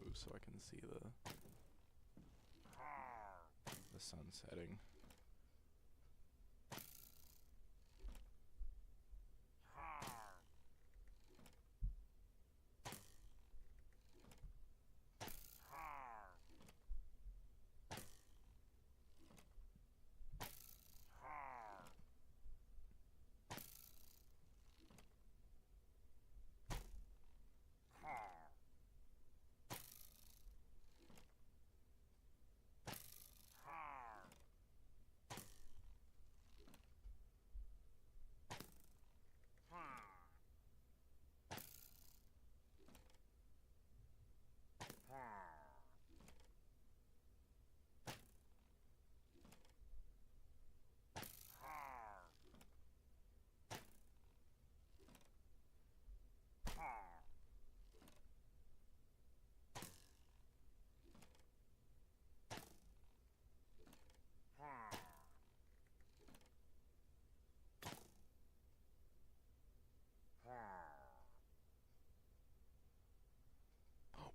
Move so I can see the sun setting.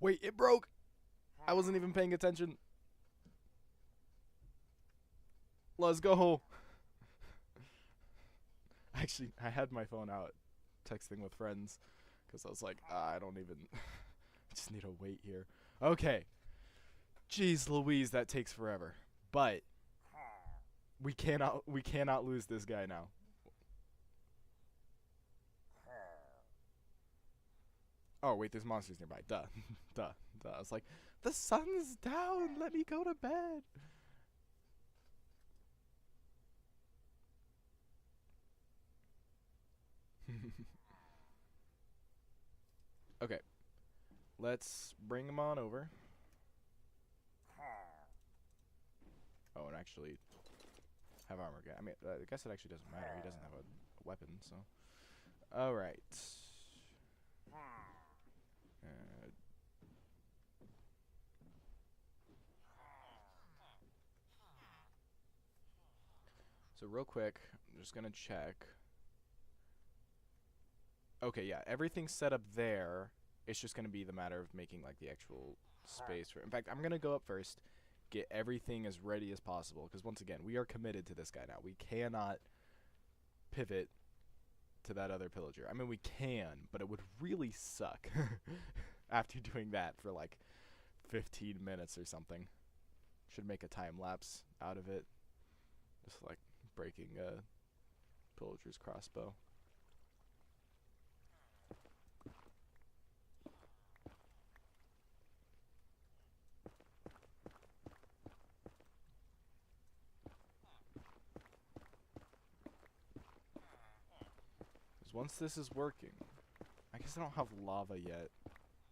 Wait, it broke. I wasn't even paying attention. Let's go. Actually, I had my phone out texting with friends because I was like, I don't even I just need to wait here. Okay. Jeez Louise, that takes forever. But we cannot lose this guy now. Oh, wait, there's monsters nearby. Duh. Duh. I was like, the sun's down. Let me go to bed. Okay. Let's bring him on over. Oh, and actually have armor again. I mean, I guess it actually doesn't matter. He doesn't have a weapon, so. Alright. So real quick, I'm just gonna check. Okay, yeah, everything's set up there. It's just gonna be the matter of making like the actual space for. In fact, I'm gonna go up first, get everything as ready as possible, because once again, we are committed to this guy now. We cannot pivot to that other pillager. I mean, we can, but it would really suck after doing that for like 15 minutes or something. Should make a time lapse out of it, just like breaking a pillager's crossbow. Once this is working, I guess I don't have lava yet,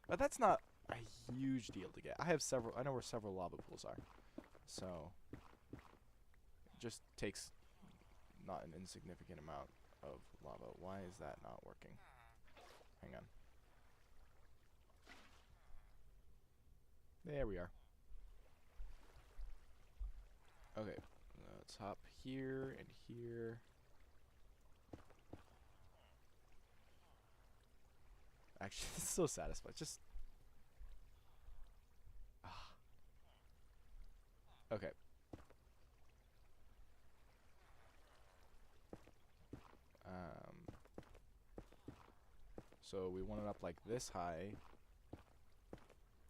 but that's not a huge deal to get. I have several. I know where several lava pools are, so it just takes not an insignificant amount of lava. Why is that not working? Hang on. There we are. Okay, let's hop here and here. Actually, it's so satisfying. Just okay. So we want it up like this high.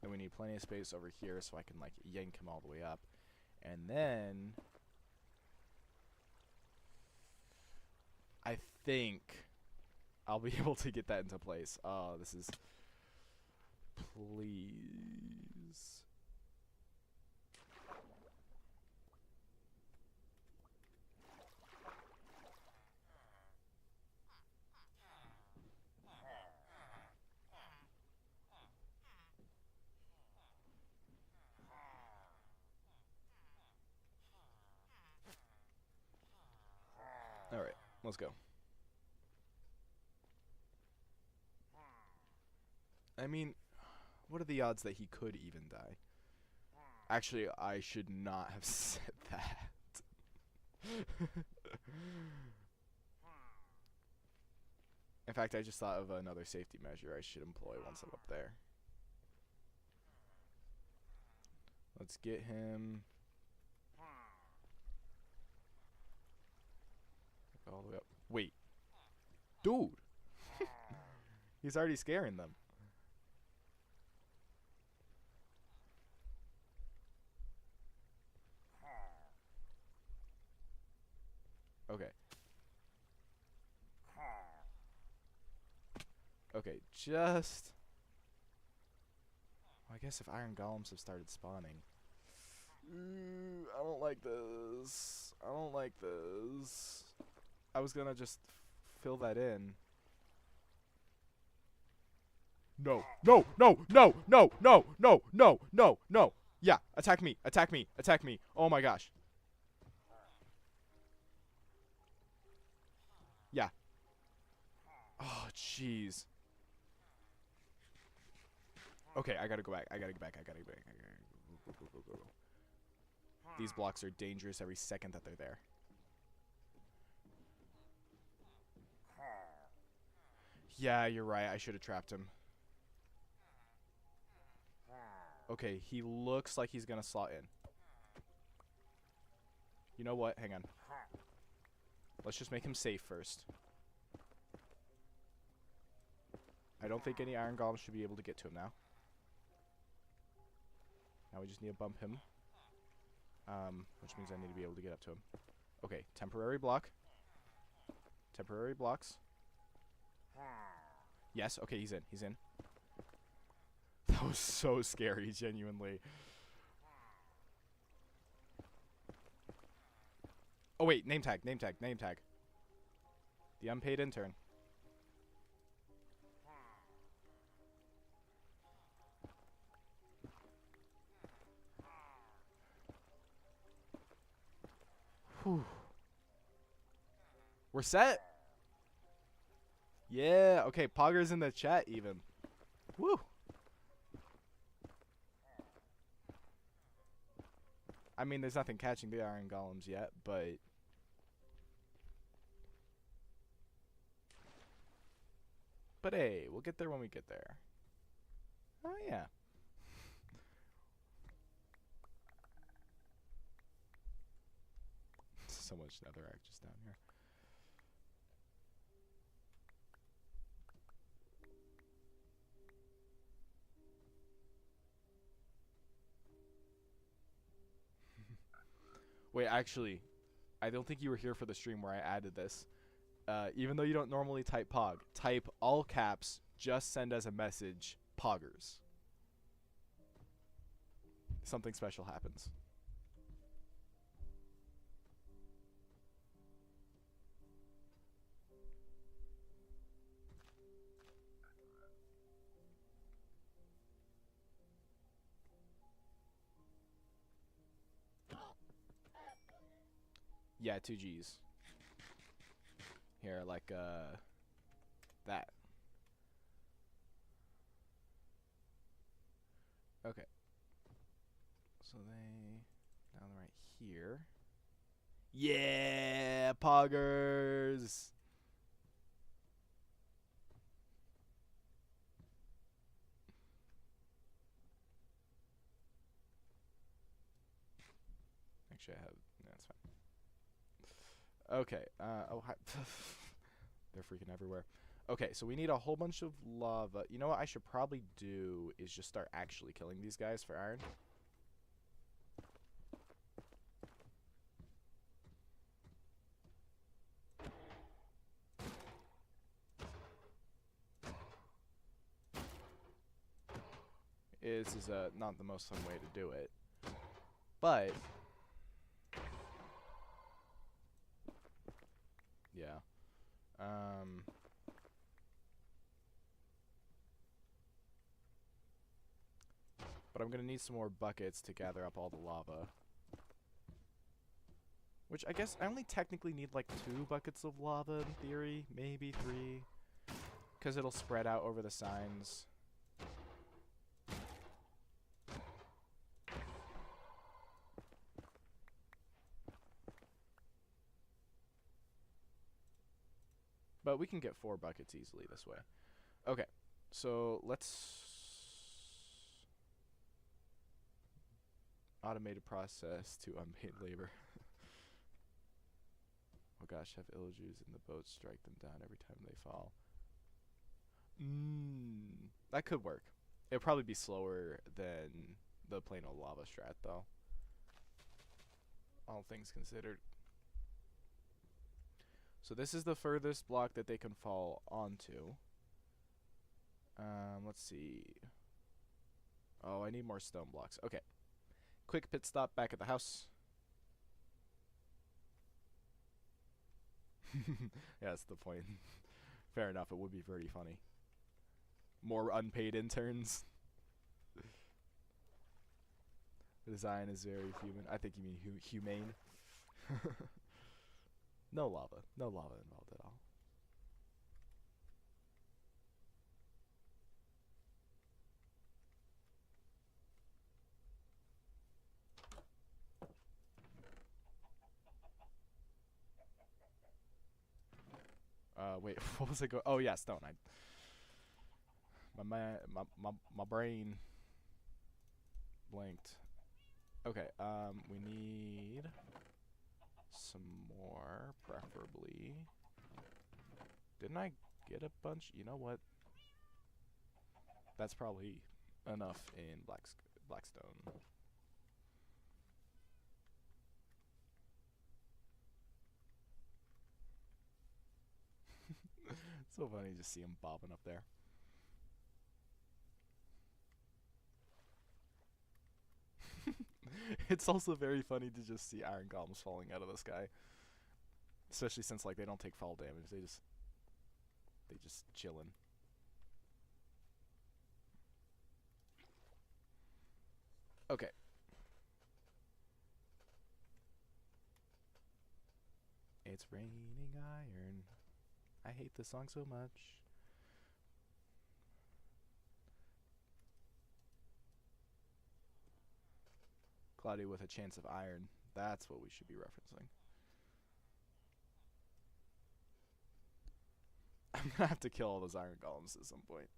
And we need plenty of space over here so I can like yank him all the way up. And then I think I'll be able to get that into place. Oh, this is... Please. Alright, let's go. I mean, what are the odds that he could even die? Actually, I should not have said that. In fact, I just thought of another safety measure I should employ once I'm up there. Let's get him all the way up. Wait. Dude! He's already scaring them. Okay. Okay, just... Well, I guess if iron golems have started spawning... I don't like this. I don't like this. I was gonna just fill that in. No, no, no, no, no, no, no, no, no, no. Yeah, attack me, attack me, attack me. Oh my gosh. Yeah. Oh, jeez. Okay, I gotta go back. I gotta go back. I gotta go back. Go. These blocks are dangerous every second that they're there. Yeah, you're right. I should have trapped him. Okay, he looks like he's gonna slot in. You know what? Hang on. Let's just make him safe first. I don't think any iron golems should be able to get to him now. Now we just need to bump him. Which means I need to be able to get up to him. Okay, temporary block. Temporary blocks. Yes, okay, he's in. He's in. That was so scary, genuinely. Oh, wait, name tag, name tag, name tag. The unpaid intern. Whew. We're set. Yeah, okay, Pogger's in the chat even. Woo. I mean, there's nothing catching the iron golems yet, but... But hey, we'll get there when we get there. Oh, yeah. So much netherrack just down here. Wait, actually, I don't think you were here for the stream where I added this. Even though you don't normally type Pog, type all caps, just send as a message, Poggers. Something special happens. Yeah, 2 G's. Here, like, that. Okay. So they, down right here. Yeah, Poggers! Actually, I have, no, that's fine. Okay, oh, hi. They're freaking everywhere. Okay, so we need a whole bunch of lava. You know what I should probably do is just start actually killing these guys for iron. This is not the most fun way to do it, but yeah. But I'm gonna need some more buckets to gather up all the lava. Which I guess I only technically need like 2 buckets of lava in theory, maybe 3, because it'll spread out over the signs. But we can get 4 buckets easily this way. Okay, so let's... Automated process to unpaid labor. Oh gosh, have illagers in the boat strike them down every time they fall. That could work. It'll probably be slower than the plain old lava strat though. All things considered. So this is the furthest block that they can fall onto. Let's see. Oh, I need more stone blocks. Okay. Quick pit stop back at the house. Yeah, that's the point. Fair enough, it would be very funny. More unpaid interns. The design is very human. I think you mean humane. No lava. No lava involved at all. Wait, what was I go? Oh yeah, stone. My brain. blanked. Okay, we need some more, preferably. Didn't I get a bunch? You know what? That's probably enough in Blackstone. So funny to just see him bobbing up there. It's also very funny to just see iron golems falling out of the sky. Especially since like they don't take fall damage. They just chillin'. Okay. It's raining iron. I hate this song so much. Cloudy with a chance of iron. That's what we should be referencing. I'm gonna have to kill all those iron golems at some point.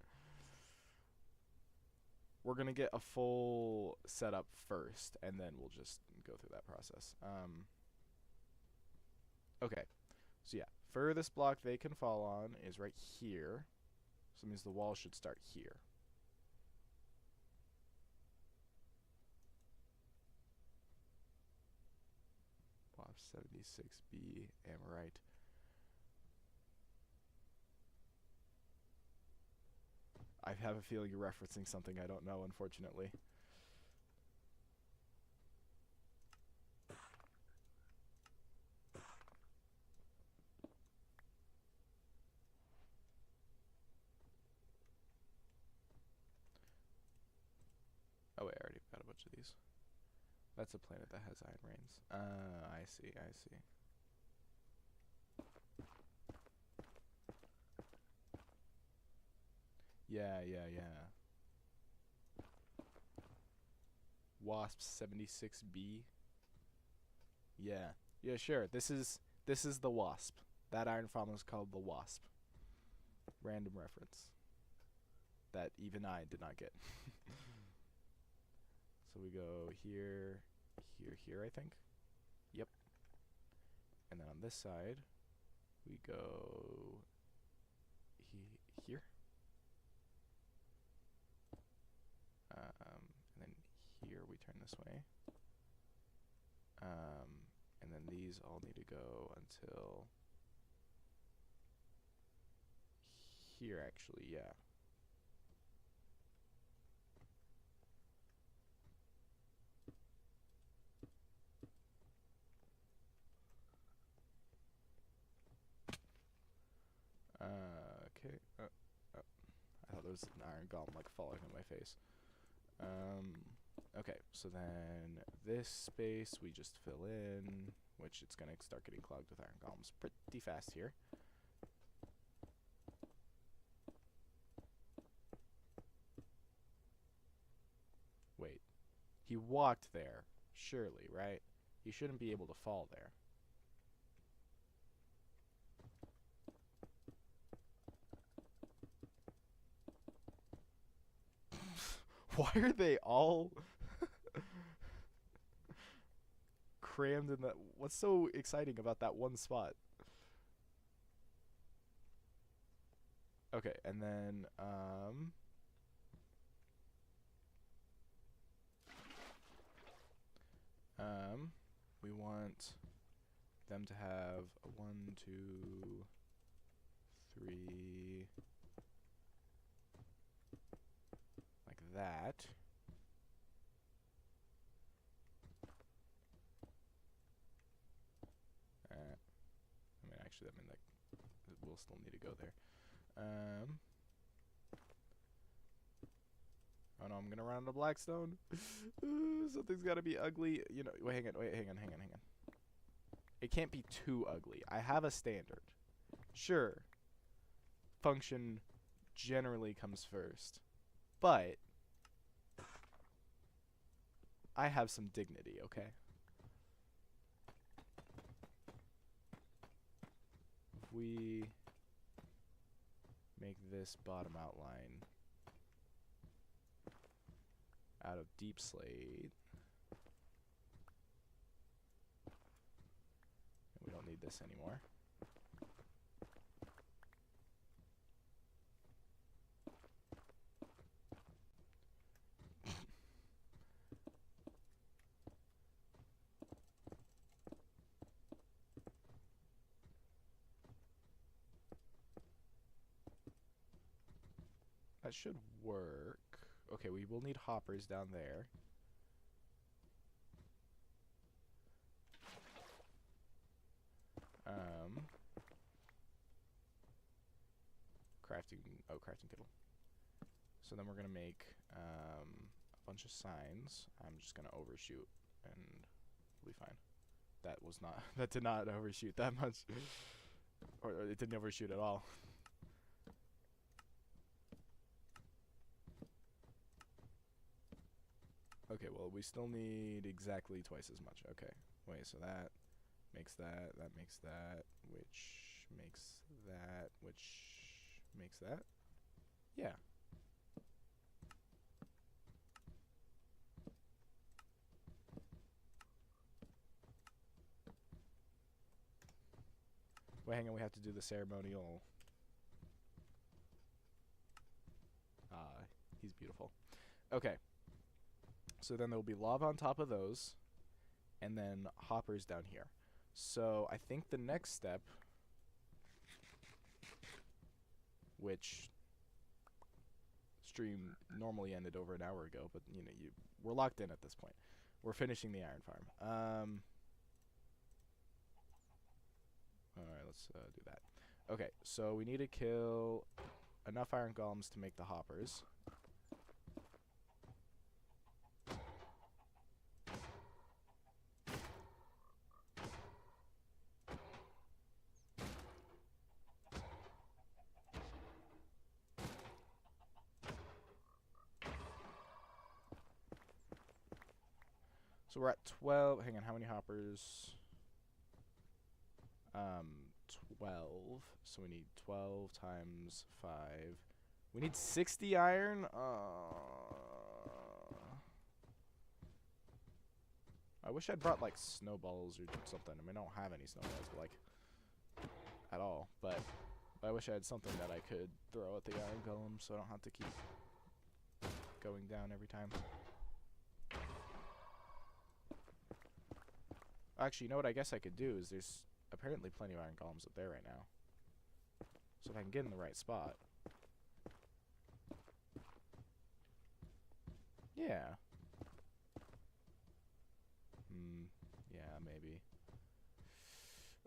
We're gonna get a full setup first, and then we'll just go through that process. Okay, so yeah, furthest block they can fall on is right here. So that means the wall should start here. Block 76B, Amorite. I have a feeling you're referencing something I don't know, unfortunately. Oh wait, I already got a bunch of these. That's a planet that has iron rains. I see, I see. Yeah, yeah, yeah. Wasp 76B. Yeah. Yeah, sure. This is the Wasp. That iron farm is called the Wasp. Random reference. That even I did not get. So we go here, here, here, I think. Yep. And then on this side, we go here. And then here we turn this way. And then these all need to go until here, actually, yeah. Okay. I thought there was an iron golem like falling on my face. Okay, so then this space we just fill in, which it's gonna start getting clogged with iron golems pretty fast here. Wait, he walked there, surely, right? He shouldn't be able to fall there. Why are they all crammed in that? What's so exciting about that one spot? Okay, and then we want them to have a 1, 2, 3, like that. I mean, actually, that means like we'll still need to go there. Oh no, I'm gonna run out of Blackstone. Something's gotta be ugly. You know, wait, hang on. It can't be too ugly. I have a standard. Sure. Function generally comes first. But I have some dignity, okay? If we make this bottom outline out of deep slate. And we don't need this anymore. That should work. Okay, we will need hoppers down there. Crafting table. So then we're gonna make a bunch of signs. I'm just gonna overshoot and we'll be fine. That was not, that did not overshoot that much. or it didn't overshoot at all. Okay, well, we still need exactly twice as much. Okay, wait, so that makes that, that makes that, which makes that, which makes that. Yeah. Wait, hang on, we have to do the ceremonial. He's beautiful. Okay. So then there will be lava on top of those, and then hoppers down here. So I think the next step, which stream normally ended over an hour ago, but you know, we're locked in at this point. We're finishing the iron farm. Alright, let's do that. Okay, so we need to kill enough iron golems to make the hoppers. So we're at 12. Hang on, how many hoppers? 12. So we need 12 times 5. We need 60 iron. I wish I'd brought like snowballs or something. I mean, I don't have any snowballs, but like at all. But I wish I had something that I could throw at the iron golem, so I don't have to keep going down every time. Actually, you know what I guess I could do is there's apparently plenty of iron golems up there right now. So if I can get in the right spot. Yeah. Yeah, maybe.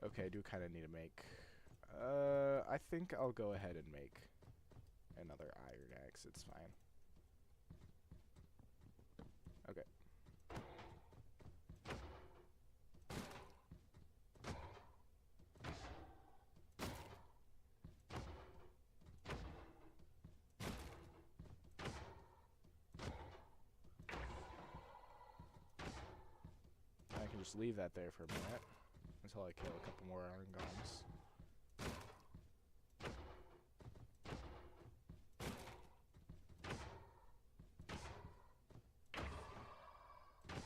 Okay, I do kind of need to make... I think I'll go ahead and make another iron axe. It's fine. Okay. I can just leave that there for a minute until I kill a couple more iron golems.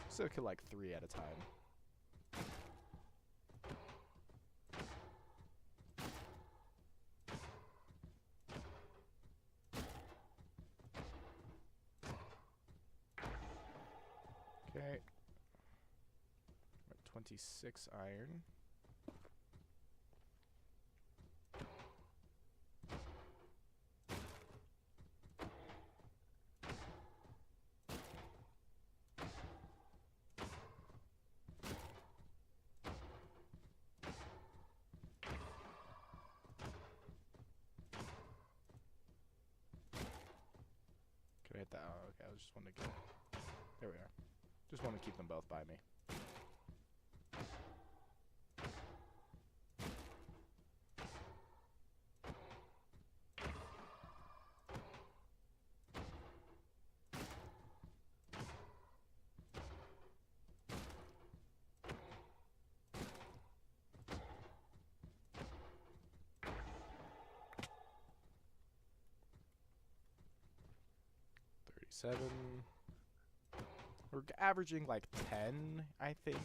So kill like 3 at a time. Okay. 26 iron. Could I hit that? Oh, okay, I just wanted to get... There we are. Just want to keep them both by me. Seven. We're averaging like 10, I think.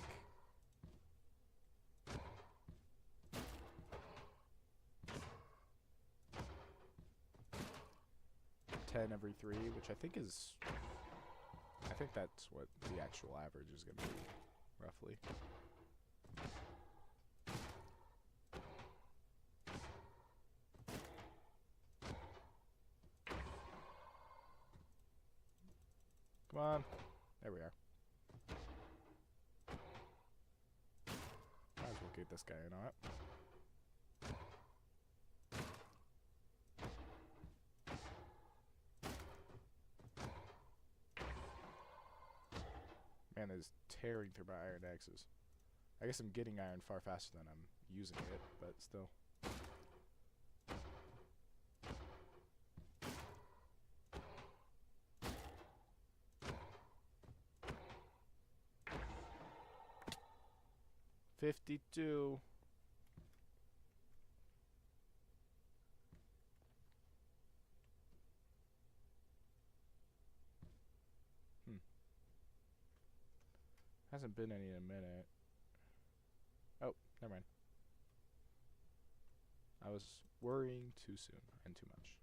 Every 3, which I think is... I think that's what the actual average is going to be, roughly. Come on. There we are. Might as well get this guy in on it. Man, that is tearing through my iron axes. I guess I'm getting iron far faster than I'm using it, but still. $52. Hasn't been any in a minute. Oh, never mind. I was worrying too soon and too much.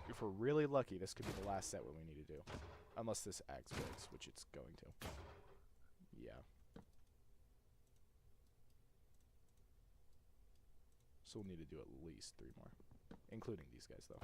If we're really lucky, this could be the last set what we need to do. Unless this axe breaks, which it's going to. Yeah. So we'll need to do at least 3 more. Including these guys, though.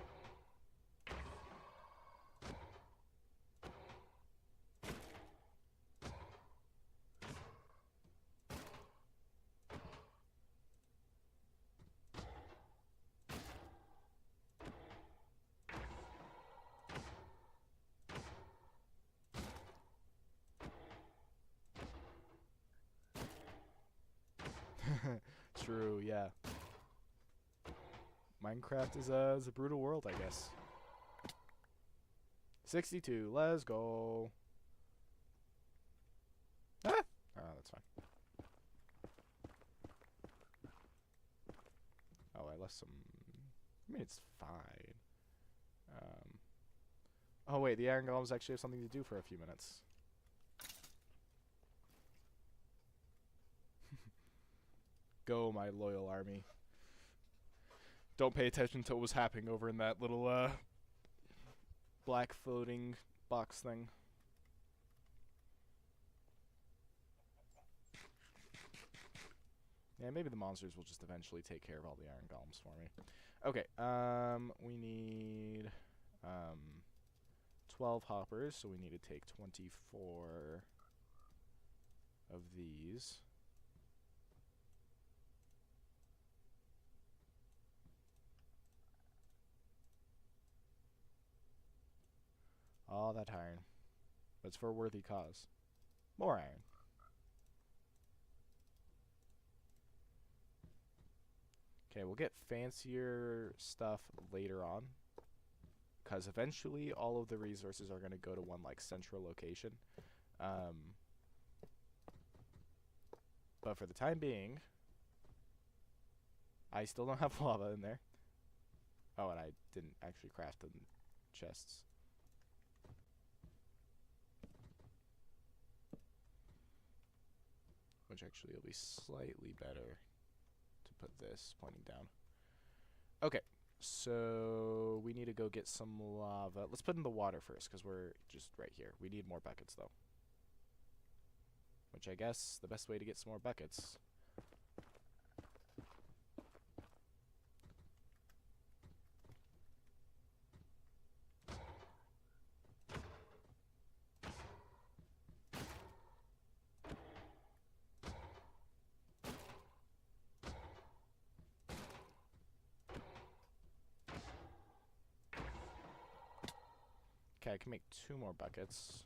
True, yeah. Minecraft is a brutal world, I guess. 62, let's go. Ah! Oh, that's fine. Oh, I left some... I mean, it's fine. Oh, wait, the iron golems actually have something to do for a few minutes. Go, my loyal army. Don't pay attention to what was happening over in that little, black floating box thing. Yeah, maybe the monsters will just eventually take care of all the iron golems for me. Okay, we need, 12 hoppers, so we need to take 24 of these. All that iron. That's for a worthy cause. More iron. Okay, we'll get fancier stuff later on. Because eventually all of the resources are going to go to one, like, central location. But for the time being, I still don't have lava in there. Oh, and I didn't actually craft the chests. Which actually will be slightly better to put this pointing down. Okay, so we need to go get some lava. Let's put in the water first, because we're just right here. We need more buckets, though. Which I guess the best way to get some more buckets... Okay, I can make 2 more buckets.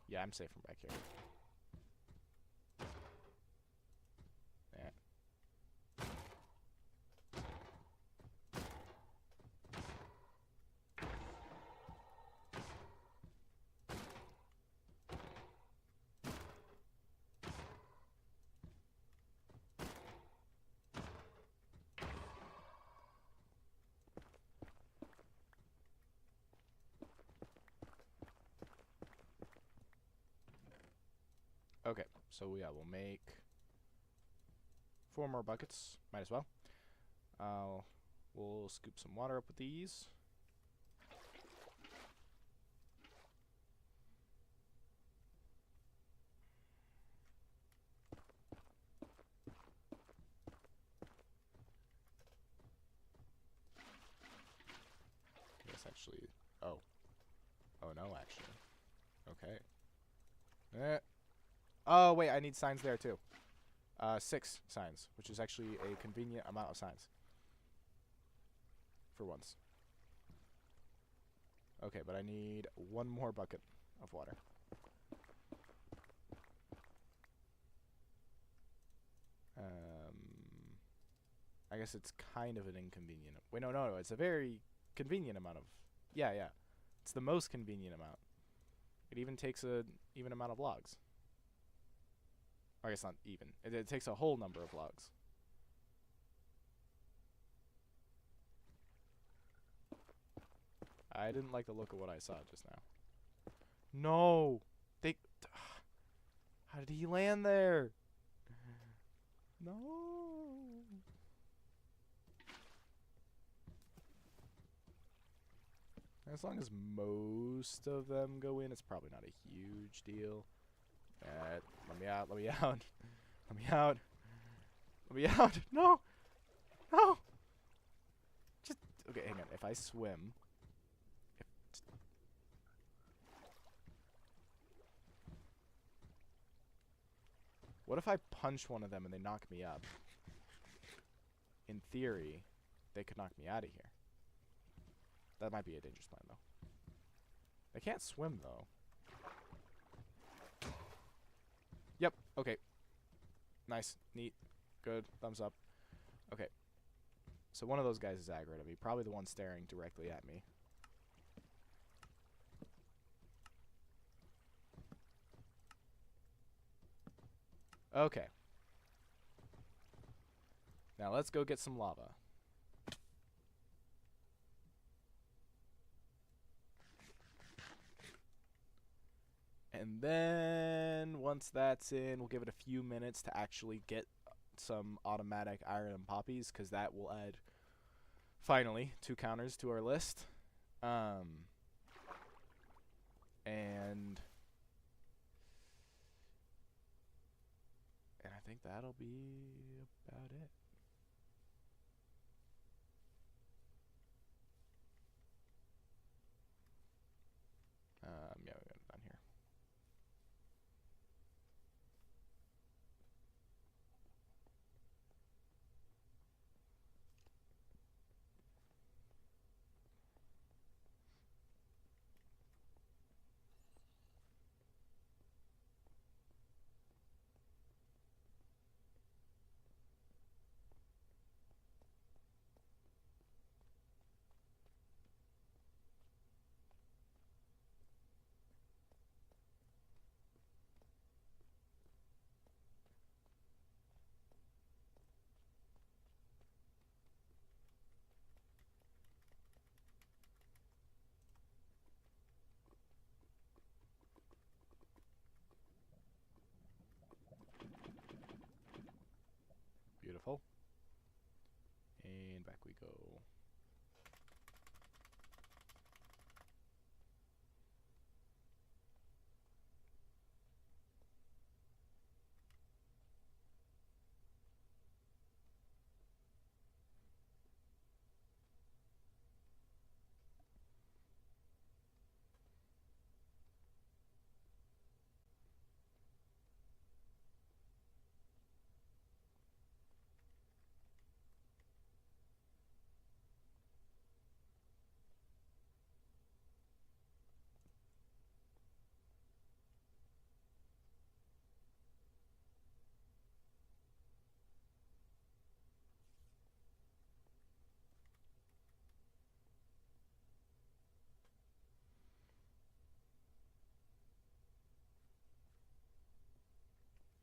Yeah, I'm safe from back here. Yeah. Okay, so yeah, we'll make 4 more buckets. Might as well. We'll scoop some water up with these. Yes, actually. Oh. Oh no, actually. Okay. Oh wait, I need signs there too. 6 signs, which is actually a convenient amount of signs. For once. Okay, but I need 1 more bucket of water. I guess it's kind of an inconvenient. Wait, no, it's a very convenient amount of. Yeah. It's the most convenient amount. It even takes a even amount of logs. I guess not even. It takes a whole number of logs. I didn't like the look of what I saw just now. No! How did he land there? No! As long as most of them go in, it's probably not a huge deal. Let me out, let me out. Let me out. Let me out. No! No! Just, okay, hang on. If I swim... What if I punch one of them and they knock me up? In theory, they could knock me out of here. That might be a dangerous plan, though. They can't swim, though. Yep, okay. Nice, neat, good, thumbs up. Okay. So one of those guys is aggro to me. Probably the one staring directly at me. Okay. Now let's go get some lava. And then once that's in, we'll give it a few minutes to actually get some automatic iron and poppies, because that will add, finally, 2 counters to our list. And I think that'll be about it. Yeah, we got it done here. Beautiful. And back we go.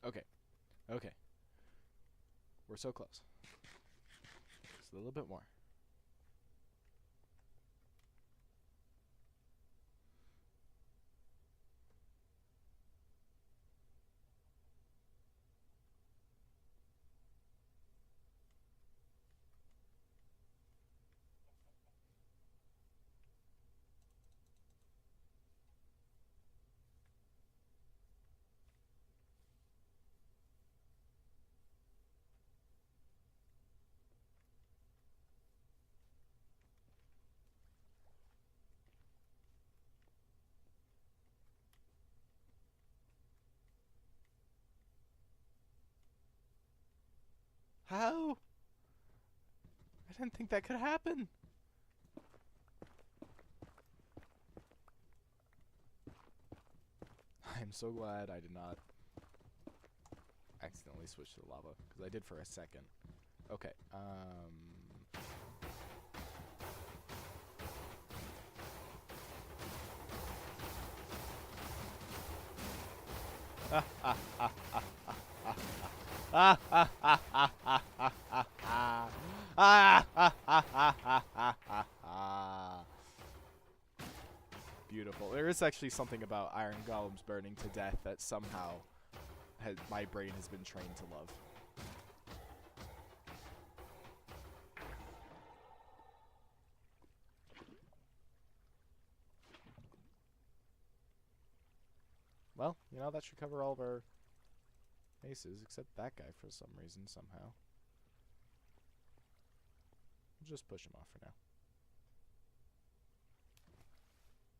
Okay. Okay. We're so close. Just a little bit more. How? I didn't think that could happen. I'm so glad I did not accidentally switch to the lava, because I did for a second. Okay, beautiful. There is actually something about iron golems burning to death that somehow my brain has been trained to love. Well, you know, that should cover all of our aces, except that guy for some reason, somehow. We'll just push him off for now.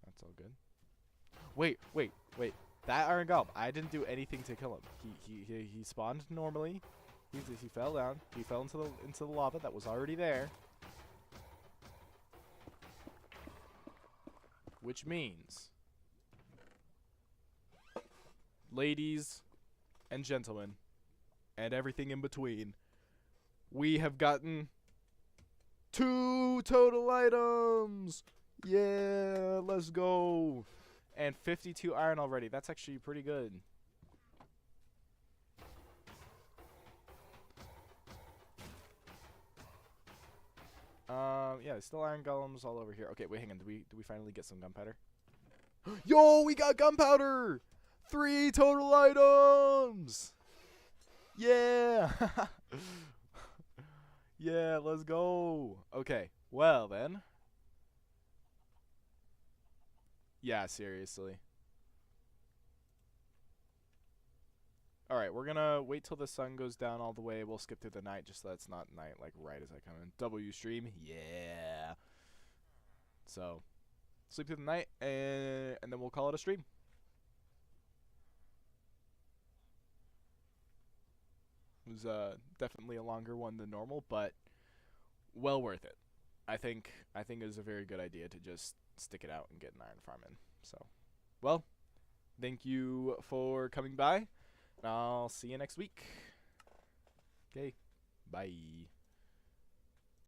That's all good. Wait. That iron golem, I didn't do anything to kill him. He spawned normally. He fell down. He fell into the lava that was already there. Which means, ladies and gentlemen, and everything in between, we have gotten 2 total items. Yeah, let's go. And 52 iron already. That's actually pretty good. Yeah, still iron golems all over here. Okay, wait, hang on. Do we finally get some gunpowder? Yo, we got gunpowder! 3 total items! Yeah! Yeah, let's go. Okay, well then. Yeah, seriously. Alright, we're gonna wait till the sun goes down all the way. We'll skip through the night just so that's not night, like, right as I come in. W stream, yeah. So, sleep through the night, and then we'll call it a stream. It was definitely a longer one than normal, but well worth it. I think it was a very good idea to just stick it out and get an iron farm in. So, well, thank you for coming by. I'll see you next week. Okay, bye.